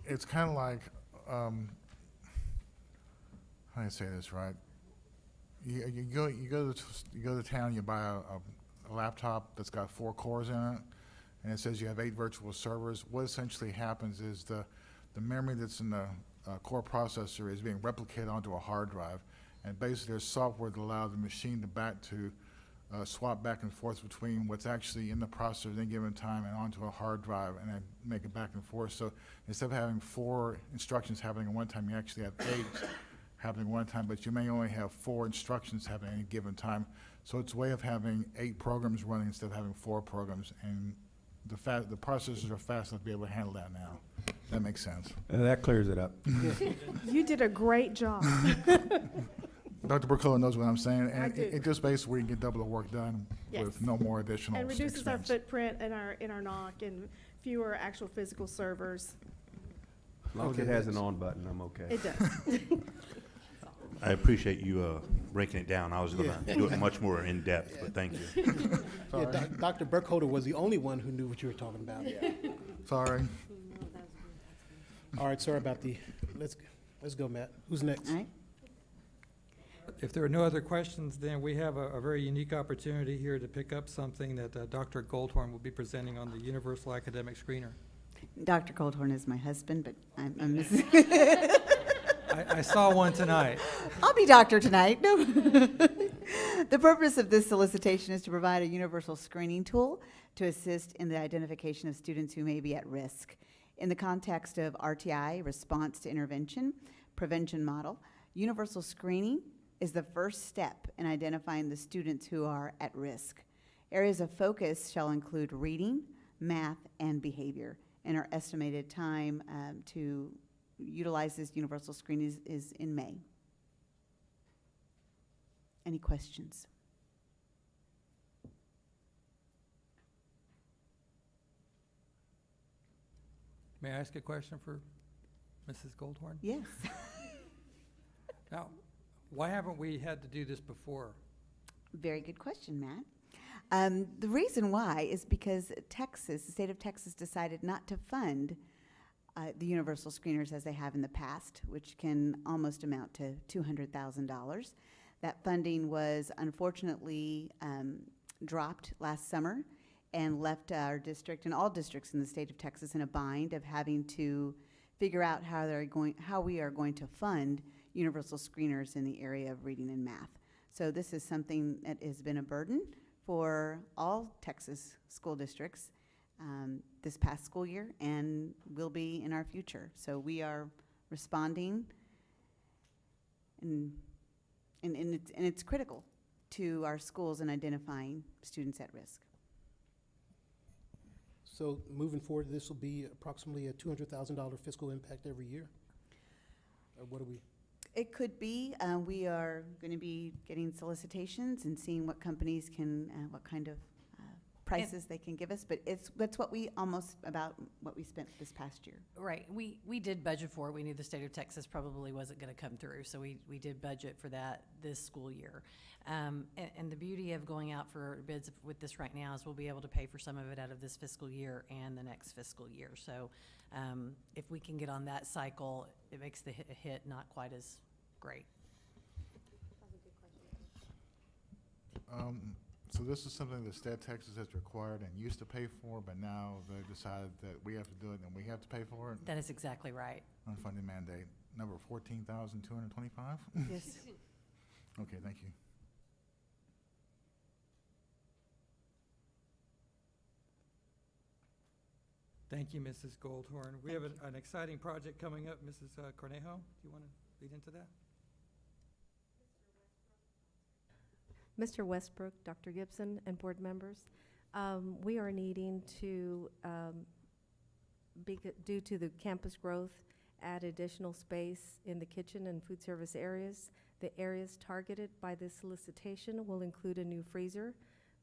It's kind of like, how do I say this right? You go to town, you buy a laptop that's got 4 cores in it, and it says you have 8 virtual servers. What essentially happens is the memory that's in the core processor is being replicated onto a hard drive, and basically there's software that allows the machine to back to swap back and forth between what's actually in the processor at any given time and onto a hard drive, and then make it back and forth. So instead of having 4 instructions happening at one time, you actually have 8 happening at one time, but you may only have 4 instructions happening at any given time. So it's a way of having 8 programs running instead of having 4 programs, and the processors are fast enough to be able to handle that now. That makes sense. That clears it up. You did a great job. Dr. Burkholder knows what I'm saying, I and do. it just basically we can get double the work done Yes. with no more additional And reduces our expense. footprint in our NOC and fewer actual physical servers. As long as it has an on button, I'm okay. It does. I appreciate you breaking it down. I was going to do it much more in depth, but thank you. Yeah, Dr. Burkholder was the only one who knew what you were talking about. Sorry. All right, sorry about let's go, Matt. Who's next? All right. If there are no other questions, then we have a very unique opportunity here to pick up something that Dr. Goldhorn will be presenting on the Universal Academic Screener. Dr. Goldhorn is my husband, but I'm Mrs. I saw one tonight. I'll be doctor tonight. No. The purpose of this solicitation is to provide a universal screening tool to assist in the identification of students who may be at risk. In the context of RTI, response to intervention, prevention model, universal screening is the first step in identifying the students who are at risk. Areas of focus shall include reading, math, and behavior. And our estimated time to utilize this universal screening is in May. Any questions? May I ask a question for Mrs. Goldhorn? Yes. Now, why haven't we had to do this before? Very good question, Matt. The reason why is because Texas, the state of Texas, decided not to fund the universal screeners as they have in the past, which can almost amount to $200,000. That funding was unfortunately dropped last summer and left our district and all districts in the state of Texas in a bind of having to figure out how we are going to fund universal screeners in the area of reading and math. So this is something that has been a burden for all Texas school districts this past school year and will be in our future. So we are responding, and it's critical to our schools in identifying students at risk. So moving forward, this will be approximately a $200,000 fiscal impact every year? Or what do we? It could be. We are going to be getting solicitations and seeing what companies can, what kind of prices they can give us. But that's what we about what we spent this past year. Right. We did budget for it. We knew the state of Texas probably wasn't going to come through, so we did budget for that this school year. And the beauty of going out for bids with this right now is we'll be able to pay for some of it out of this fiscal year and the next fiscal year. So if we can get on that cycle, it makes the hit not quite as great. So this is something the state of Texas has required and used to pay for, but now they decided that we have to do it and we have to pay for it? That is exactly right. Unfunded mandate, number 14,225? Yes. Okay, thank you. Thank you, Mrs. Goldhorn. We have an exciting project coming up. Mrs. Cornejo, do you want to lead into that? Mr. Westbrook, Dr. Gibson, and board members, we are needing to, due to the campus growth, add additional space in the kitchen and food service areas. The areas targeted by this solicitation will include a new freezer,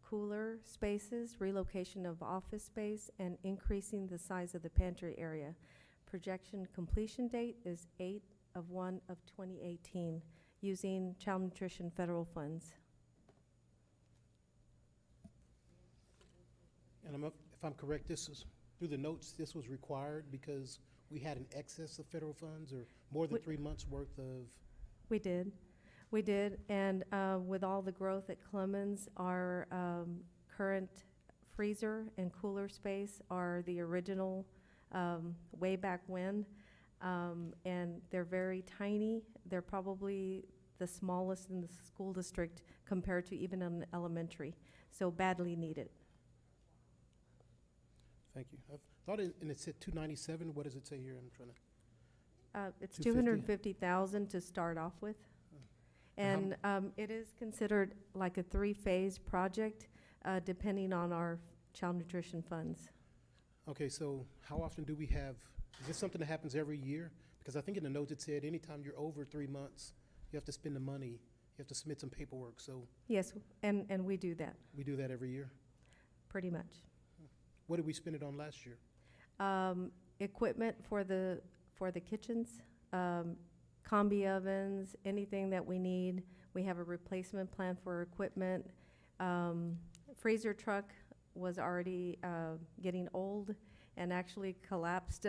cooler spaces, relocation of office space, and increasing the size of the pantry area. Projection completion date is 8/1/2018 using child nutrition federal funds. And if I'm correct, this is, through the notes, this was required because we had an excess of federal funds or more than 3 months worth of? We did, and with all the growth at Clemens, our current freezer and cooler space are the original way back when, and they're very tiny. They're probably the smallest in the school district compared to even an elementary. So badly needed. Thank you. I thought and it said 297. What does it say here? I'm trying to. It's 250? 250,000 to start off with. And And it is considered like a three-phase project, depending on our child nutrition funds. Okay, so how often do we have, is this something that happens every year? Because I think in the notes it said anytime you're over 3 months, you have to spend the money, you have to submit some paperwork. So Yes, and we do that, we do that every year. pretty much. What did we spend it on last year? Equipment for the kitchens, combi ovens, anything that we need. We have a replacement plan for equipment. Freezer truck was already getting old and actually collapsed,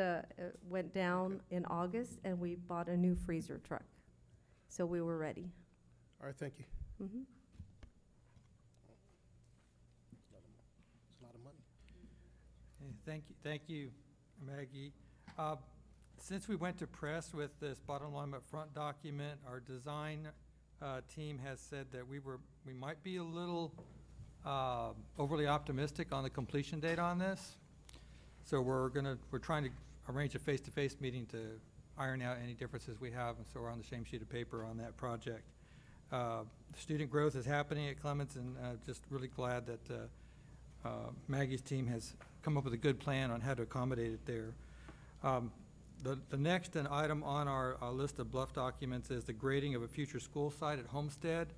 went down in August, and we bought a new freezer truck. So we were ready. All right, thank you. Mhm. It's a lot of money. Okay, thank you, Maggie. Since we went to press with this bottom line up front document, our design team has said that we might be a little overly optimistic on the completion date on this. So we're trying to arrange a face-to-face meeting to iron out any differences we have, and so we're on the same sheet of paper on that project. Student growth is happening at Clements, and just really glad that Maggie's team has come up with a good plan on how to accommodate it there. The next item on our list of bluff documents is the grading of a future school site at Homestead.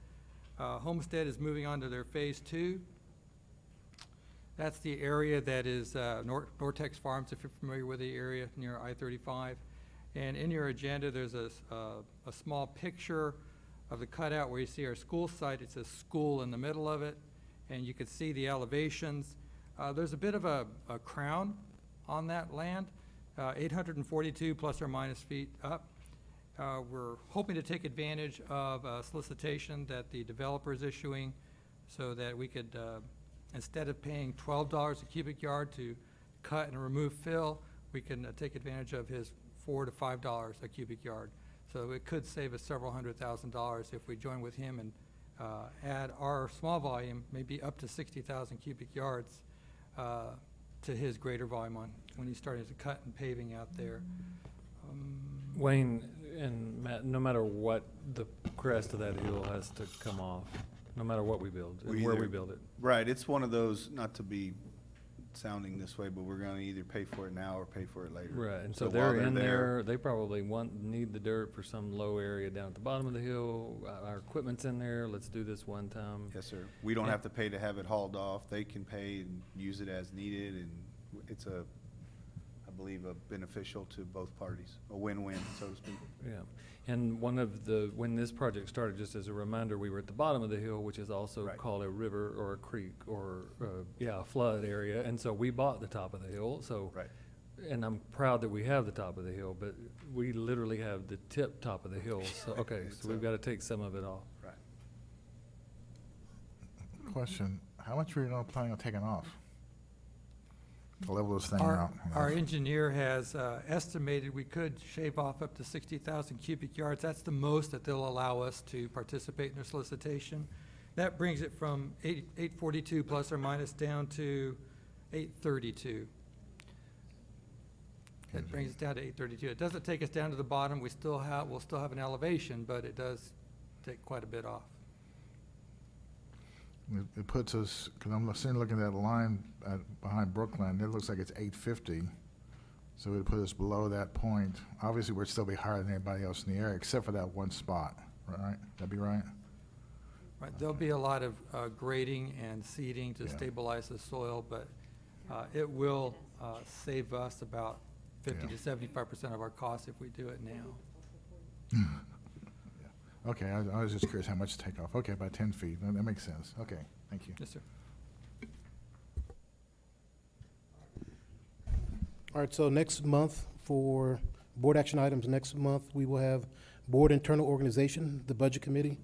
Homestead is moving on to their phase 2. That's the area that is Nortex Farms, if you're familiar with the area near I-35. And in your agenda, there's a small picture of the cutout where you see our school site. It says school in the middle of it, and you can see the elevations. There's a bit of a crown on that land, 842 plus or minus feet up. We're hoping to take advantage of a solicitation that the developer is issuing so that we could, instead of paying $12 a cubic yard to cut and remove fill, we can take advantage of his $4 to $5 a cubic yard. So it could save us several $100,000 if we join with him and add our small volume, maybe up to 60,000 cubic yards to his greater volume when he's starting to cut and paving out there. Wayne and Matt, no matter what, the crest of that hill has to come off, no matter what we build, and where we build it. Right, it's one of those, not to be sounding this way, but we're gonna either pay for it now or pay for it later. Right, and so while they're in there, they probably need the dirt for some low area down at the bottom of the hill. Our equipment's in there, let's do this one time. Yes, sir. We don't have to pay to have it hauled off. They can pay and use it as needed, and it's I believe, beneficial to both parties, a win-win, so to speak. Yeah, and when this project started, just as a reminder, we were at the bottom of the hill, which is also Right. called a river or a creek or, a flood area, and so we bought the top of the hill, so. Right. And I'm proud that we have the top of the hill, but we literally have the top of the hill, so, okay, so we've gotta take some of it off. Right. Question, how much were you planning on taking off? To level this thing out. Our engineer has estimated we could shave off up to 60,000 cubic yards. That's the most that they'll allow us to participate in their solicitation. That brings it from 842 plus or minus down to 832. It brings it down to 832. It doesn't take us down to the bottom. We'll still have an elevation, but it does take quite a bit off. It puts us, because I'm sitting looking at that line behind Brookline, it looks like it's 850. So it would put us below that point. Obviously, we'd still be higher than anybody else in the area, except for that one spot, right? That'd be right? Right, there'll be a lot of grading and seeding to Yeah. stabilize the soil, but it will save us about 50 to 75% of our costs if we do it now. Okay, I was just curious how much to take off. Okay, about 10 feet. That makes sense. Okay, thank you. Yes, sir. All right, so next month for board action items, next month, we will have board internal organization, the budget committee,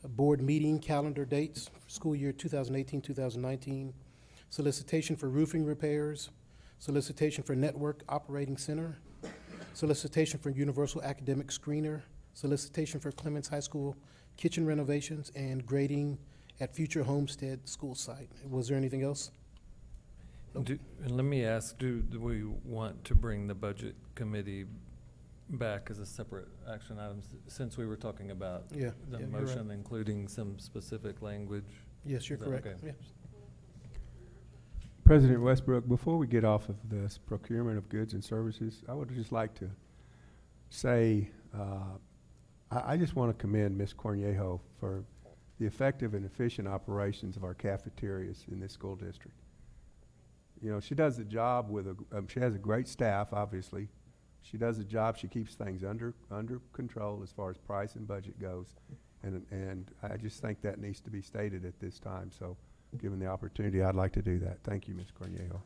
a board meeting calendar dates for school year 2018, 2019, solicitation for roofing repairs, solicitation for network operating center, solicitation for universal academic screener, solicitation for Clements High School kitchen renovations, and grading at future Homestead school site. Was there anything else? Nope. And let me ask, do we want to bring the budget committee back as a separate action item, since we were talking about Yeah, the yeah, you're right. motion, including some specific language? Yes, you're Is that correct. okay? Yeah. President Westbrook, before we get off of this procurement of goods and services, I would just like to say, I just want to commend Ms. Cornejo for the effective and efficient operations of our cafeterias in this school district. You know, she does the job with she has a great staff, obviously. She does the job, she keeps things under control as far as price and budget goes. And I just think that needs to be stated at this time. So given the opportunity, I'd like to do that. Thank you, Ms. Cornejo.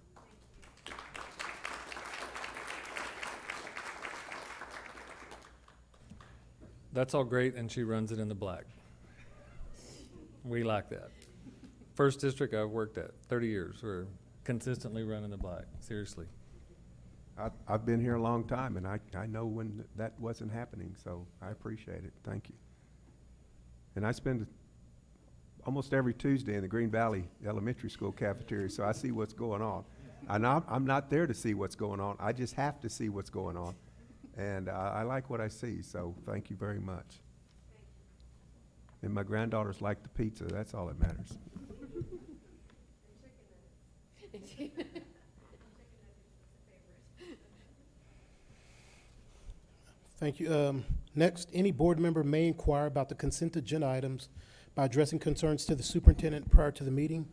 That's all great, and she runs it in the black. We like that. First district I've worked at, 30 years, we're consistently running the black, seriously. I've been here a long time, and I know when that wasn't happening, so I appreciate it. Thank you. And I spend almost every Tuesday in the Green Valley Elementary School cafeteria, so I see what's going on. I'm not there to see what's going on. I just have to see what's going on. And I like what I see, so thank you very much. And my granddaughters like the pizza. That's all that matters. Thank you. Next, any board member may inquire about the consent agenda items by addressing concerns to the superintendent prior to the meeting.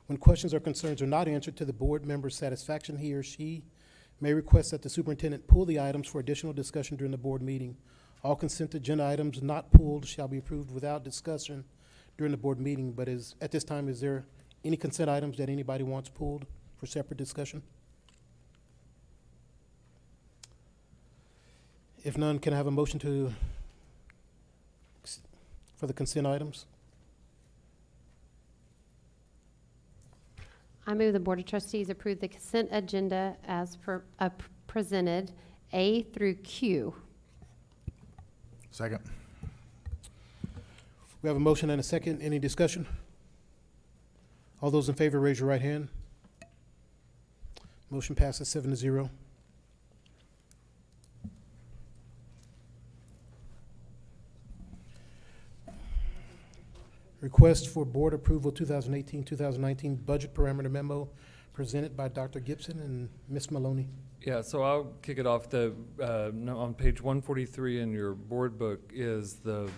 When questions or concerns are not answered to the board member's satisfaction, he or she may request that the superintendent pull the items for additional discussion during the board meeting. All consent agenda items not pulled shall be approved without discussion during the board meeting. But at this time, is there any consent items that anybody wants pulled for separate discussion? If none, can I have a motion for the consent items? I move the Board of Trustees approve the consent agenda as presented, A through Q. Second. We have a motion and a second. Any discussion? All those in favor, raise your right hand. Motion passes 7-0. Request for board approval 2018-2019 budget parameter memo presented by Dr. Gibson and Ms. Maloney. Yeah, so I'll kick it off. On page 143 in your board book is the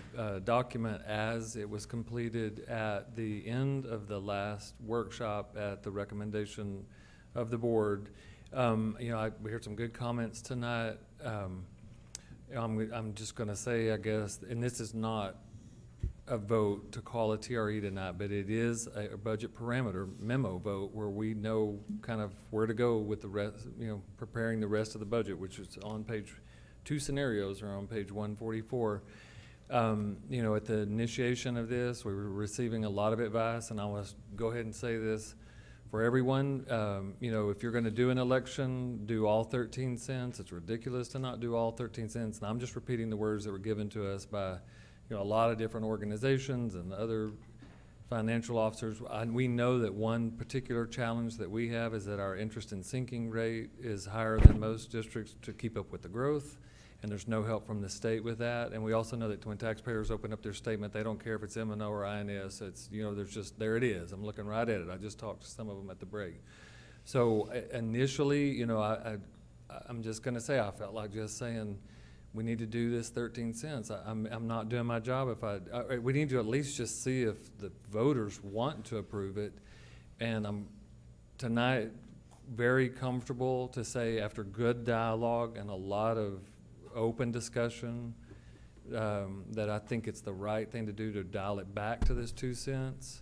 document as it was completed at the end of the last workshop at the recommendation of the board. We heard some good comments tonight. I'm just going to say, I guess, and this is not a vote to call a TRE tonight, but it is a budget parameter memo vote where we know kind of where to go with the rest, preparing the rest of the budget, which is on page, two scenarios are on page 144. At the initiation of this, we were receiving a lot of advice, and I want to go ahead and say this for everyone. If you're going to do an election, do all 13 cents. It's ridiculous to not do all 13 cents, and I'm just repeating the words that were given to us by a lot of different organizations and other financial officers. We know that one particular challenge that we have is that our interest in sinking rate is higher than most districts to keep up with the growth, and there's no help from the state with that. And we also know that when taxpayers open up their statement, they don't care if it's M&O or INS. It's, there's just, there it is. I'm looking right at it. I just talked to some of them at the break. So initially, I'm just going to say, I felt like just saying, we need to do this 13 cents. I'm not doing my job if we need to at least just see if the voters want to approve it. And I'm tonight very comfortable to say, after good dialogue and a lot of open discussion, that I think it's the right thing to do to dial it back to this 2 cents.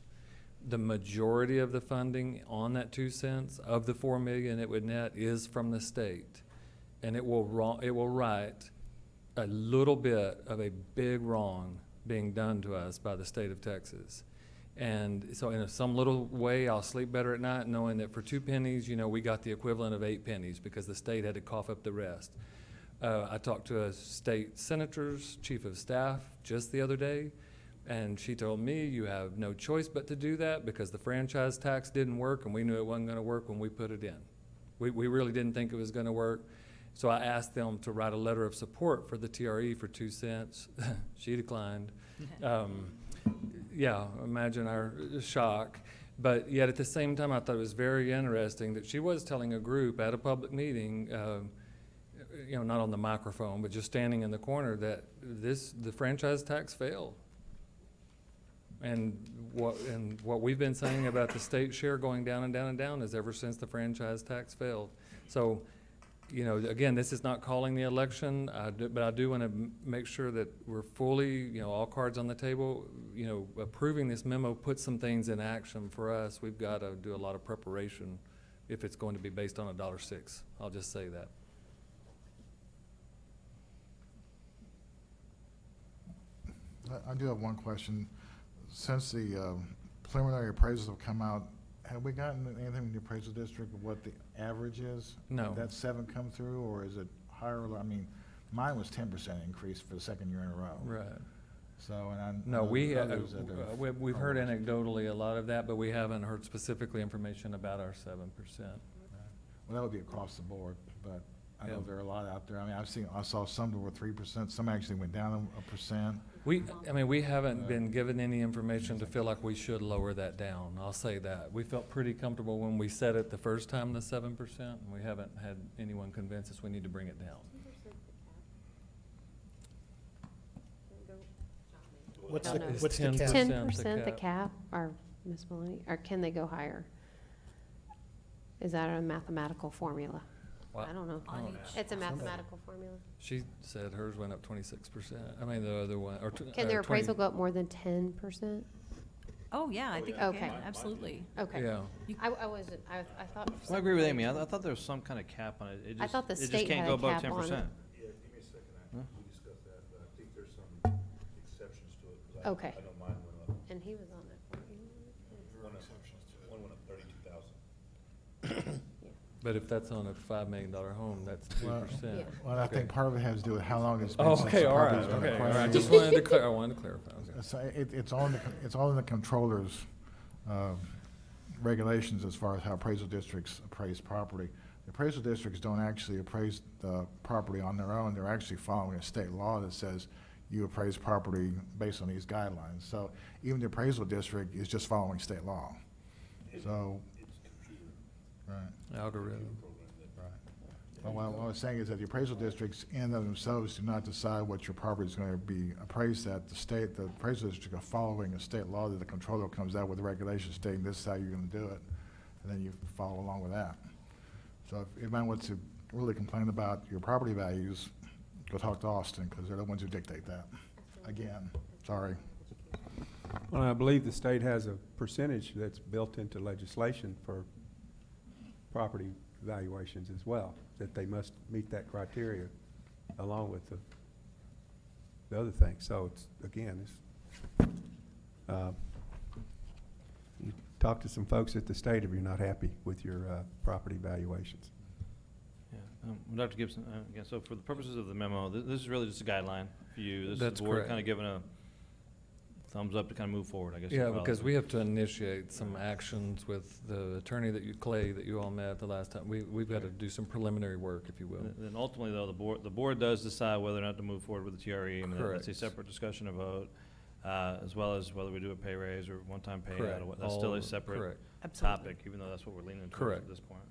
The majority of the funding on that 2 cents of the $4 million it would net is from the state, and it will right a little bit of a big wrong being done to us by the state of Texas. And so in some little way, I'll sleep better at night knowing that for 2 pennies, we got the equivalent of 8 pennies because the state had to cough up the rest. I talked to a state senator's chief of staff just the other day. And she told me, you have no choice but to do that because the franchise tax didn't work and we knew it wasn't gonna work when we put it in. We really didn't think it was gonna work. So I asked them to write a letter of support for the TRE for 2 cents. She declined. Yeah, imagine our shock. But yet at the same time, I thought it was very interesting that she was telling a group at a public meeting, you know, not on the microphone, but just standing in the corner, that the franchise tax failed. And what we've been saying about the state share going down and down and down is ever since the franchise tax failed. So, you know, again, this is not calling the election, but I do want to make sure that we're fully, you know, all cards on the table. You know, approving this memo puts some things in action for us. We've got to do a lot of preparation if it's going to be based on $1.06. I'll just say that. I do have one question. Since the preliminary appraisals have come out, have we gotten anything from the appraisal district of what the average is? No. Did that 7 come through, or is it higher? I mean, mine was 10% increase for the 2nd year in a row. Right. So, and I No, know we've heard almost. anecdotally a lot of that, but we haven't heard specifically information about our 7%. Well, that would be across the board, but I know Yeah. there are a lot out there. I mean, I saw some that were 3%, some actually went down a percent. We haven't been given any information to feel like we should lower that down. I'll say that. We felt pretty comfortable when we said it the first time, the 7%, and we haven't had anyone convince us we need to bring it down. What's I the, don't know. what's the cap? 10% the cap, or Ms. Maloney, or can they go higher? Is that a mathematical formula? Well, I don't know. I don't know. It's a mathematical formula. She said hers went up 26%. I mean, the other one, or Can their appraisal go up more than 10%? Oh, yeah, I think you Okay. can, absolutely. Okay. Yeah. I wasn't, I thought. Well, I agree with Amy. I thought there was some kind of cap on it. I thought the It just state can't had go a above cap on 10%. it. Yeah, give me a second, we discussed that, but I think there's some exceptions to it. 'Cause Okay. I know mine went up. And he was on that. One went up 32,000. But if that's on a $5 million home, that's 2%. Yeah. Well, I think part of it has to do with how long it's been Oh, since okay, the all right, property's been okay, all acquired. right. I wanted to clarify. Okay. So it's all in the controller's regulations as far as how appraisal districts appraise property. The appraisal districts don't actually appraise the property on their own. They're actually following a state law that says you appraise property based on these guidelines. So even the appraisal district is just following state law. So, right. Algorithm. Well, what I was saying is that the appraisal districts in and of themselves do not decide what your property is going to be appraised at. The appraisal district are following a state law that the controller comes out with a regulation stating this is how you're going to do it, and then you follow along with that. So if anybody wants to really complain about your property values, go talk to Austin, because they're the ones who dictate that. Again, sorry. Well, I believe the state has a percentage that's built into legislation for property valuations as well, that they must meet that criteria along with the other things. So it's, again, you talk to some folks at the state if you're not happy with your property valuations. Yeah, Dr. Gibson, again, so for the purposes of the memo, this is really just a guideline for you. This is That's the board correct. kind of giving a thumbs up to kind of move forward, I guess. Yeah, as well. because we have to initiate some actions with the attorney Clay, that you all met the last time. We've got to do some preliminary work, if you will. Then ultimately, though, the board does decide whether or not to move forward with the TRE. And that's a Correct. separate discussion and vote, as well as whether we do a pay raise or one-time pay Correct. out. That's still a All- separate correct. topic, even though that's what we're leaning towards Correct. at this point.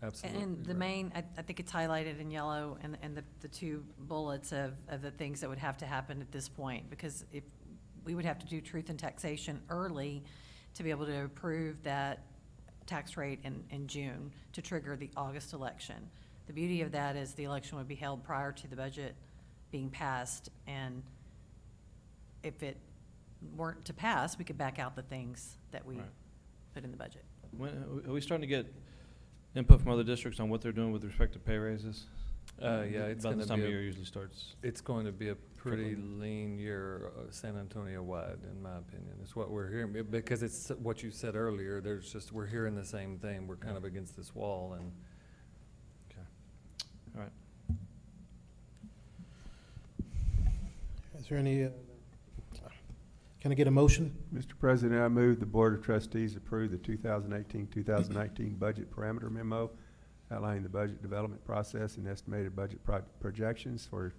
Absolutely. And the main, I think it's highlighted in yellow, and the 2 bullets of the things that would have to happen at this point, because if, we would have to do truth and taxation early to be able to approve that tax rate in June to trigger the August election. The beauty of that is the election would be held prior to the budget being passed, and if it weren't to pass, we could back out the things that we Right. put in the budget. Are we starting to get input from other districts on what they're doing with respect to pay raises? Yeah, it's About going this to time be of year usually starts. It's going to be a pretty Trickling. lean year, San Antonio-wide, in my opinion. It's what we're hearing, because it's what you said earlier. We're hearing the same thing. We're kind of against this wall, and All right. Is there any, Can I get a motion? Mr. President, I move the Board of Trustees approve the 2018-2019 budget parameter memo outlining the budget development process and estimated budget projections for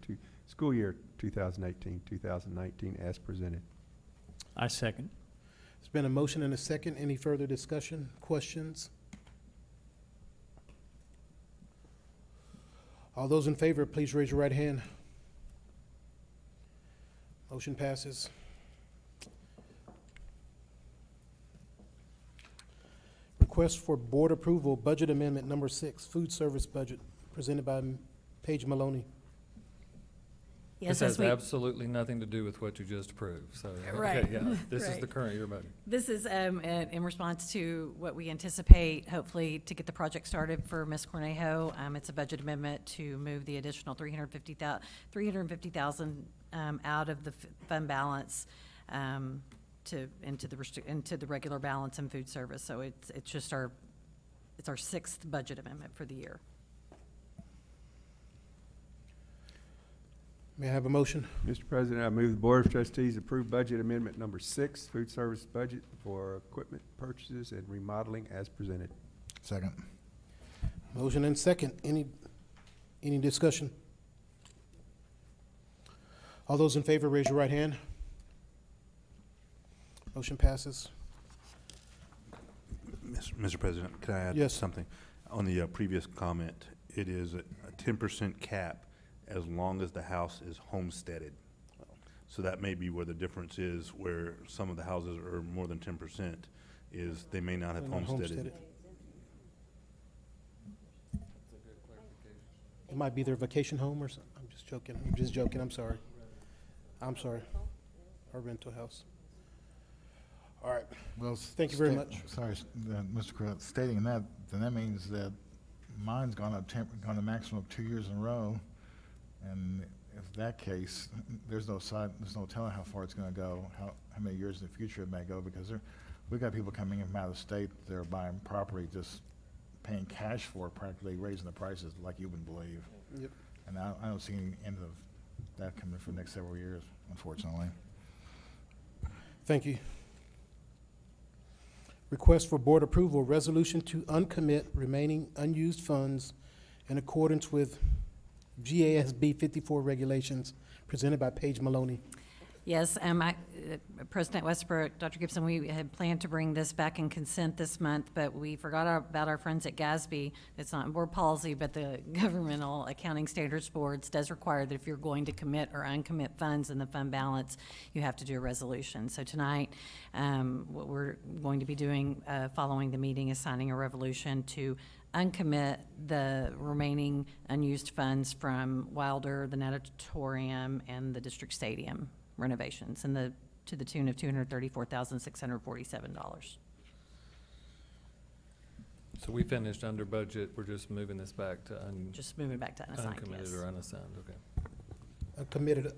school year 2018-2019 as presented. I second. There's been a motion and a second. Any further discussion, questions? All those in favor, please raise your right hand. Motion passes. Request for board approval, budget amendment number 6, food service budget, presented by Paige Maloney. Yes, This as has we, absolutely nothing to do with what you just approved, so. Right, Okay, yeah, this is right. the current year budget. this is in response to what we anticipate, hopefully, to get the project started for Ms. Cornejo. It's a budget amendment to move the additional $350,000 out of the fund balance into the regular balance in food service. So it's just our 6th budget amendment for the year. May I have a motion? Mr. President, I move the Board of Trustees approve budget amendment number 6, food service budget for equipment purchases and remodeling as presented. Second. Motion and second. Any discussion? All those in favor, raise your right hand. Motion passes. Mr. President, can I add Yes. something? On the previous comment, it is a 10% cap as long as the house is homesteaded. So that may be where the difference is, where some of the houses are more than 10%, is they may not have They're not homesteaded. It might be their vacation home or something. I'm just joking. I'm sorry. Or rental house. All right. Well, Thank you very much. Sorry, Mr. Crowell, stating that, then that means that mine's gone a maximum of 2 years in a row. And if that case, there's no telling how far it's gonna go, how many years in the future it may go, because we've got people coming in from out of state, they're buying property, just paying cash for it, practically raising the prices like you wouldn't believe. Yep. And I don't see any end of that coming for the next several years, unfortunately. Thank you. Request for board approval, resolution to uncommit remaining unused funds in accordance with GASB 54 regulations, presented by Paige Maloney. Yes, President Westbrook, Dr. Gibson, we had planned to bring this back in consent this month, but we forgot about our friends at GASB. It's not board policy, but the Governmental Accounting Standards Boards does require that if you're going to commit or uncommit funds in the fund balance, you have to do a resolution. So tonight, what we're going to be doing following the meeting is signing a resolution to uncommit the remaining unused funds from Wilder, the natatorium, and the district stadium renovations to the tune of $234,647. So we finished under budget, we're just moving this back to Just moving back to unassigned, uncommitted yes. or unassigned, okay. Committed.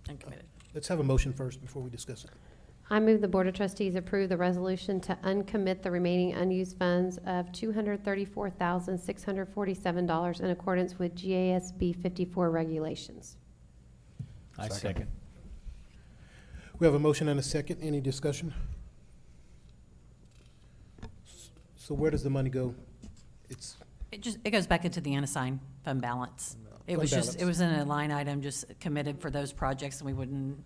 Uncommitted. Let's have a motion first before we discuss it. I move the Board of Trustees approve the resolution to uncommit the remaining unused funds of $234,647 in accordance with GASB 54 regulations. I second. We have a motion and a second. Any discussion? So where does the money go? It goes back into the unassigned fund balance. It was just, it was in a line item just committed for those projects, and we wouldn't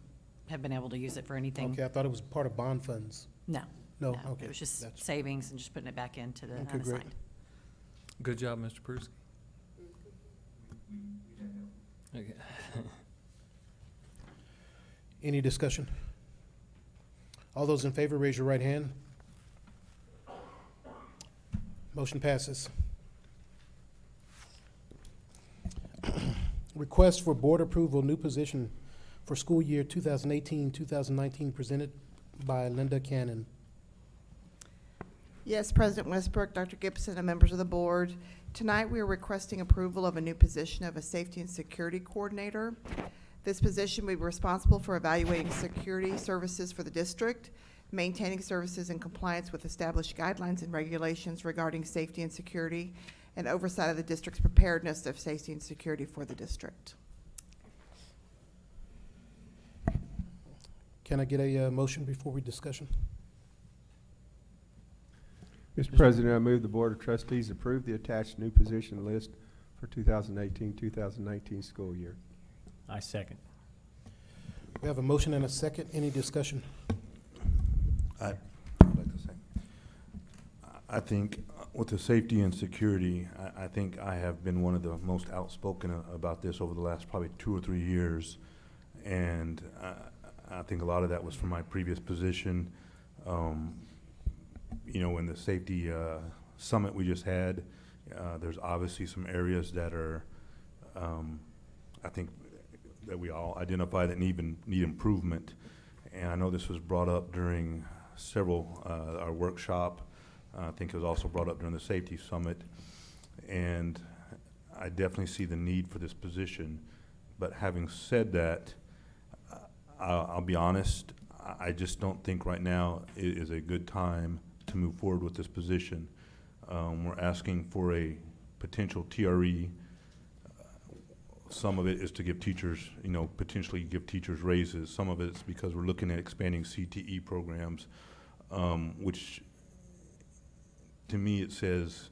have been able to use it for anything. Okay, I thought it was part of bond funds. No. No, okay. It was just That's- savings and just putting it back into the Okay, great. unassigned. Good job, Mr. Pruski. Okay. Any discussion? All those in favor, raise your right hand. Motion passes. Request for board approval, new position for school year 2018-2019, presented by Linda Cannon. Yes, President Westbrook, Dr. Gibson, and members of the board. Tonight, we are requesting approval of a new position of a safety and security coordinator. This position will be responsible for evaluating security services for the district, maintaining services in compliance with established guidelines and regulations regarding safety and security, and oversight of the district's preparedness of safety and security for the district. Can I get a motion before we discussion? Mr. President, I move the Board of Trustees approve the attached new position list for 2018-2019 school year. I second. We have a motion and a second. Any discussion? I'd like to say, I think with the safety and security, I think I have been one of the most outspoken about this over the last probably 2 or 3 years. And I think a lot of that was from my previous position. You know, in the safety summit we just had, there's obviously some areas that are, I think, that we all identify that need improvement. And I know this was brought up during several, our workshop. I think it was also brought up during the safety summit. And I definitely see the need for this position. But having said that, I'll be honest, I just don't think right now is a good time to move forward with this position. We're asking for a potential TRE. Some of it is to give teachers, you know, potentially give teachers raises. Some of it's because we're looking at expanding CTE programs, which to me it says,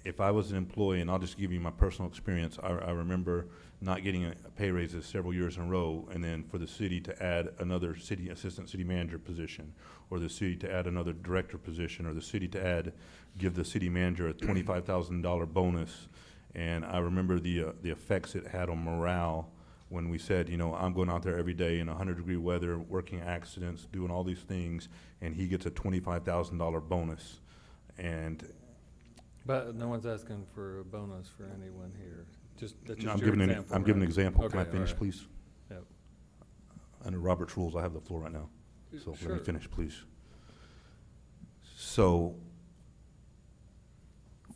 if I was an employee, and I'll just give you my personal experience, I remember not getting a pay raises several years in a row, and then for the city to add another city assistant city manager position, or the city to add another director position, or the city to give the city manager a $25,000 bonus. And I remember the effects it had on morale when we said, you know, I'm going out there every day in 100-degree weather, working accidents, doing all these things, and he gets a $25,000 bonus. But no one's asking for a bonus for anyone here. That's No, just your example, I'm giving an right? example. Okay, Can I finish, all right. please? Yep. Under Robert's rules, I have the floor right now. So Sure. let me finish, please. So,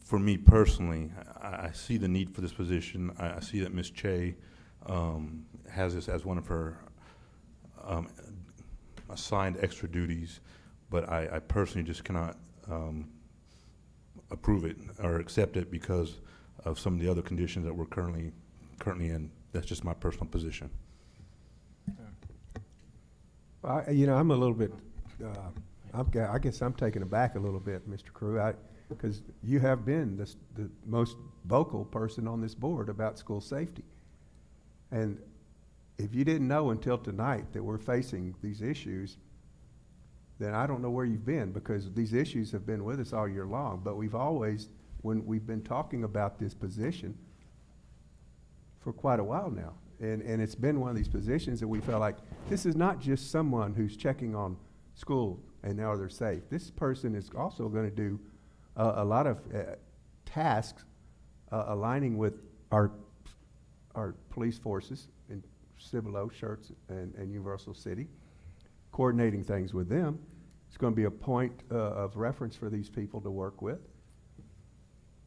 for me personally, I see the need for this position. I see that Ms. Che has this as one of her assigned extra duties, but I personally just cannot approve it or accept it because of some of the other conditions that we're currently in. That's just my personal position. You know, I'm a little bit, I guess I'm taken aback a little bit, Mr. Crew, because you have been the most vocal person on this board about school safety. And if you didn't know until tonight that we're facing these issues, then I don't know where you've been, because these issues have been with us all year long. But we've always, when we've been talking about this position for quite a while now, and it's been one of these positions that we felt like this is not just someone who's checking on school and now they're safe. This person is also going to do a lot of tasks aligning with our police forces in Cibolo, Schertz, and Universal City, coordinating things with them. It's going to be a point of reference for these people to work with.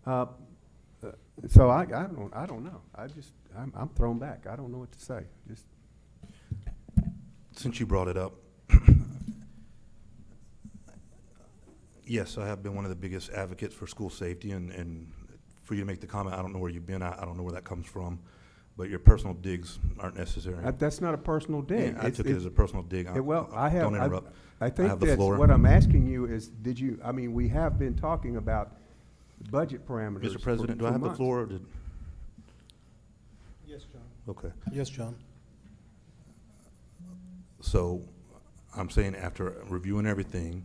So I don't know. I'm thrown back. I don't know what to say. Just Since you brought it up, yes, I have been one of the biggest advocates for school safety, and for you to make the comment, I don't know where you've been. I don't know where that comes from, but your personal digs aren't necessary. that's not a personal dig. Yeah, I took it as a personal dig. Well, Don't interrupt. I think have the that's floor. what I'm asking you is, we have been talking about budget parameters. Mr. President, do I for have the months. floor? Or Yes, John. okay. Yes, John. So I'm saying after reviewing everything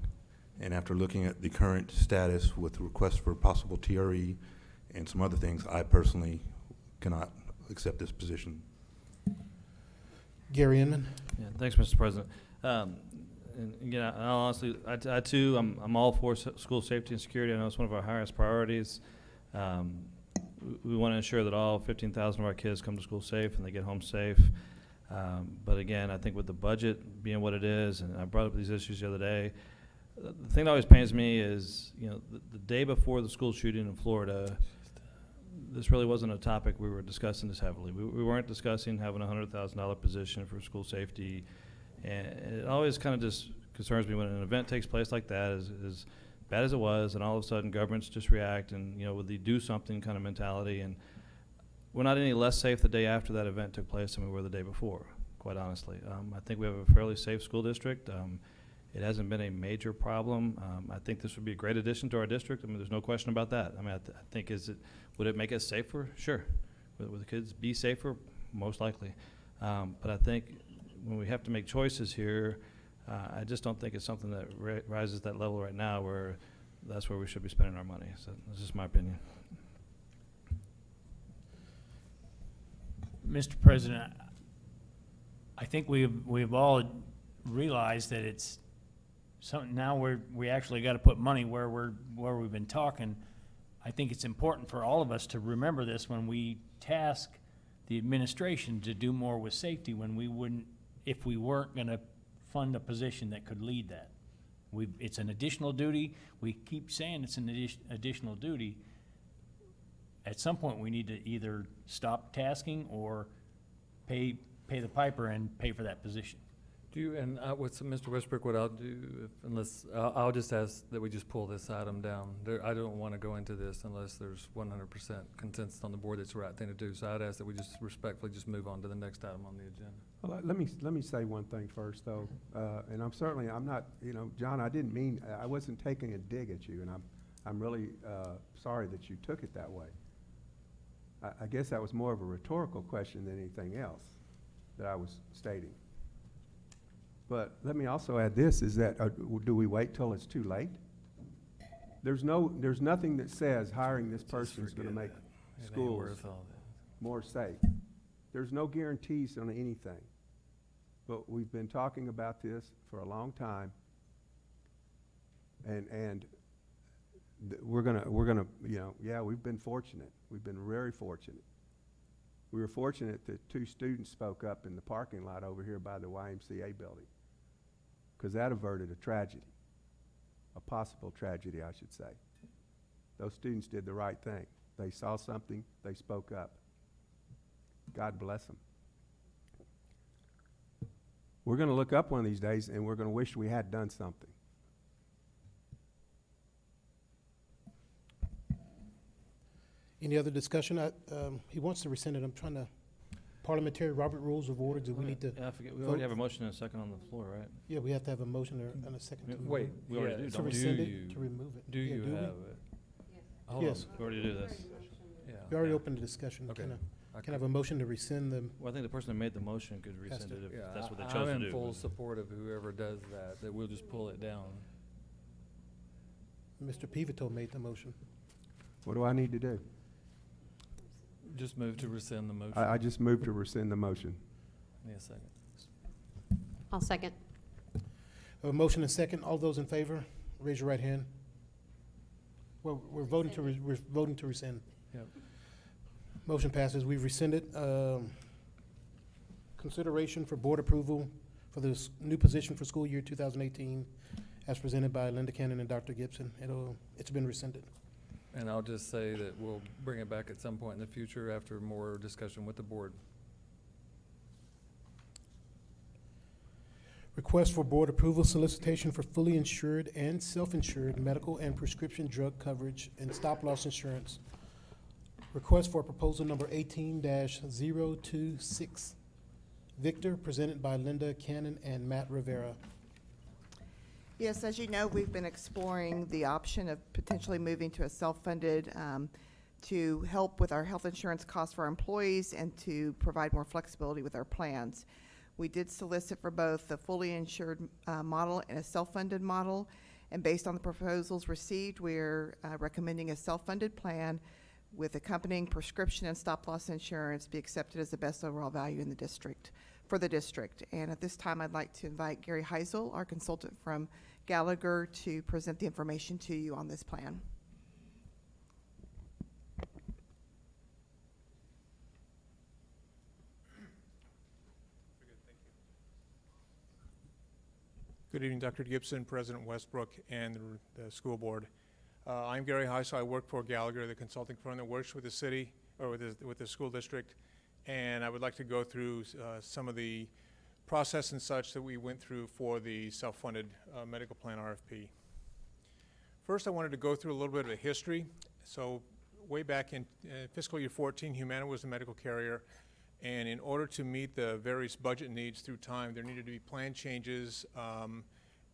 and after looking at the current status with requests for possible TRE and some other things, I personally cannot accept this position. Gary Inman. Yeah, thanks, Mr. President. And again, honestly, I too, I'm all for school safety and security. I know it's one of our highest priorities. We want to ensure that all 15,000 of our kids come to school safe and they get home safe. But again, I think with the budget being what it is, and I brought up these issues the other day, the thing that always pains me is, you know, the day before the school shooting in Florida, this really wasn't a topic we were discussing this heavily. We weren't discussing having a $100,000 position for school safety. And it always kind of just concerns me when an event takes place like that, as bad as it was, and all of a sudden governments just react and, you know, would they do something kind of mentality. And we're not any less safe the day after that event took place than we were the day before. quite honestly. I think we have a fairly safe school district. It hasn't been a major problem. I think this would be a great addition to our district. I mean, there's no question about that. I mean, I think would it make us safer? Sure. Would the kids be safer? Most likely. But I think when we have to make choices here, I just don't think it's something that rises that level right now where that's where we should be spending our money. So that's just my opinion. Mr. President, I think we've all realized that it's something now we actually got to put money where we've been talking. I think it's important for all of us to remember this when we task the administration to do more with safety when we wouldn't, if we weren't going to fund a position that could lead that. It's an additional duty. We keep saying it's an additional duty. At some point, we need to either stop tasking or pay the piper and pay for that position. Do you, and what's Mr. Westbrook, what I'll do, unless, I'll just ask that we just pull this item down. I don't want to go into this unless there's 100% consensus on the board that's the right thing to do. So I'd ask that we just respectfully just move on to the next item on the agenda. Well, let me say one thing first, though, and I'm not, John, I wasn't taking a dig at you, and I'm really sorry that you took it that way. I guess that was more of a rhetorical question than anything else that I was stating. But let me also add this, is that, do we wait till it's too late? There's nothing that says hiring this person is gonna make schools more safe. There's no guarantees on anything. But we've been talking about this for a long time, and we're gonna, yeah, we've been fortunate. We've been very fortunate. We were fortunate that 2 students spoke up in the parking lot over here by the YMCA building, because that averted a tragedy, a possible tragedy, I should say. Those students did the right thing. They saw something, they spoke up. God bless them. We're going to look up one of these days and we're going to wish we had done something. Any other discussion? He wants to rescind it. I'm trying to, parliamentary Robert Rules of Order, do we need to? Yeah, I forget, we already have a motion and a second on the floor, right? Yeah, we have to have a motion and a second to. Wait, We already do, To don't we? rescind it, to remove it. Do Yeah, you we? have it? Hold Yes. We already do this. Yeah. We already opened the discussion. Okay. Can I have a motion to rescind the, Well, I think the person that made the motion could rescind it if Yeah, that's what they I'm chose to in do. full support of whoever does that we'll just pull it down. Mr. Pivito made the motion. What do I need to do? Just move to rescind the motion. I just moved to rescind the motion. Give me a second. I'll second. A motion and second. All those in favor, raise your right hand. Well, we're voting to rescind. Yep. Motion passes. We've rescinded. Consideration for board approval for this new position for school year 2018 as presented by Linda Cannon and Dr. Gibson. It's been rescinded. And I'll just say that we'll bring it back at some point in the future after more discussion with the board. Request for board approval solicitation for fully insured and self-insured medical and prescription drug coverage and stop-loss insurance. Request for proposal number 18-026. Victor, presented by Linda Cannon and Matt Rivera. Yes, as you know, we've been exploring the option of potentially moving to a self-funded to help with our health insurance costs for our employees and to provide more flexibility with our plans. We did solicit for both a fully insured model and a self-funded model, and based on the proposals received, we're recommending a self-funded plan with accompanying prescription and stop-loss insurance be accepted as the best overall value in the district, for the district. And at this time, I'd like to invite Gary Heisel, our consultant from Gallagher, to present the information to you on this plan. Good evening, Dr. Gibson, President Westbrook, and the school board. I'm Gary Heisel. I work for Gallagher, the consulting firm that works with the city, or with the school district, and I would like to go through some of the process and such that we went through for the self-funded medical plan RFP. First, I wanted to go through a little bit of a history. So way back in fiscal year 14, Humana was the medical carrier. And in order to meet the various budget needs through time, there needed to be plan changes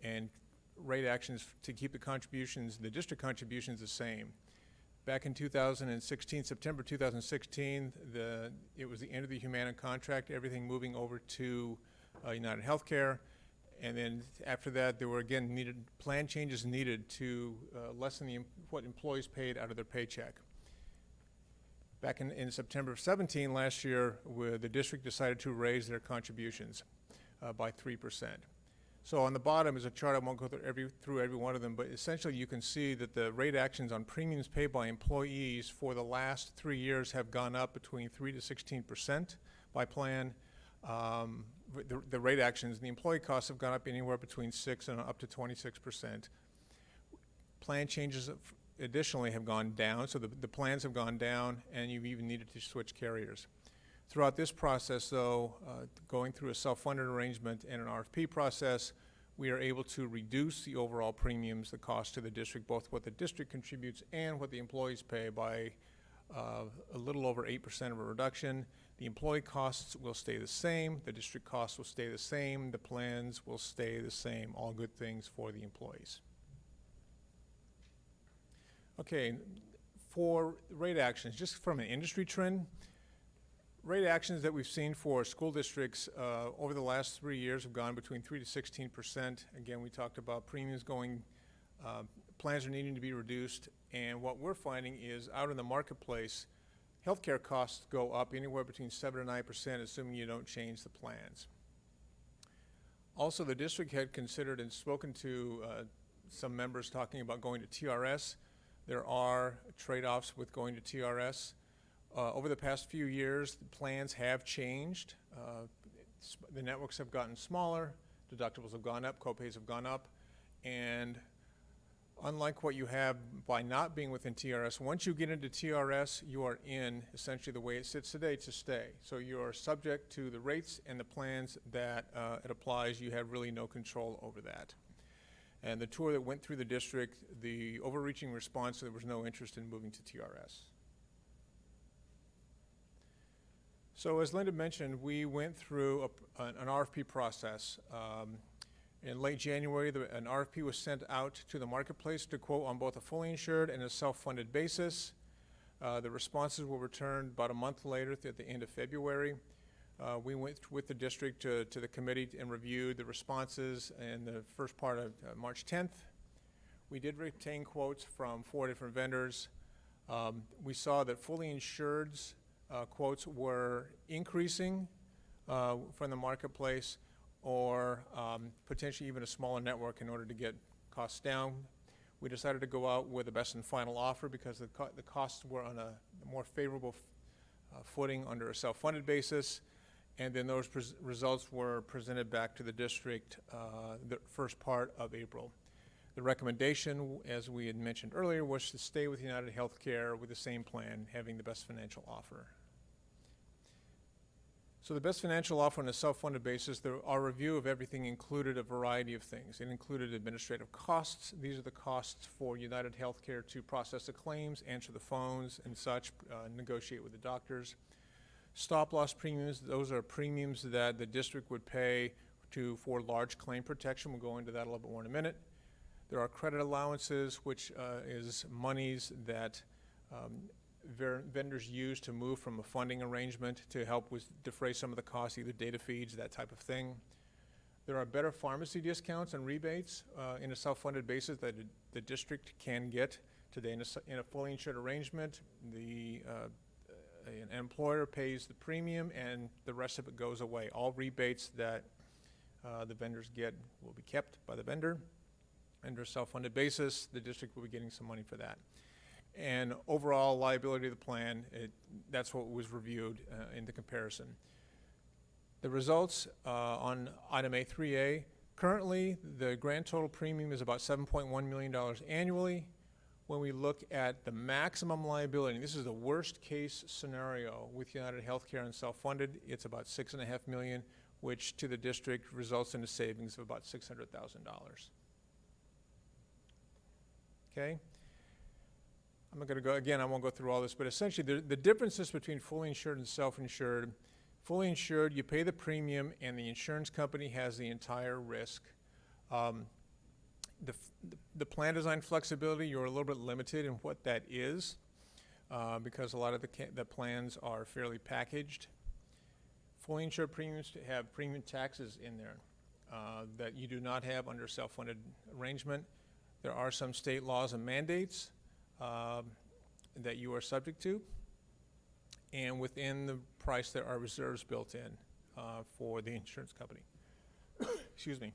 and rate actions to keep the contributions, the district contributions, the same. Back in 2016, September 2016, it was the end of the Humana contract, everything moving over to United Healthcare. And then after that, there were again plan changes needed to lessen what employees paid out of their paycheck. Back in September of 17 last year, the district decided to raise their contributions by 3%. So on the bottom is a chart. I won't go through every one of them, but essentially you can see that the rate actions on premiums paid by employees for the last 3 years have gone up between 3 to 16% by plan. The rate actions, the employee costs have gone up anywhere between 6 and up to 26%. Plan changes additionally have gone down, so the plans have gone down, and you've even needed to switch carriers. Throughout this process, though, going through a self-funded arrangement and an RFP process, we are able to reduce the overall premiums, the cost to the district, both what the district contributes and what the employees pay, by a little over 8% of a reduction. The employee costs will stay the same, the district costs will stay the same, the plans will stay the same, all good things for the employees. Okay, for rate actions, just from an industry trend, rate actions that we've seen for school districts over the last 3 years have gone between 3 to 16%. Again, we talked about premiums going, plans are needing to be reduced, and what we're finding is out in the marketplace, healthcare costs go up anywhere between 7 to 9%, assuming you don't change the plans. Also, the district had considered and spoken to some members talking about going to TRS. There are trade-offs with going to TRS. Over the past few years, the plans have changed. The networks have gotten smaller, deductibles have gone up, copays have gone up, and unlike what you have by not being within TRS, once you get into TRS, you are in, essentially the way it sits today, to stay. So you are subject to the rates and the plans that it applies. You have really no control over that. And the tour that went through the district, the overreaching response, there was no interest in moving to TRS. So as Linda mentioned, we went through an RFP process. In late January, an RFP was sent out to the marketplace to quote on both a fully insured and a self-funded basis. The responses were returned about a month later at the end of February. We went with the district to the committee and reviewed the responses in the first part of March 10th. We did retain quotes from 4 different vendors. We saw that fully insured's quotes were increasing from the marketplace, or potentially even a smaller network in order to get costs down. We decided to go out with a best and final offer because the costs were on a more favorable footing under a self-funded basis, and then those results were presented back to the district the first part of April. The recommendation, as we had mentioned earlier, was to stay with United Healthcare with the same plan, having the best financial offer. So the best financial offer on a self-funded basis, our review of everything included a variety of things. It included administrative costs. These are the costs for United Healthcare to process the claims, answer the phones and such, negotiate with the doctors. Stop-loss premiums, those are premiums that the district would pay for large claim protection. We'll go into that a little bit more in a minute. There are credit allowances, which is monies that vendors use to move from a funding arrangement to help with defray some of the costs, either data feeds, that type of thing. There are better pharmacy discounts and rebates in a self-funded basis that the district can get today in a fully insured arrangement. An employer pays the premium and the rest of it goes away. All rebates that the vendors get will be kept by the vendor. Under a self-funded basis, the district will be getting some money for that. And overall liability of the plan, that's what was reviewed in the comparison. The results on item A3A, currently the grand total premium is about $7.1 million annually. When we look at the maximum liability, this is the worst case scenario with United Healthcare and self-funded, it's about $6.5 million, which to the district results in a savings of about $600,000. Okay? I'm not going to go, again, I won't go through all this, but essentially the differences between fully insured and self-insured Fully insured, you pay the premium and the insurance company has the entire risk. The plan design flexibility, you're a little bit limited in what that is because a lot of the plans are fairly packaged. Fully insured premiums have premium taxes in there that you do not have under self-funded arrangement. There are some state laws and mandates that you are subject to. And within the price, there are reserves built in for the insurance company. Excuse me.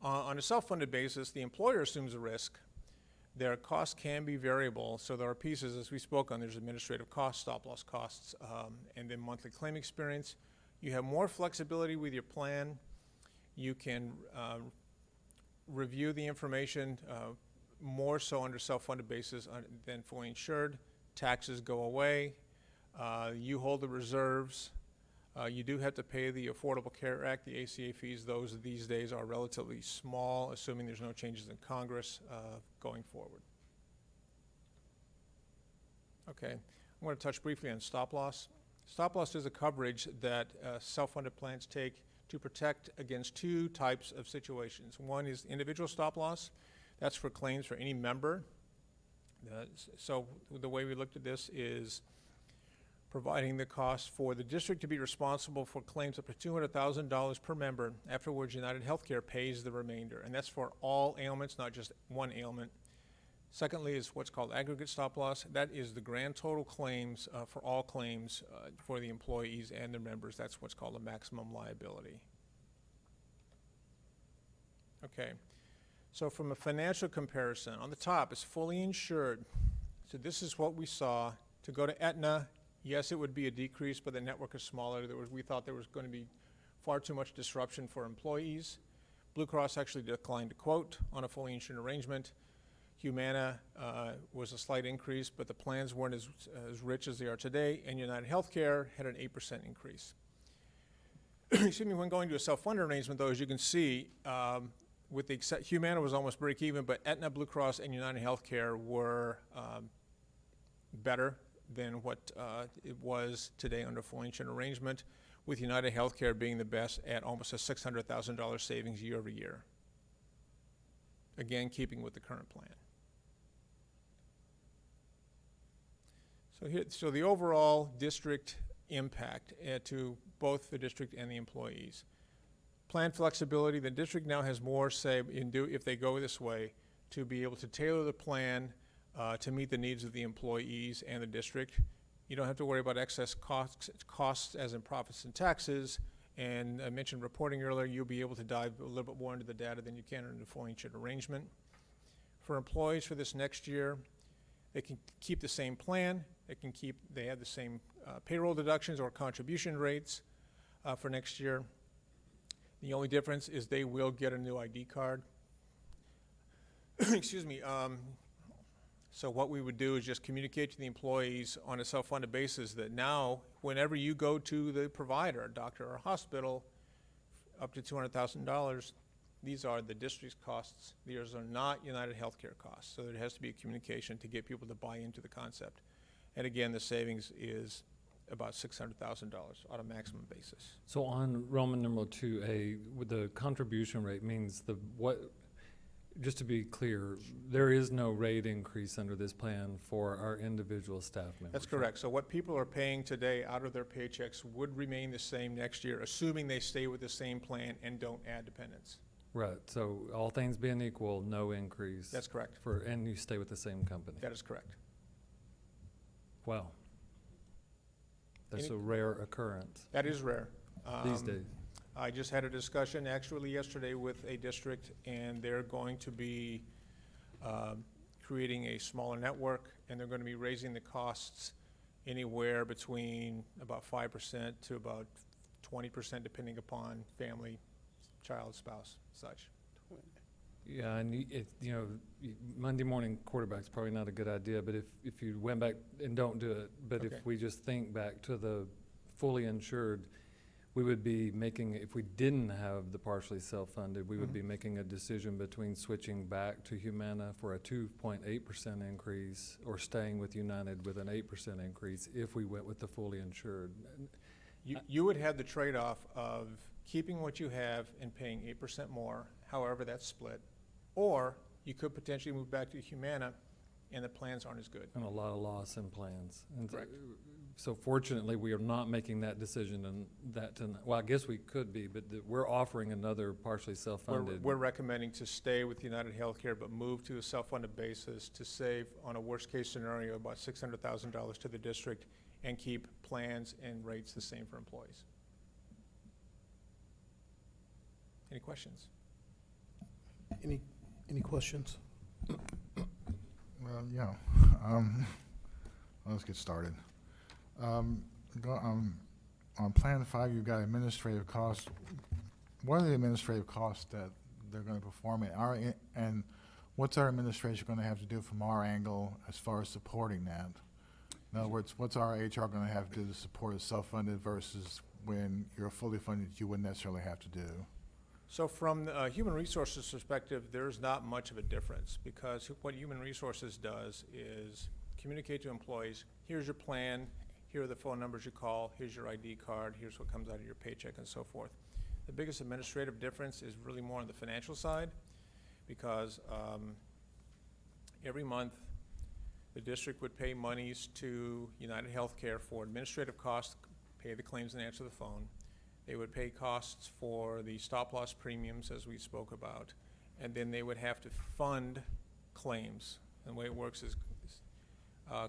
On a self-funded basis, the employer assumes a risk. Their costs can be variable, so there are pieces, as we spoke on, there's administrative costs, stop-loss costs, and then monthly claim experience. You have more flexibility with your plan. You can review the information more so under self-funded basis than fully insured. Taxes go away. You hold the reserves. You do have to pay the Affordable Care Act, the ACA fees. Those these days are relatively small, assuming there's no changes in Congress going forward. Okay, I'm going to touch briefly on stop-loss. Stop-loss is a coverage that self-funded plans take to protect against two types of situations. One is individual stop-loss. That's for claims for any member. So the way we looked at this is providing the cost for the district to be responsible for claims up to $200,000 per member. Afterwards, United Healthcare pays the remainder, and that's for all ailments, not just one ailment. Secondly is what's called aggregate stop loss. That is the grand total claims for all claims for the employees and their members. That's what's called a maximum liability. Okay, so from a financial comparison, on the top is fully insured. So this is what we saw. To go to Aetna, yes, it would be a decrease, but the network is smaller. We thought there was going to be far too much disruption for employees. Blue Cross actually declined to quote on a fully insured arrangement. Humana was a slight increase, but the plans weren't as rich as they are today, and United Healthcare had an 8% increase. Excuse me, when going to a self-funded arrangement, though, as you can see, with the Humana was almost break even, but Aetna, Blue Cross, and United Healthcare were better than what it was today under fully insured arrangement, with United Healthcare being the best at almost a $600,000 savings year over year. Again, keeping with the current plan. So the overall district impact to both the district and the employees. Plan flexibility, the district now has more say if they go this way, to be able to tailor the plan to meet the needs of the employees and the district. You don't have to worry about excess costs as in profits and taxes. And I mentioned reporting earlier, you'll be able to dive a little bit more into the data than you can under the fully insured arrangement. For employees for this next year, they can keep the same plan. They have the same payroll deductions or contribution rates for next year. The only difference is they will get a new ID card. Excuse me. So what we would do is just communicate to the employees on a self-funded basis that now, whenever you go to the provider, doctor or hospital, up to $200,000, these are the district's costs. These are not United Healthcare costs. So there has to be a communication to get people to buy into the concept. And again, the savings is about $600,000 on a maximum basis. So on Roman numeral 2A, with the contribution rate means just to be clear, there is no rate increase under this plan for our individual staff members. That's correct. So what people are paying today out of their paychecks would remain the same next year, assuming they stay with the same plan and don't add dependents. Right. So all things being equal, no increase. That's correct. And you stay with the same company. That is correct. Wow. That's a rare occurrence. That is rare. These days. I just had a discussion actually yesterday with a district, and they're going to be creating a smaller network, and they're going to be raising the costs anywhere between about 5% to about 20%, depending upon family, child, spouse, such. Yeah, and Monday morning quarterback's probably not a good idea, but if you went back and don't do it, but Okay. if we just think back to the fully insured, we would be making, if we didn't have the partially self-funded, we would be making a decision between switching back to Humana for a 2.8% increase or staying with United with an 8% increase if we went with the fully insured. You would have the trade-off of keeping what you have and paying 8% more, however that's split, or you could potentially move back to Humana and the plans aren't as good. And a lot of loss in plans. And Correct. so fortunately, we are not making that decision and that tonight. Well, I guess we could be, but we're offering another partially self-funded. We're recommending to stay with United Healthcare, but move to a self-funded basis to save, on a worst-case scenario, about $600,000 to the district and keep plans and rates the same for employees. Any questions? Any questions? Well, yeah, let's get started. On Plan 5, you've got administrative costs. What are the administrative costs that they're gonna perform and what's our administration gonna have to do from our angle as far as supporting that? In other words, what's our HR gonna have to do to support a self-funded versus when you're fully funded, you wouldn't necessarily have to do? So from the human resources perspective, there's not much of a difference, because what human resources does is communicate to employees, here's your plan, here are the phone numbers you call, here's your ID card, here's what comes out of your paycheck, and so forth. The biggest administrative difference is really more on the financial side, because every month the district would pay monies to United Healthcare for administrative costs, pay the claims and answer the phone. They would pay costs for the stop-loss premiums, as we spoke about, and then they would have to fund claims. And the way it works is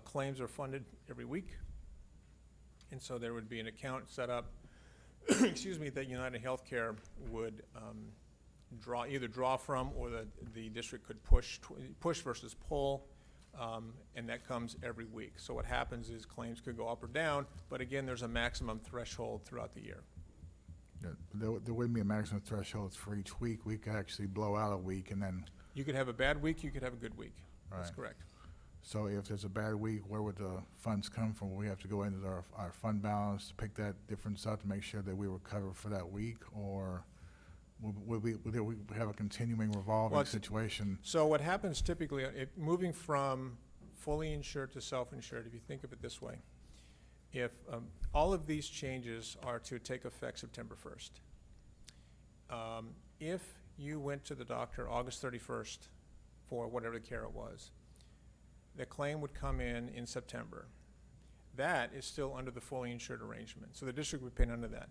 claims are funded every week, and so there would be an account set up, excuse me, that United Healthcare would either draw from, or the district could push versus pull, and that comes every week. So what happens is claims could go up or down, but again, there's a maximum threshold throughout the year. Yeah, there wouldn't be a maximum threshold for each week. We could actually blow out a week and then. You could have a bad week, you could have a good week. That's Right. correct. So if there's a bad week, where would the funds come from? We have to go into our fund balance to pick that difference up to make sure that we were covered for that week, or would we have a continuing revolving Well, situation? So what happens typically, moving from fully insured to self-insured, if you think of it this way, if all of these changes are to take effect September 1st, if you went to the doctor August 31st for whatever care it was, the claim would come in September. That is still under the fully insured arrangement, so the district would pay none of that.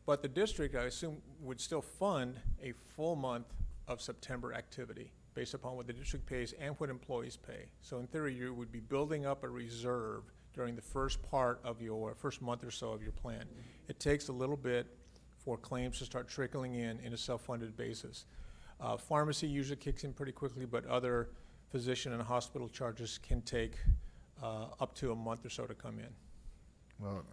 But the district, I assume, would still fund a full month of September activity based upon what the district pays and what employees pay. So in theory, you would be building up a reserve during the first month or so of your plan. It takes a little bit for claims to start trickling in a self-funded basis. Pharmacy usually kicks in pretty quickly, but other physician and hospital charges can take up to a month or so to come in. Well,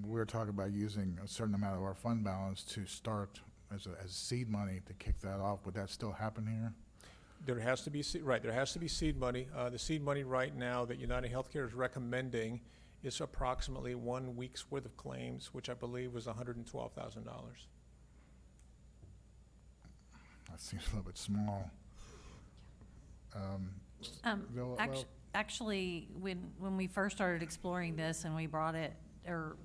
we're talking about using a certain amount of our fund balance to start as seed money to kick that off. Would that still happen here? There has to be there has to be seed money. The seed money right now that United Healthcare is recommending is approximately 1 week's worth of claims, which I believe was $112,000. That seems a little bit small. Actually, when we first started exploring this and we brought it, or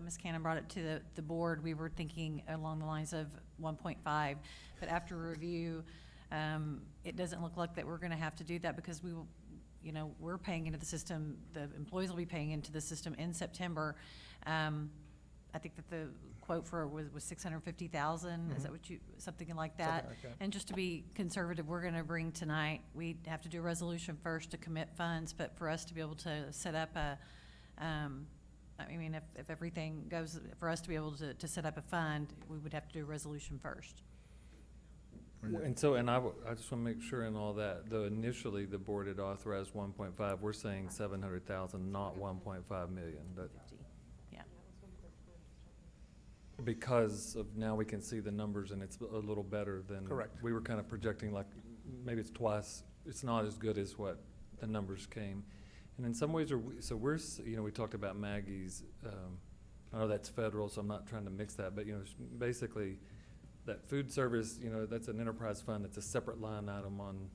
Ms. Cannon brought it to the board, we were thinking along the lines of 1.5. But after review, it doesn't look like that we're going to have to do that, because we will, we're paying into the system. The employees will be paying into the system in September. I think that the quote for it was 650,000. Is that what something like that? Something like that. And just to be conservative, we're going to bring tonight, we have to do a resolution first to commit funds, but for us to be able to set up if everything goes, for us to be able to set up a fund, we would have to do a resolution first. And so, I just want to make sure in all that, though initially the board had authorized 1.5, we're saying 700,000, not 1.5 million. Yeah. Because of now we can see the numbers and it's a little better than. Correct. We were kind of projecting like maybe it's twice, it's not as good as what the numbers came. And in some ways, we talked about Maggie's, I know that's federal, so I'm not trying to mix that, but basically that food service, that's an enterprise fund, that's a separate line item on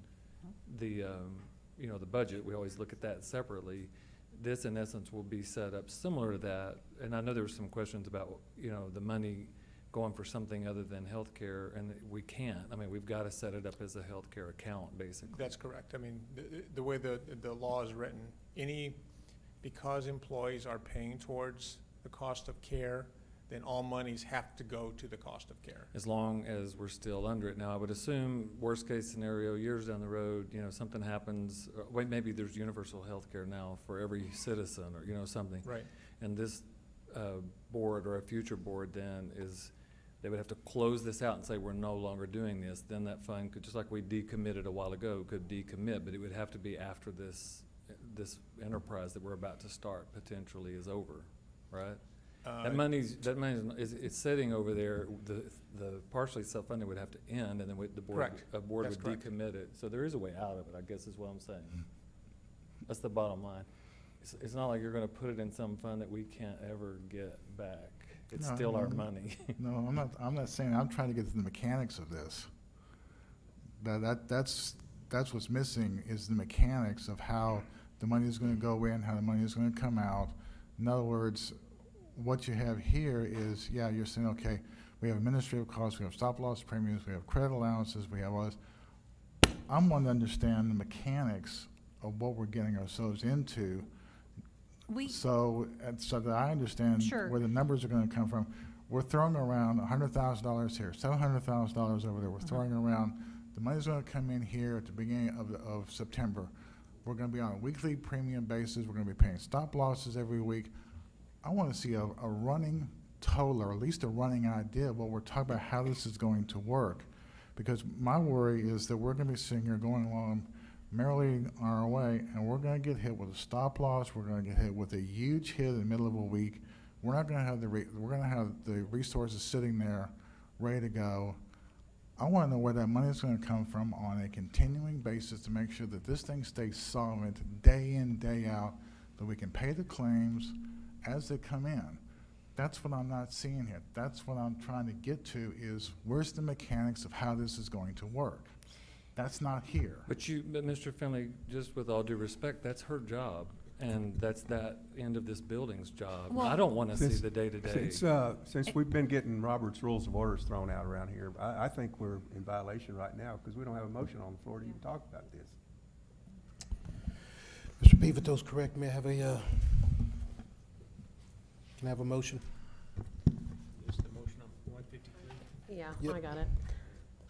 the, the budget. We always look at that separately. this in essence will be set up similar to that. And I know there were some questions about, you know, the money going for something other than healthcare, and we can't. I mean, we've got to set it up as a healthcare account, basically. That's correct. I mean, the way the law is written, because employees are paying towards the cost of care, then all monies have to go to the cost of care. As long as we're still under it. Now, I would assume, worst case scenario, years down the road, you know, something happens, wait, maybe there's universal health care now for every citizen, or, you know, something. Right. And this board, or a future board then, they would have to close this out and say, we're no longer doing this. Then that fund could, just like we decommitted a while ago, could decommit, but it would have to be after this enterprise that we're about to start potentially is over, right? That money is sitting over there. The partially self-funded would have to end, and then the board, Correct. a board That's would correct. decommit it. So there is a way out of it, I guess is what I'm saying. That's the bottom line. It's not like you're gonna put it in some fund that we can't ever get back. It's No, still our no, money. No, I'm not saying, I'm trying to get to the mechanics of this. That's what's missing, is the mechanics of how the money is gonna go in, how the money is gonna come out. In other words, what you have here is, yeah, you're saying, okay, we have administrative costs, we have stop-loss premiums, we have credit allowances, we have all this. I'm wanting to understand the mechanics of what we're getting ourselves into. So that I understand Sure. where the numbers are gonna come from. We're throwing around $100,000 here, $700,000 over there. We're throwing around, the money's gonna come in here at the beginning of September. We're gonna be on a weekly premium basis. We're gonna be paying stop losses every week. I wanna see a running total, or at least a running idea of what we're talking about, how this is going to work. Because my worry is that we're gonna be sitting here going along merrily on our way, and we're gonna get hit with a stop loss. We're gonna get hit with a huge hit in the middle of a week. We're not gonna have we're gonna have the resources sitting there ready to go. I wanna know where that money is gonna come from on a continuing basis to make sure that this thing stays solvent day in, day out, that we can pay the claims as they come in. That's what I'm not seeing here. That's what I'm trying to get to, is where's the mechanics of how this is going to work? That's not here. But Mr. Finley, just with all due respect, that's her job, and that's that end of this building's job. Well- I don't want to see the day-to-day. Since we've been getting Robert's Rules of Orders thrown out around here, I think we're in violation right now, because we don't have a motion on the floor to even talk about this. Mr. Beaverto's correct. May I have a, can I have a motion? Yeah, Yep. I got it.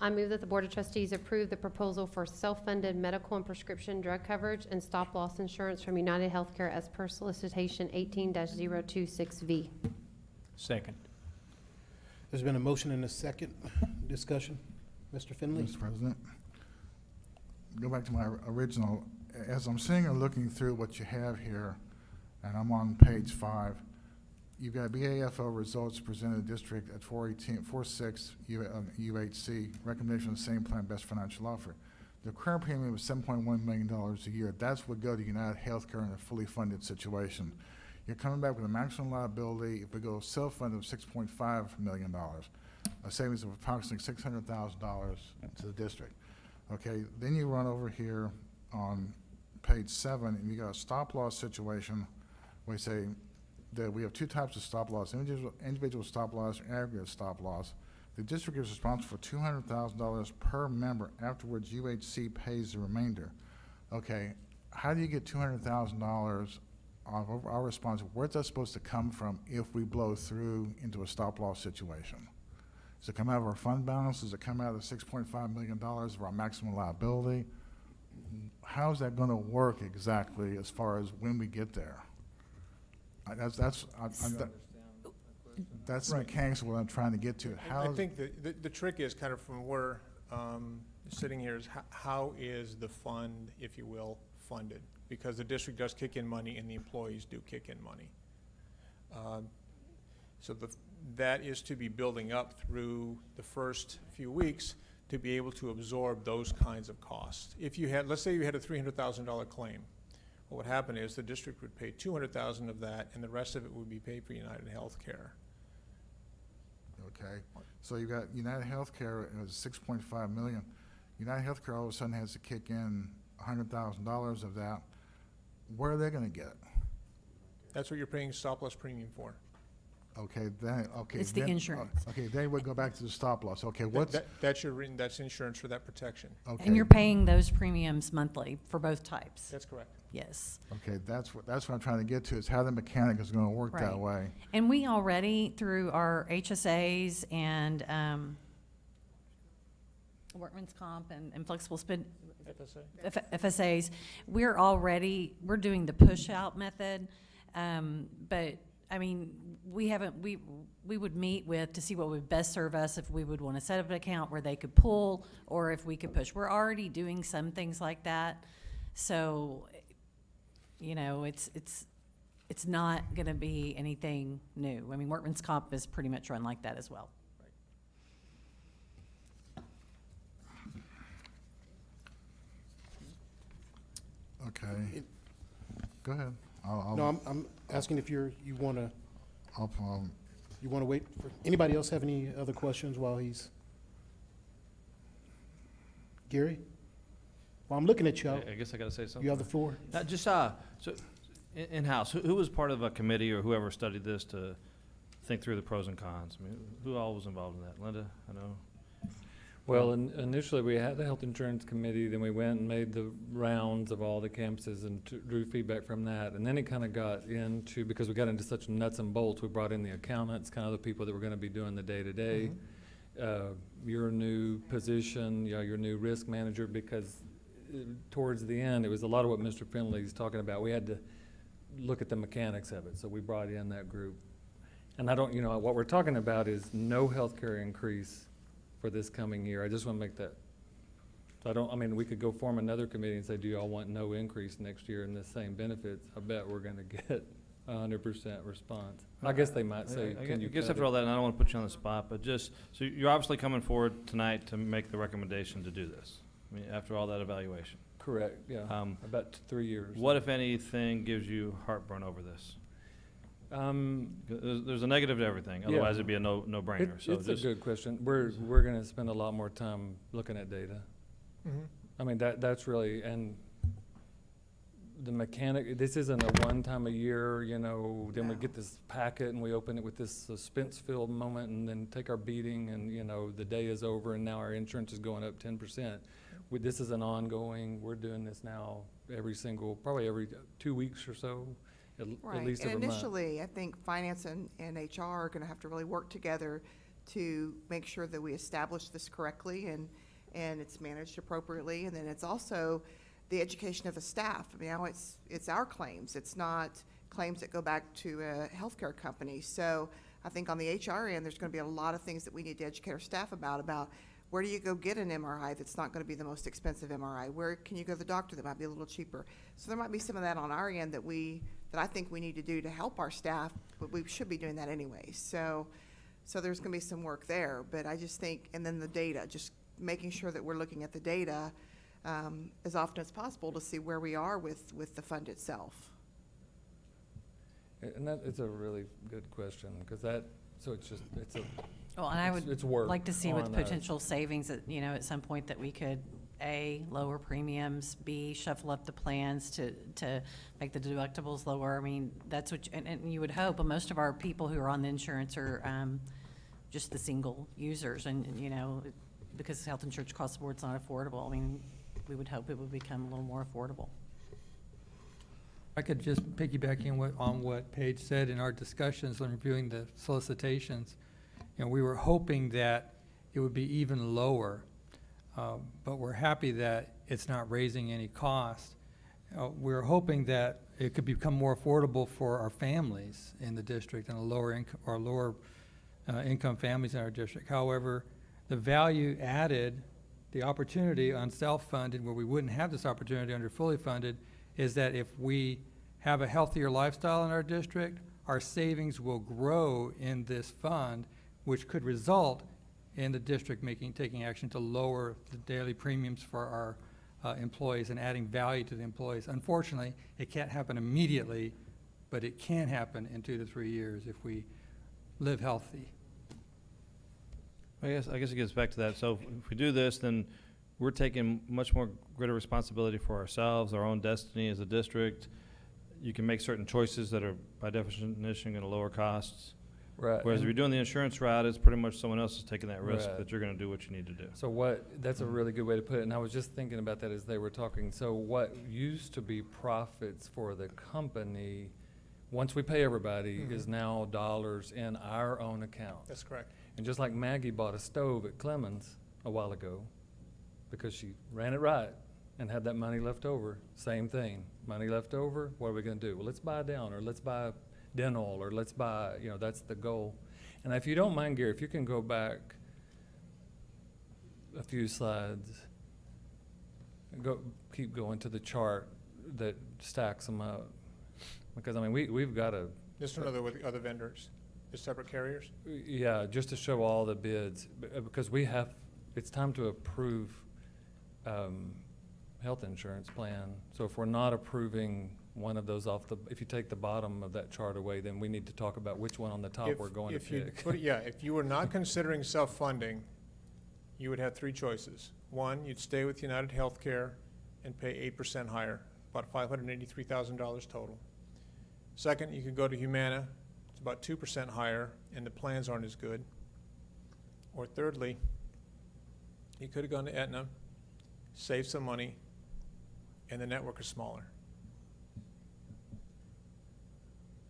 I move that the Board of Trustees approve the proposal for self-funded medical and prescription drug coverage and stop-loss insurance from United Healthcare as per solicitation 18-026V. Second. There's been a motion and a second. Discussion. Mr. Finley? Mr. President, go back to my original. As I'm sitting and looking through what you have here, and I'm on page 5, you've got BAFO results presented district at 4.6 UHC, recommendation of the same plan, best financial offer. The current premium is $7.1 million a year. That's what go to United Healthcare in a fully funded situation. You're coming back with a maximum liability, if we go self-funded, of $6.5 million, a savings of approximately $600,000 to the district. Okay, then you run over here on page 7, and you got a stop-loss situation. We say that we have two types of stop-loss, individual stop-loss and aggregate stop-loss. The district is responsible for $200,000 per member. Afterwards, UHC pays the remainder. Okay, how do you get $200,000 of our responsibility? Where's that supposed to come from if we blow through into a stop-loss situation? Does it come out of our fund balance? Does it come out of the $6.5 million of our maximum liability? How's that going to work exactly as far as when we get there? That's the mechanics of what I'm trying to get to. I think the trick is kind of from where sitting here is how is the fund, if you will, funded? Because the district does kick in money and the employees do kick in money. So that is to be building up through the first few weeks to be able to absorb those kinds of costs. If you had, let's say you had a $300,000 claim, what would happen is the district would pay $200,000 of that, and the rest of it would be paid for United Healthcare. Okay, so you got United Healthcare, it was $6.5 million. United Healthcare all of a sudden has to kick in $100,000 of that. Where are they going to get it? That's what you're paying stop-loss premium for. Okay, then, okay. It's the then- insurance. Okay, then we go back to the stop loss. Okay, That- what's, That's your written, that's insurance for that protection. okay. And you're paying those premiums monthly for both types. That's correct. Yes. Okay, that's what I'm trying to get to, is how the mechanic is gonna work that Right. way. And we already, through our HSAs and workman's comp and flexible spend, FSAs, we're doing the push-out method. But, I mean, we would meet with to see what would best serve us, if we would want to set up an account where they could pull or if we could push. We're already doing some things like that. So, you know, it's not going to be anything new. I mean, workman's comp is pretty much run like that as well. Okay. Go ahead. No, I'm asking if you wanna I'll, wait for, anybody else have any other questions while he's? Gary? Well, I'm looking at you. I guess I gotta say something. You have the floor. Just, so, in-house, who was part of a committee or whoever studied this to think through the pros and cons? I mean, who all was involved in that? Linda, I know. Well, initially, we had the health insurance committee, then we went and made the rounds of all the campuses and drew feedback from that. And then it kind of got into, because we got into such nuts and bolts, we brought in the accountants, kind of the people that were going to be doing the day-to-day. Your new position, you know, your new risk manager, because towards the end, it was a lot of what Mr. Finley's talking about. We had to look at the mechanics of it, so we brought in that group. And I don't, you know, what we're talking about is no healthcare increase for this coming year. I just want to make that, I mean, we could go form another committee and say, do y'all want no increase next year in the same benefits? I bet we're gonna get 100% response. I guess they might say, can you I guess cut after it? all that, and I don't want to put you on the spot, but just, so you're obviously coming forward tonight to make the recommendation to do this. I mean, after all that evaluation. Correct, yeah, about 3 years. What, if anything, gives you heartburn over this? There's a negative to everything, Yeah. otherwise it'd be a no-brainer. So It's a just, good question. We're gonna spend a lot more time looking at data. I mean, that's really, and the mechanic, this isn't a one time a year, you know, then we get this packet and we open it with this suspense-filled moment and then take our beating and, you know, the day is over and now our insurance is going up 10%. This is an ongoing, we're doing this now probably every 2 weeks or so, at Right, least and every month. initially, I think finance and HR are gonna have to really work together to make sure that we establish this correctly and it's managed appropriately. And then it's also the education of the staff. I mean, now it's our claims. It's not claims that go back to a healthcare company. So I think on the HR end, there's gonna be a lot of things that we need to educate our staff about where do you go get an MRI that's not gonna be the most expensive MRI? Where can you go to the doctor that might be a little cheaper? So there might be some of that on our end that I think we need to do to help our staff, but we should be doing that anyway. So there's gonna be some work there, but I just think, and then the data, just making sure that we're looking at the data as often as possible to see where we are with the fund itself. And that is a really good question, because it's a, Well, and I it's would work like to see with on us. potential savings that, you know, at some point that we could, A, lower premiums, B, shuffle up the plans to make the deductibles lower. I mean, that's what, and you would hope, but most of our people who are on the insurance are just the single users, and, you know, because health insurance across the board is not affordable. I mean, we would hope it would become a little more affordable. I could just piggyback in on what Paige said in our discussions when reviewing the solicitations. You know, we were hoping that it would be even lower, but we're happy that it's not raising any cost. We're hoping that it could become more affordable for our families in the district and lower income families in our district. However, the value added, the opportunity on self-funded, where we wouldn't have this opportunity under fully funded, is that if we have a healthier lifestyle in our district, our savings will grow in this fund, which could result in the district taking action to lower the daily premiums for our employees and adding value to the employees. Unfortunately, it can't happen immediately, but it can happen in 2 to 3 years if we live healthy. I guess it gets back to that. So if we do this, then we're taking much more greater responsibility for ourselves, our own destiny as a district. you can make certain choices that are by definition gonna lower costs. Right. Whereas if and- you're doing the insurance route, it's pretty much someone else is taking that risk Right. that you're gonna do what you need to do. So that's a really good way to put it, and I was just thinking about that as they were talking. So what used to be profits for the company, once we pay everybody, is now dollars in our own account. That's correct. And just like Maggie bought a stove at Clemens a while ago, because she ran it right and had that money left over, same thing. Money left over, what are we gonna do? Well, let's buy down, or let's buy dental, or let's buy, that's the goal. And if you don't mind, Gary, if you can go back a few slides, keep going to the chart that stacks them up. Because, I mean, we've got to. This one other with other vendors, the separate carriers? Yeah, just to show all the bids, because it's time to approve health insurance plan. So if we're not approving one of those if you take the bottom of that chart away, then we need to talk about which one on the top we're going to pick. If you were not considering self-funding, you would have three choices. One, you'd stay with United Healthcare and pay 8% higher, about $583,000 total. Second, you could go to Humana, it's about 2% higher, and the plans aren't as good. Or thirdly, you could have gone to Aetna, saved some money, and the network is smaller.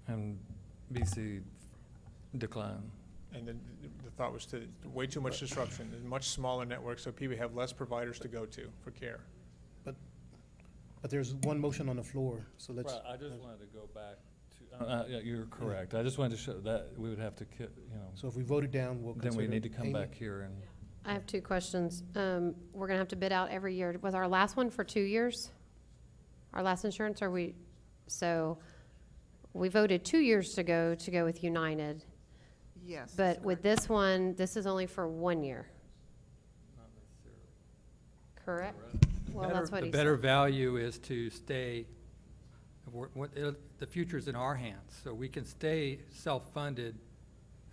And BC decline. And then the thought was to way too much disruption, a much smaller network, so people have less providers to go to for care. But there's one motion on the floor, so let's. Right, I just wanted to go back to, yeah, you're correct. I just wanted to show that we would have to, So if we vote it down, we'll then consider. we need to come payment. back here and. I have two questions. We're gonna have to bid out every year. Was our last one for 2 years? Our last insurance, so we voted 2 years ago to go with United. Yes. But with this one, this is only for 1 year. Correct? Well, that's what he The better said. value is to stay, the future's in our hands, so we can stay self-funded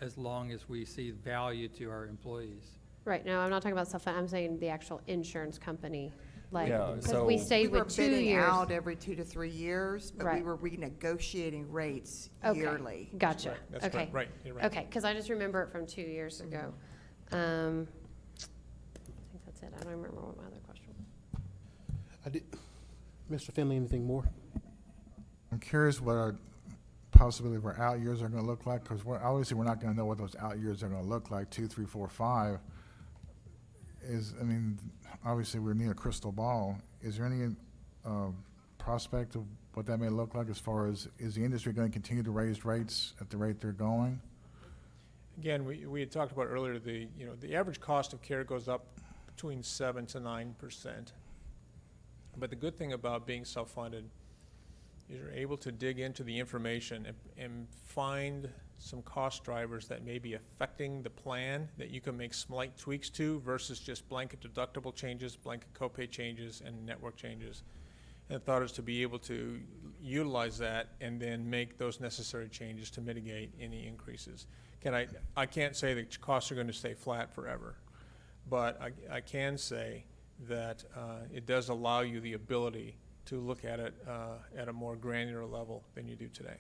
as long as we see value to our employees. Right, no, I'm not talking about stuff, I'm saying the actual insurance company, like, Yeah, because we so- stayed We were with 2 bidding years. out every 2 to 3 years, but we Right. were renegotiating rates Okay, yearly. Gotcha, That's okay. correct, right, you're right. Okay, because I just remember it from 2 years ago. I think that's it, I don't remember what my other question was. Mr. Finley, anything more? I'm curious what our possibility of our out years are gonna look like, because obviously we're not gonna know what those out years are gonna look like, 2, 3, 4, 5. Obviously we need a crystal ball. Is there any prospect of what that may look like as far as, is the industry gonna continue to raise rates at the rate they're going? Again, we had talked about earlier, the average cost of care goes up between 7 to 9%. But the good thing about being self-funded is you're able to dig into the information and find some cost drivers that may be affecting the plan that you can make slight tweaks to versus just blanket deductible changes, blanket copay changes, and network changes. And the thought is to be able to utilize that and then make those necessary changes to mitigate any increases. I can't say that costs are going to stay flat forever, but I can say that it does allow you the ability to look at it at a more granular level than you do today.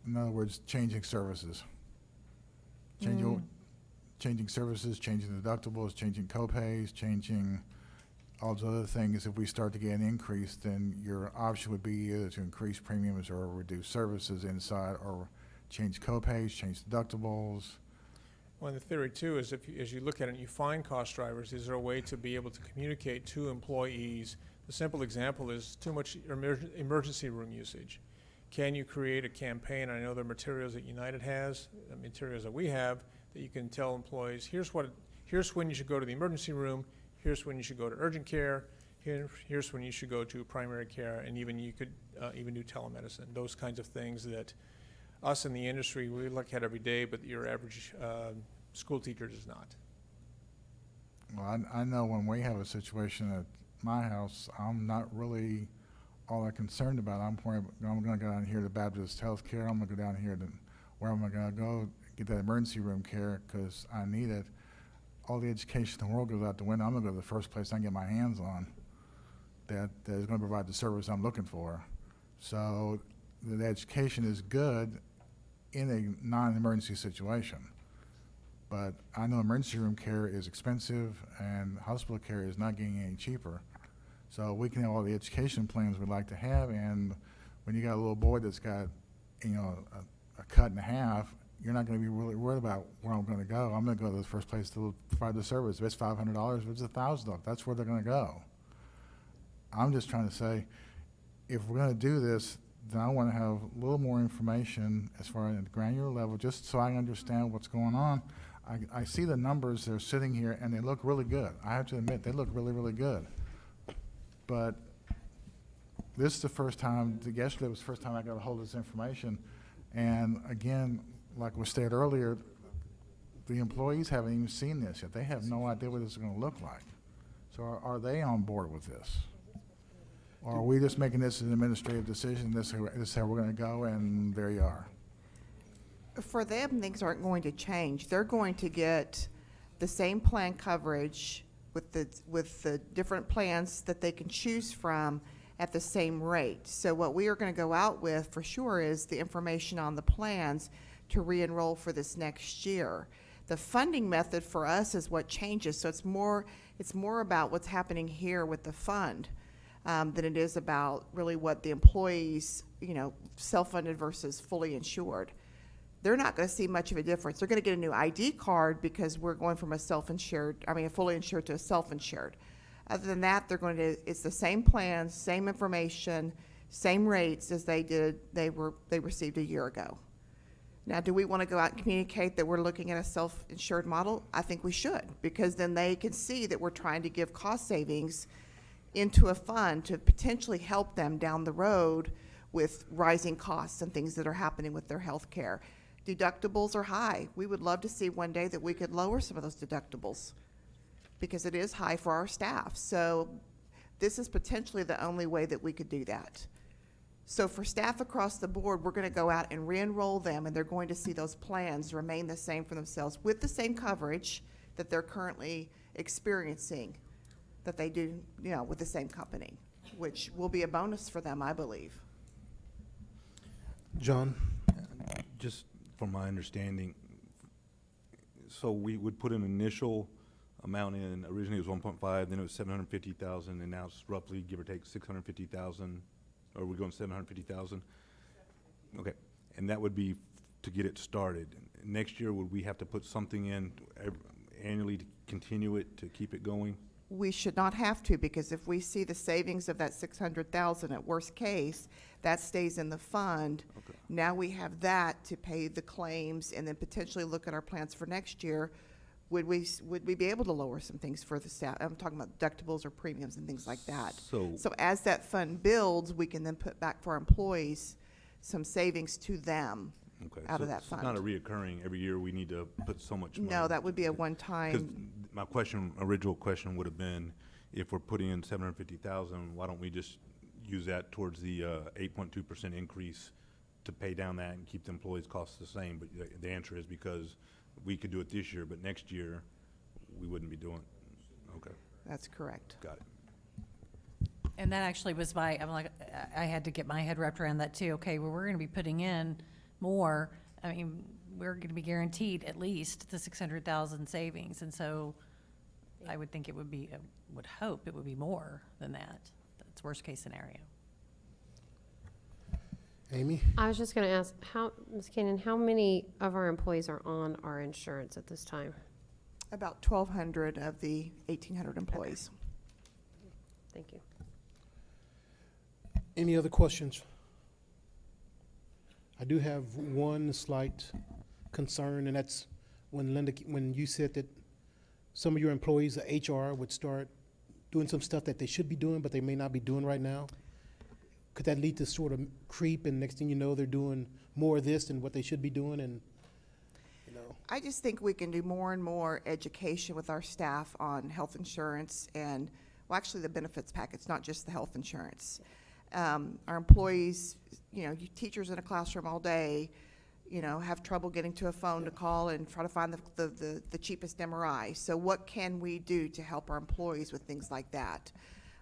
In other words, changing services. Changing services, changing deductibles, changing copays, changing all those other things. If we start to get an increase, then your option would be either to increase premiums or reduce services inside, or change copays, change deductibles. Well, the theory too is as you look at it and you find cost drivers, is there a way to be able to communicate to employees? The simple example is too much emergency room usage. Can you create a campaign? I know there are materials that United has, materials that we have, that you can tell employees, here's when you should go to the emergency room, here's when you should go to urgent care, here's when you should go to primary care, and even you could even do telemedicine. Those kinds of things that us in the industry, we look at every day, but your average school teacher does not. Well, I know when we have a situation at my house, I'm not really all that concerned about it. I'm going to go down here to Baptist Healthcare. I'm going to go down here to where am I going to go get that emergency room care because I need it. All the education in the world goes out the window. I'm going to go to the first place I can get my hands on that is going to provide the service I'm looking for. So that education is good in a non-emergency situation. But I know emergency room care is expensive and hospital care is not getting any cheaper. So we can have all the education plans we'd like to have, and when you got a little boy that's got, you know, a cut and a half, you're not gonna be really worried about where I'm gonna go. I'm gonna go to the first place to provide the service. If it's $500, if it's $1,000, that's where they're gonna go. I'm just trying to say, if we're gonna do this, then I wanna have a little more information as far as the granular level, just so I understand what's going on. I see the numbers, they're sitting here, and they look really good. I have to admit, they look really, really good. But this is the first time, yesterday was the first time I got a hold of this information. And again, like was stated earlier, the employees haven't even seen this yet. They have no idea what this is gonna look like. So are they on board with this? Or are we just making this an administrative decision, this is how we're gonna go, and there you are? For them, things aren't going to change. They're going to get the same plan coverage with the different plans that they can choose from at the same rate. So what we are going to go out with for sure is the information on the plans to re-enroll for this next year. The funding method for us is what changes. So it's more about what's happening here with the fund than it is about really what the employees, you know, self-funded versus fully insured. They're not going to see much of a difference. They're going to get a new ID card because we're going from a fully insured to a self-insured. Other than that, it's the same plans, same information, same rates as they received a year ago. Now, do we want to go out and communicate that we're looking at a self-insured model? I think we should, because then they can see that we're trying to give cost savings into a fund to potentially help them down the road with rising costs and things that are happening with their health care. Deductibles are high. We would love to see one day that we could lower some of those deductibles because it is high for our staff. So this is potentially the only way that we could do that. So for staff across the board, we're going to go out and re-enroll them, and they're going to see those plans remain the same for themselves with the same coverage that they're currently experiencing, that they do, you know, with the same company, which will be a bonus for them, I believe. John? Just from my understanding, so we would put an initial amount in. Originally it was 1.5, then it was 750,000, and now it's roughly, give or take, 650,000. Or we're going 750,000? Okay, and that would be to get it started. Next year, would we have to put something in annually to continue it, to keep it going? We should not have to, because if we see the savings of that 600,000 at worst case, that stays in the fund. Okay. Now we have that to pay the claims and then potentially look at our plans for next year. Would we be able to lower some things for the staff? I'm talking about deductibles or premiums and things like that. So as that fund builds, we can then put back for our employees some savings to them out of that fund. It's not a reoccurring, every year we need to put so much money. No, that would be a 'Cause one-time. my original question would have been, if we're putting in 750,000, why don't we just use that towards the 8.2% increase to pay down that and keep the employees' costs the same? But the answer is because we could do it this year, but next year we wouldn't be doing it. Okay. That's correct. Got it. And that actually was I had to get my head wrapped around that too. Okay, well, we're going to be putting in more. I mean, we're going to be guaranteed at least the 600,000 savings. And so I would think it would be, would hope it would be more than that. That's worst case scenario. Amy? I was just going to ask, Ms. Cannon, how many of our employees are on our insurance at this time? About 1,200 of the 1,800 employees. Thank you. Any other questions? I do have one slight concern, and that's when you said that some of your employees, the HR, would start doing some stuff that they should be doing, but they may not be doing right now. Could that lead to sort of creep, and next thing you know, they're doing more of this than what they should be doing, and, you know? I just think we can do more and more education with our staff on health insurance and, well, actually the benefits package, not just the health insurance. Our employees, you know, teachers in a classroom all day, you know, have trouble getting to a phone to call and try to find the cheapest MRI. So what can we do to help our employees with things like that?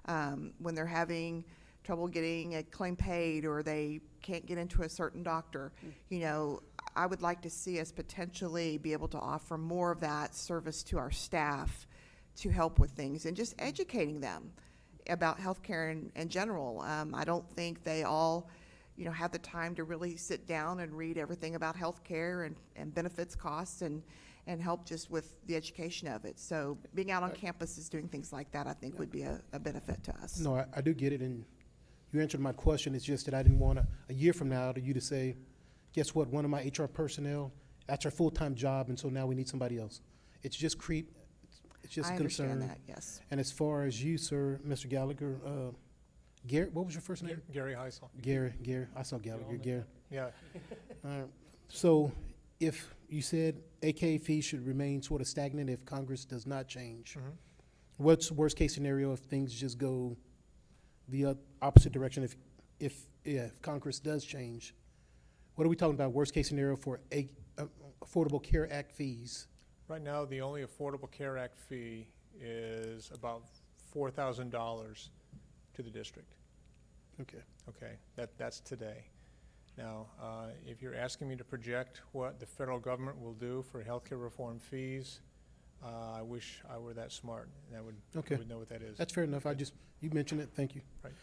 When they're having trouble getting a claim paid, or they can't get into a certain doctor. You know, I would like to see us potentially be able to offer more of that service to our staff to help with things and just educating them about healthcare in general. I don't think they all, you know, have the time to really sit down and read everything about healthcare and benefits, costs, and help just with the education of it. So being out on campuses doing things like that, I think would be a benefit to us. No, I do get it, and you answered my question. It's just that I didn't want a year from now to you to say, guess what, one of my HR personnel, that's our full-time job, and so now we need somebody else. It's just it's just I a concern. understand that, yes. And as far as you, sir, Mr. Gallagher, Gary, what was your first name? Gary Heisel. Gary, I saw Gallagher, Gary. Yeah. So if you said AKA fees should remain sort of stagnant if Congress does not change, what's worst case scenario if things just go the opposite direction if Congress does change? What are we talking about, worst case scenario for Affordable Care Act fees? Right now, the only Affordable Care Act fee is about $4,000 to the district. Okay. Okay, that's today. Now, if you're asking me to project what the federal government will do for healthcare reform fees, I wish I were that smart and I would know what that is. That's fair enough. You mentioned it. Thank you. Right.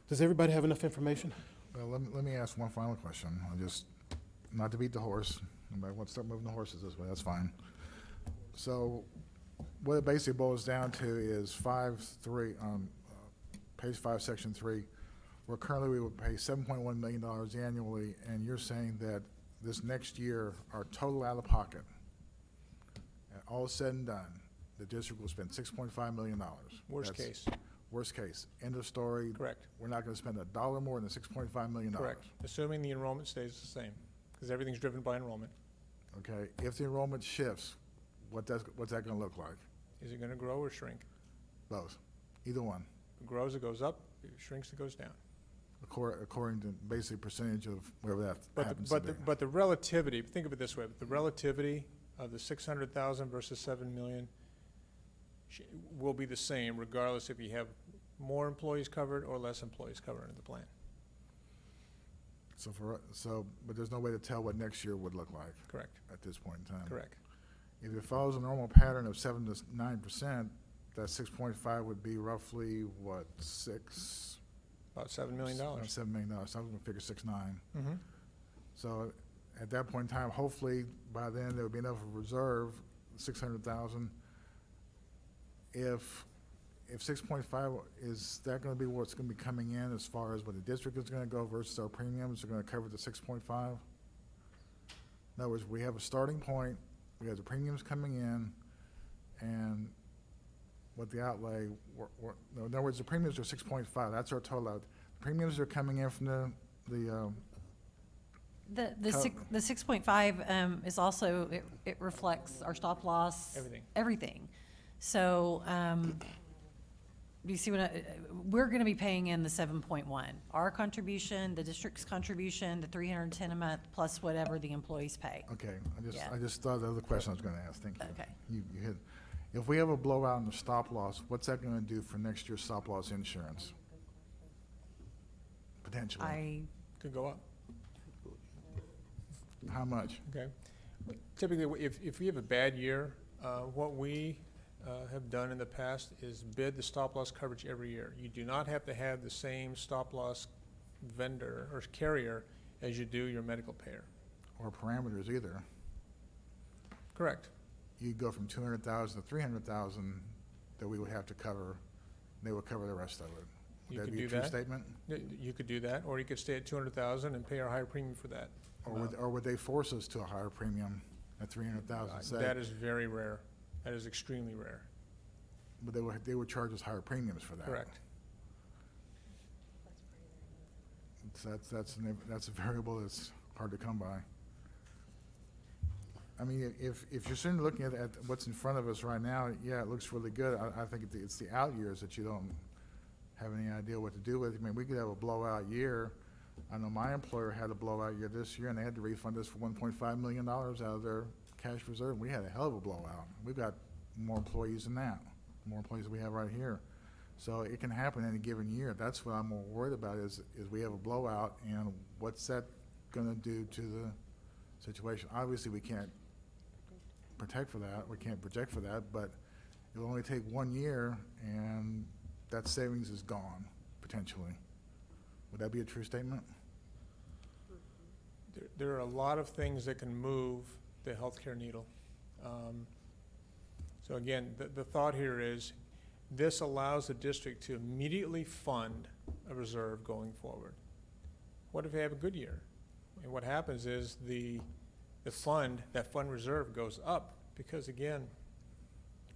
Does everybody have enough information? Well, let me ask one final question. Not to beat the horse. Nobody wants to start moving the horses this way. That's fine. So what it basically boils down to is page 5, section 3, where currently we would pay $7.1 million annually, and you're saying that this next year, our total out-of-pocket, all said and done, the district will spend $6.5 million. Worst case. Worst case. End of story. Correct. We're not going to spend $1 more than $6.5 million. Correct. Assuming the enrollment stays the same, because everything's driven by enrollment. Okay. If the enrollment shifts, what's that going to look like? Is it going to grow or shrink? Both. Either one. If it grows, it goes up. If it shrinks, it goes down. According to basic percentage of whatever that happens to be. But the relativity, think of it this way, the relativity of the 600,000 versus 7 million will be the same regardless if you have more employees covered or less employees covered in the plan. But there's no way to tell what next year would look like. Correct. At this point in time. Correct. If it follows a normal pattern of 7 to 9%, that 6.5 would be roughly what, About $7 million. $7 million. So I'm going to figure 6.9. Mm-hmm. So at that point in time, hopefully by then there would be enough reserve, 600,000. If 6.5, is that going to be what's going to be coming in as far as what the district is going to go versus our premiums are going to cover the 6.5? In other words, we have a starting point, we have the premiums coming in, and what the outlay, in other words, the premiums are 6.5, that's our total out. Premiums are coming in from The 6.5 is also, it reflects our stop loss. Everything. So, do you see what we're going to be paying in the 7.1. Our contribution, the district's contribution, the 310 a month, plus whatever the employees pay. Okay, I just thought of the other question I was going to ask, thank you. Okay. You hit, if we have a blowout in the stop loss, what's that going to do for next year's stop loss insurance? Potentially. Could go up. How much? Okay. Typically, if we have a bad year, what we have done in the past is bid the stop loss coverage every year. You do not have to have the same stop loss vendor or carrier as you do your medical payer. Or parameters either. Correct. You go from 200,000 to 300,000 that we would have to cover. They would cover the rest of it. You Would could that be do a true that. statement? You could do that, or you could stay at 200,000 and pay our higher premium for that. Or would they force us to a higher premium at 300,000? That is very rare. That is extremely rare. But they would charge us higher premiums for that. Correct. That's a variable that's hard to come by. I mean, if you're sitting looking at what's in front of us right now, yeah, it looks really good. I think it's the out years that you don't have any idea what to do with. I mean, we could have a blowout year. I know my employer had a blowout year this year, and they had to refund us for $1.5 million out of their cash reserve. We had a hell of a blowout. We've got more employees than that, more employees than we have right here. So it can happen any given year. That's what I'm more worried about is we have a blowout and what's that gonna do to the situation? Obviously, we can't protect for that, we can't project for that, but it'll only take 1 year and that savings is gone, potentially. Would that be a true statement? There are a lot of things that can move the healthcare needle. So again, the thought here is this allows the district to immediately fund a reserve going forward. What if they have a good year? And what happens is that fund reserve goes up because again,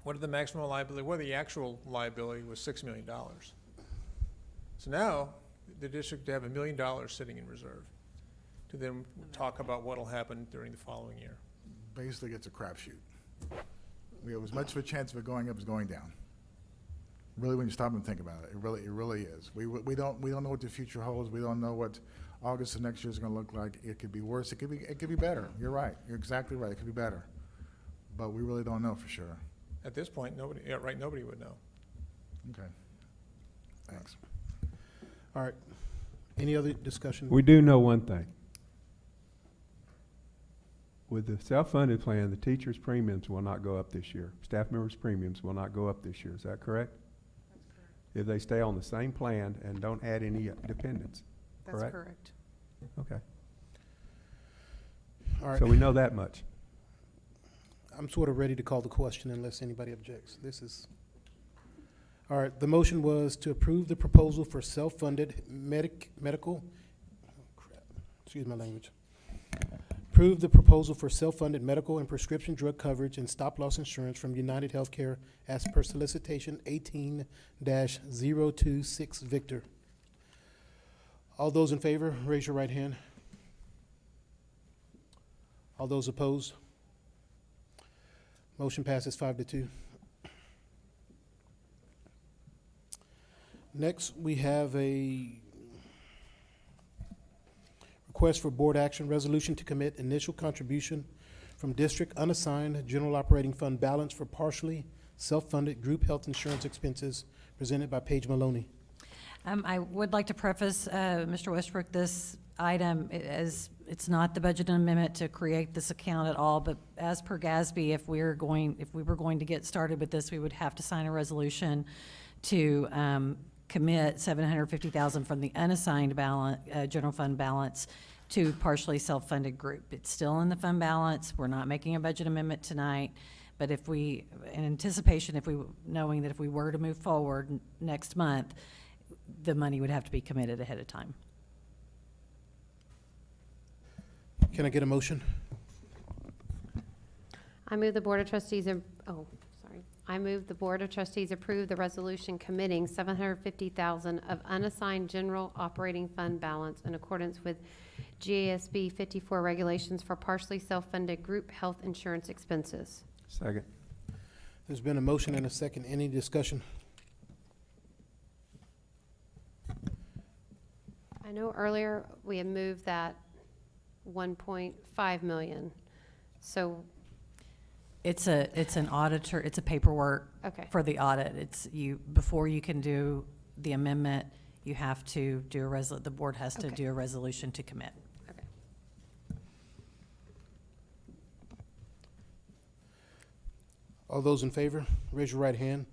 what are the maximum liability? What the actual liability was $6 million. So now the district to have $1 million sitting in reserve to then talk about what will happen during the following year. Basically, it's a crapshoot. We have as much of a chance of it going up as going down. Really, when you stop and think about it, it really is. We don't know what the future holds. We don't know what August of next year is going to look like. It could be worse. It could be better. You're right. You're exactly right. It could be better, but we really don't know for sure. At this point, nobody would know. Okay. Thanks. All right. Any other discussion? We do know one thing. With the self-funded plan, the teachers' premiums will not go up this year. Staff members' premiums will not go up this year. Is that correct? That's correct. If they stay on the same plan and don't add any dependents, That's correct? correct. Okay. All right. So we know that much. I'm sort of ready to call the question unless anybody objects. All right, the motion was to approve the proposal for self-funded medical, excuse my language. Approve the proposal for self-funded medical and prescription drug coverage and stop-loss insurance from United Healthcare as per solicitation 18-026 Victor. All those in favor, raise your right hand. All those opposed? Motion passes 5-2. Next, we have a request for board action resolution to commit initial contribution from district unassigned general operating fund balance for partially self-funded group health insurance expenses presented by Paige Maloney. I would like to preface, Mr. Westbrook, this item as it's not the budget amendment to create this account at all, but as per GASB, if we were going to get started with this, we would have to sign a resolution to commit $750,000 from the unassigned balance, general fund balance to partially self-funded group. It's still in the fund balance. We're not making a budget amendment tonight, but if we, in anticipation, knowing that if we were to move forward next month, the money would have to be committed ahead of time. Can I get a motion? I move the Board of Trustees, I move the Board of Trustees approve the resolution committing $750,000 of unassigned general operating fund balance in accordance with GASB 54 regulations for partially self-funded group health insurance expenses. Second. There's been a motion and a second. Any discussion? I know earlier we had moved that 1.5 million. So It's an auditor, it's a paperwork Okay. for the audit. Before you can do the amendment, you have to do the board has to Okay. do a resolution to commit. Okay. All those in favor, raise your right hand.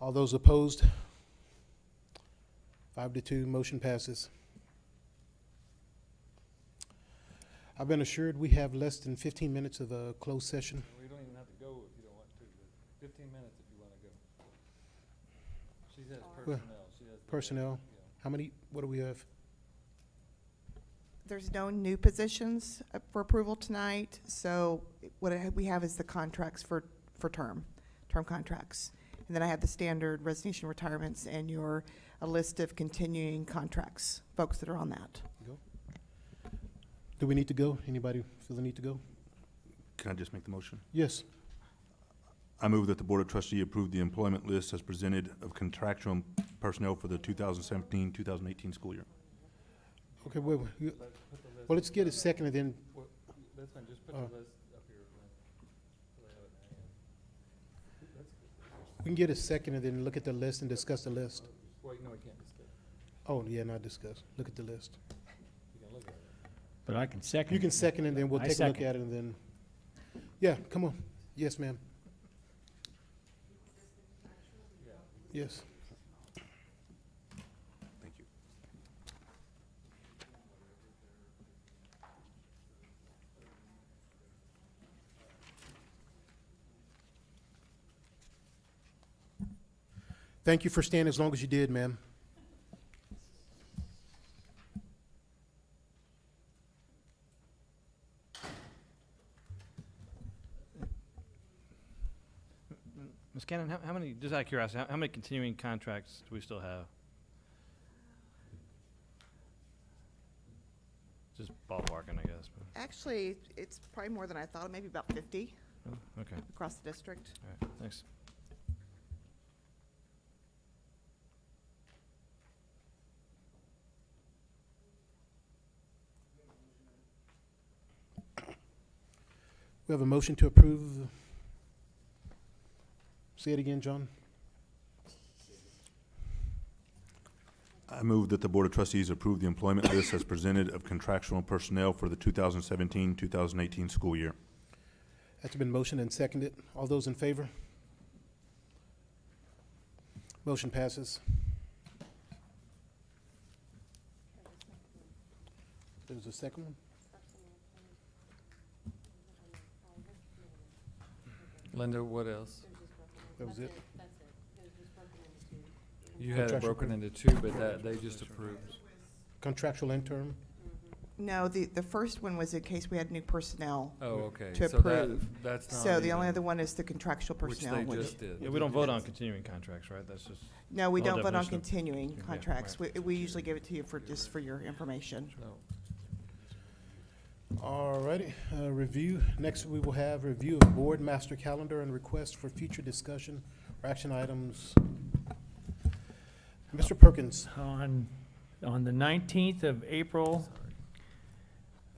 All those opposed? 5-2, motion passes. I've been assured we have less than 15 minutes of a closed session. We don't even have to go if you don't want to, but 15 minutes if you want to go. She has personnel. She has the- Personnel, yeah. how many, what do we have? There's no new positions for approval tonight, so what we have is the contracts for term contracts. And then I have the standard resignation retirements and a list of continuing contracts, folks that are on that. Go. Do we need to go? Anybody feel the need to go? Can I just make the motion? Yes. I move that the Board of Trustees approve the employment list as presented of contractual personnel for the 2017-2018 school year. Okay, well, let's get a second and then, That's fine, just put the list up here. So they have it in hand. We can get a second and then look at the list and discuss the list. Wait, no, we can't discuss. Oh, yeah, not discuss. Look at the list. You can look at it. But I can second. You can it. second and then we'll I take a look second. at it and then, yeah, come on. Yes, ma'am. Yes. Thank you. Thank you for staying as long as you did, ma'am. Ms. Cannon, how many, just out of curiosity, how many continuing contracts do we still have? Just ballparking, I guess. But, Actually, it's probably more than I thought, maybe about 50 oh, okay. across the district. All right. Thanks. We have a motion to approve. Say it again, John. I move that the Board of Trustees approve the employment list as presented of contractual personnel for the 2017-2018 school year. That's been motioned and seconded. All those in favor? Motion passes. There's a second one? Linda, what else? That was it? You had it Contractual broken per- into two, but that, they just approved. Contractual interim? No, the first one was in case we had new personnel Oh, okay. to So that- approve. that's not So the only even- other one is the contractual Which personnel. they which- just did. Yeah, we don't vote on continuing contracts, right? That's just. No, we the whole don't vote on definition of- continuing Yeah, contracts. right. We usually give it to you for, just for your information. No. All righty, review. Next, we will have review of board master calendar and request for future discussion or action items. Mr. Perkins. On the 19th of April,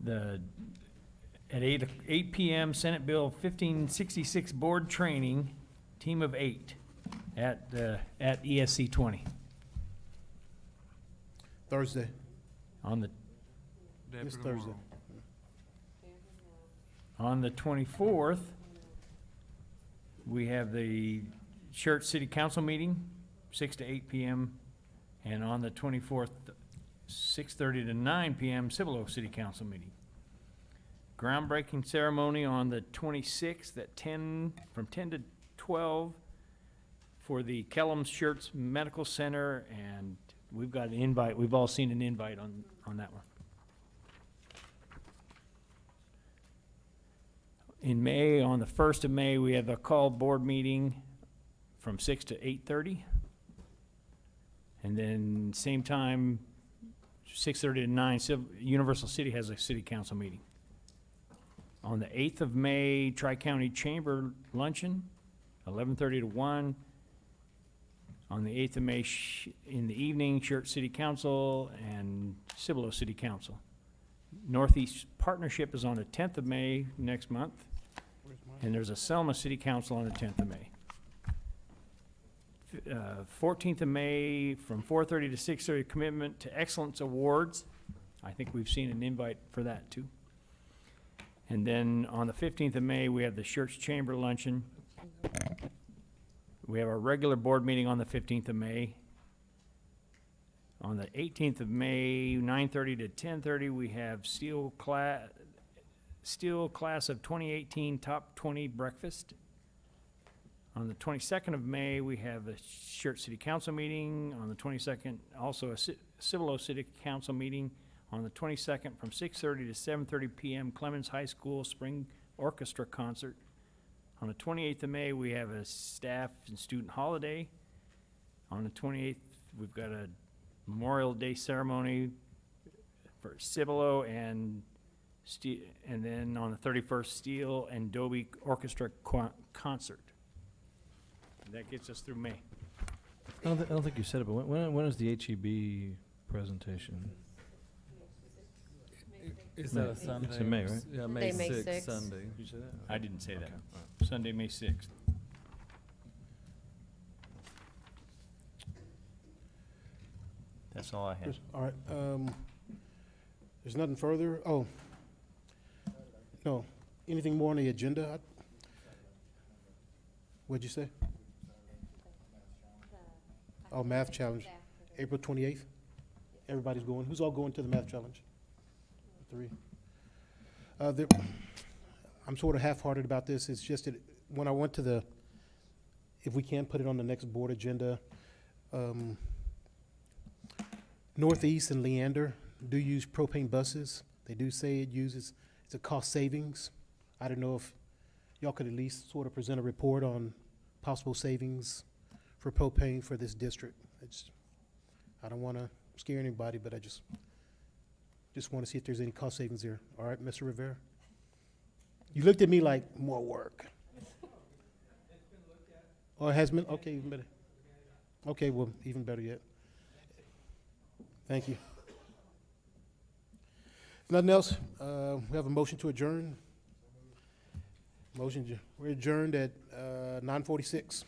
at 8 p.m., Senate Bill 1566 board training, team of 8 at ESC 20. Thursday. On the Day This after Thursday. On the 24th, we have the Schertz City Council meeting, 6 to 8 p.m. And on the 24th, 6:30 to 9 p.m., Cibolo City Council meeting. Groundbreaking ceremony on the 26th at from 10 to 12 for the Kellums Schertz Medical Center, and we've got an invite, we've all seen an invite on that one. In May, on the 1st of May, we have a called board meeting from 6 to 8:30. And then same time, 6:30 to 9, Universal City has a city council meeting. On the 8th of May, Tri-County Chamber Luncheon, 11:30 to 1. On the 8th of May, in the evening, Schertz City Council and Cibolo City Council. Northeast Partnership is on the 10th of May next month. And there's a Selma City Council on the 10th of May. 14th of May, from 4:30 to 6:30, Commitment to Excellence Awards. I think we've seen an invite for that, too. And then on the 15th of May, we have the Schertz Chamber Luncheon. We have our regular board meeting on the 15th of May. On the 18th of May, 9:30 to 10:30, we have Steel Class of 2018 Top 20 Breakfast. On the 22nd of May, we have a Schertz City Council meeting. On the 22nd, also a Cibolo City Council meeting. On the 22nd, from 6:30 to 7:30 p.m., Clemens High School Spring Orchestra Concert. On the 28th of May, we have a staff and student holiday. On the 28th, we've got a Memorial Day ceremony for Cibolo and then on the 31st, Steel and Dobie Orchestra Concert. That gets us through May. I don't think you said it, but when is the HEB presentation? Is that a Sunday? It's in May, right? Yeah, May May 6th, 6th. Sunday. You said that? I didn't say that. Okay, all right. Sunday, May 6th. That's all I have. All right, there's nothing further. Oh, no, anything more on the agenda? What'd you say? Oh, math challenge, April 28th. Everybody's going. Who's all going to the math challenge? 3. I'm sort of half-hearted about this. It's just that when I went to the, if we can put it on the next board agenda, Northeast and Leander do use propane buses. They do say it's a cost savings. I don't know if y'all could at least sort of present a report on possible savings for propane for this district. I don't want to scare anybody, but I just want to see if there's any cost savings there. All right, Mr. Rivera? You looked at me like, more work. Oh, it has been? Okay, even better. Okay, well, even better yet. Thank you. If nothing else, we have a motion to adjourn. We're adjourned at 9:46.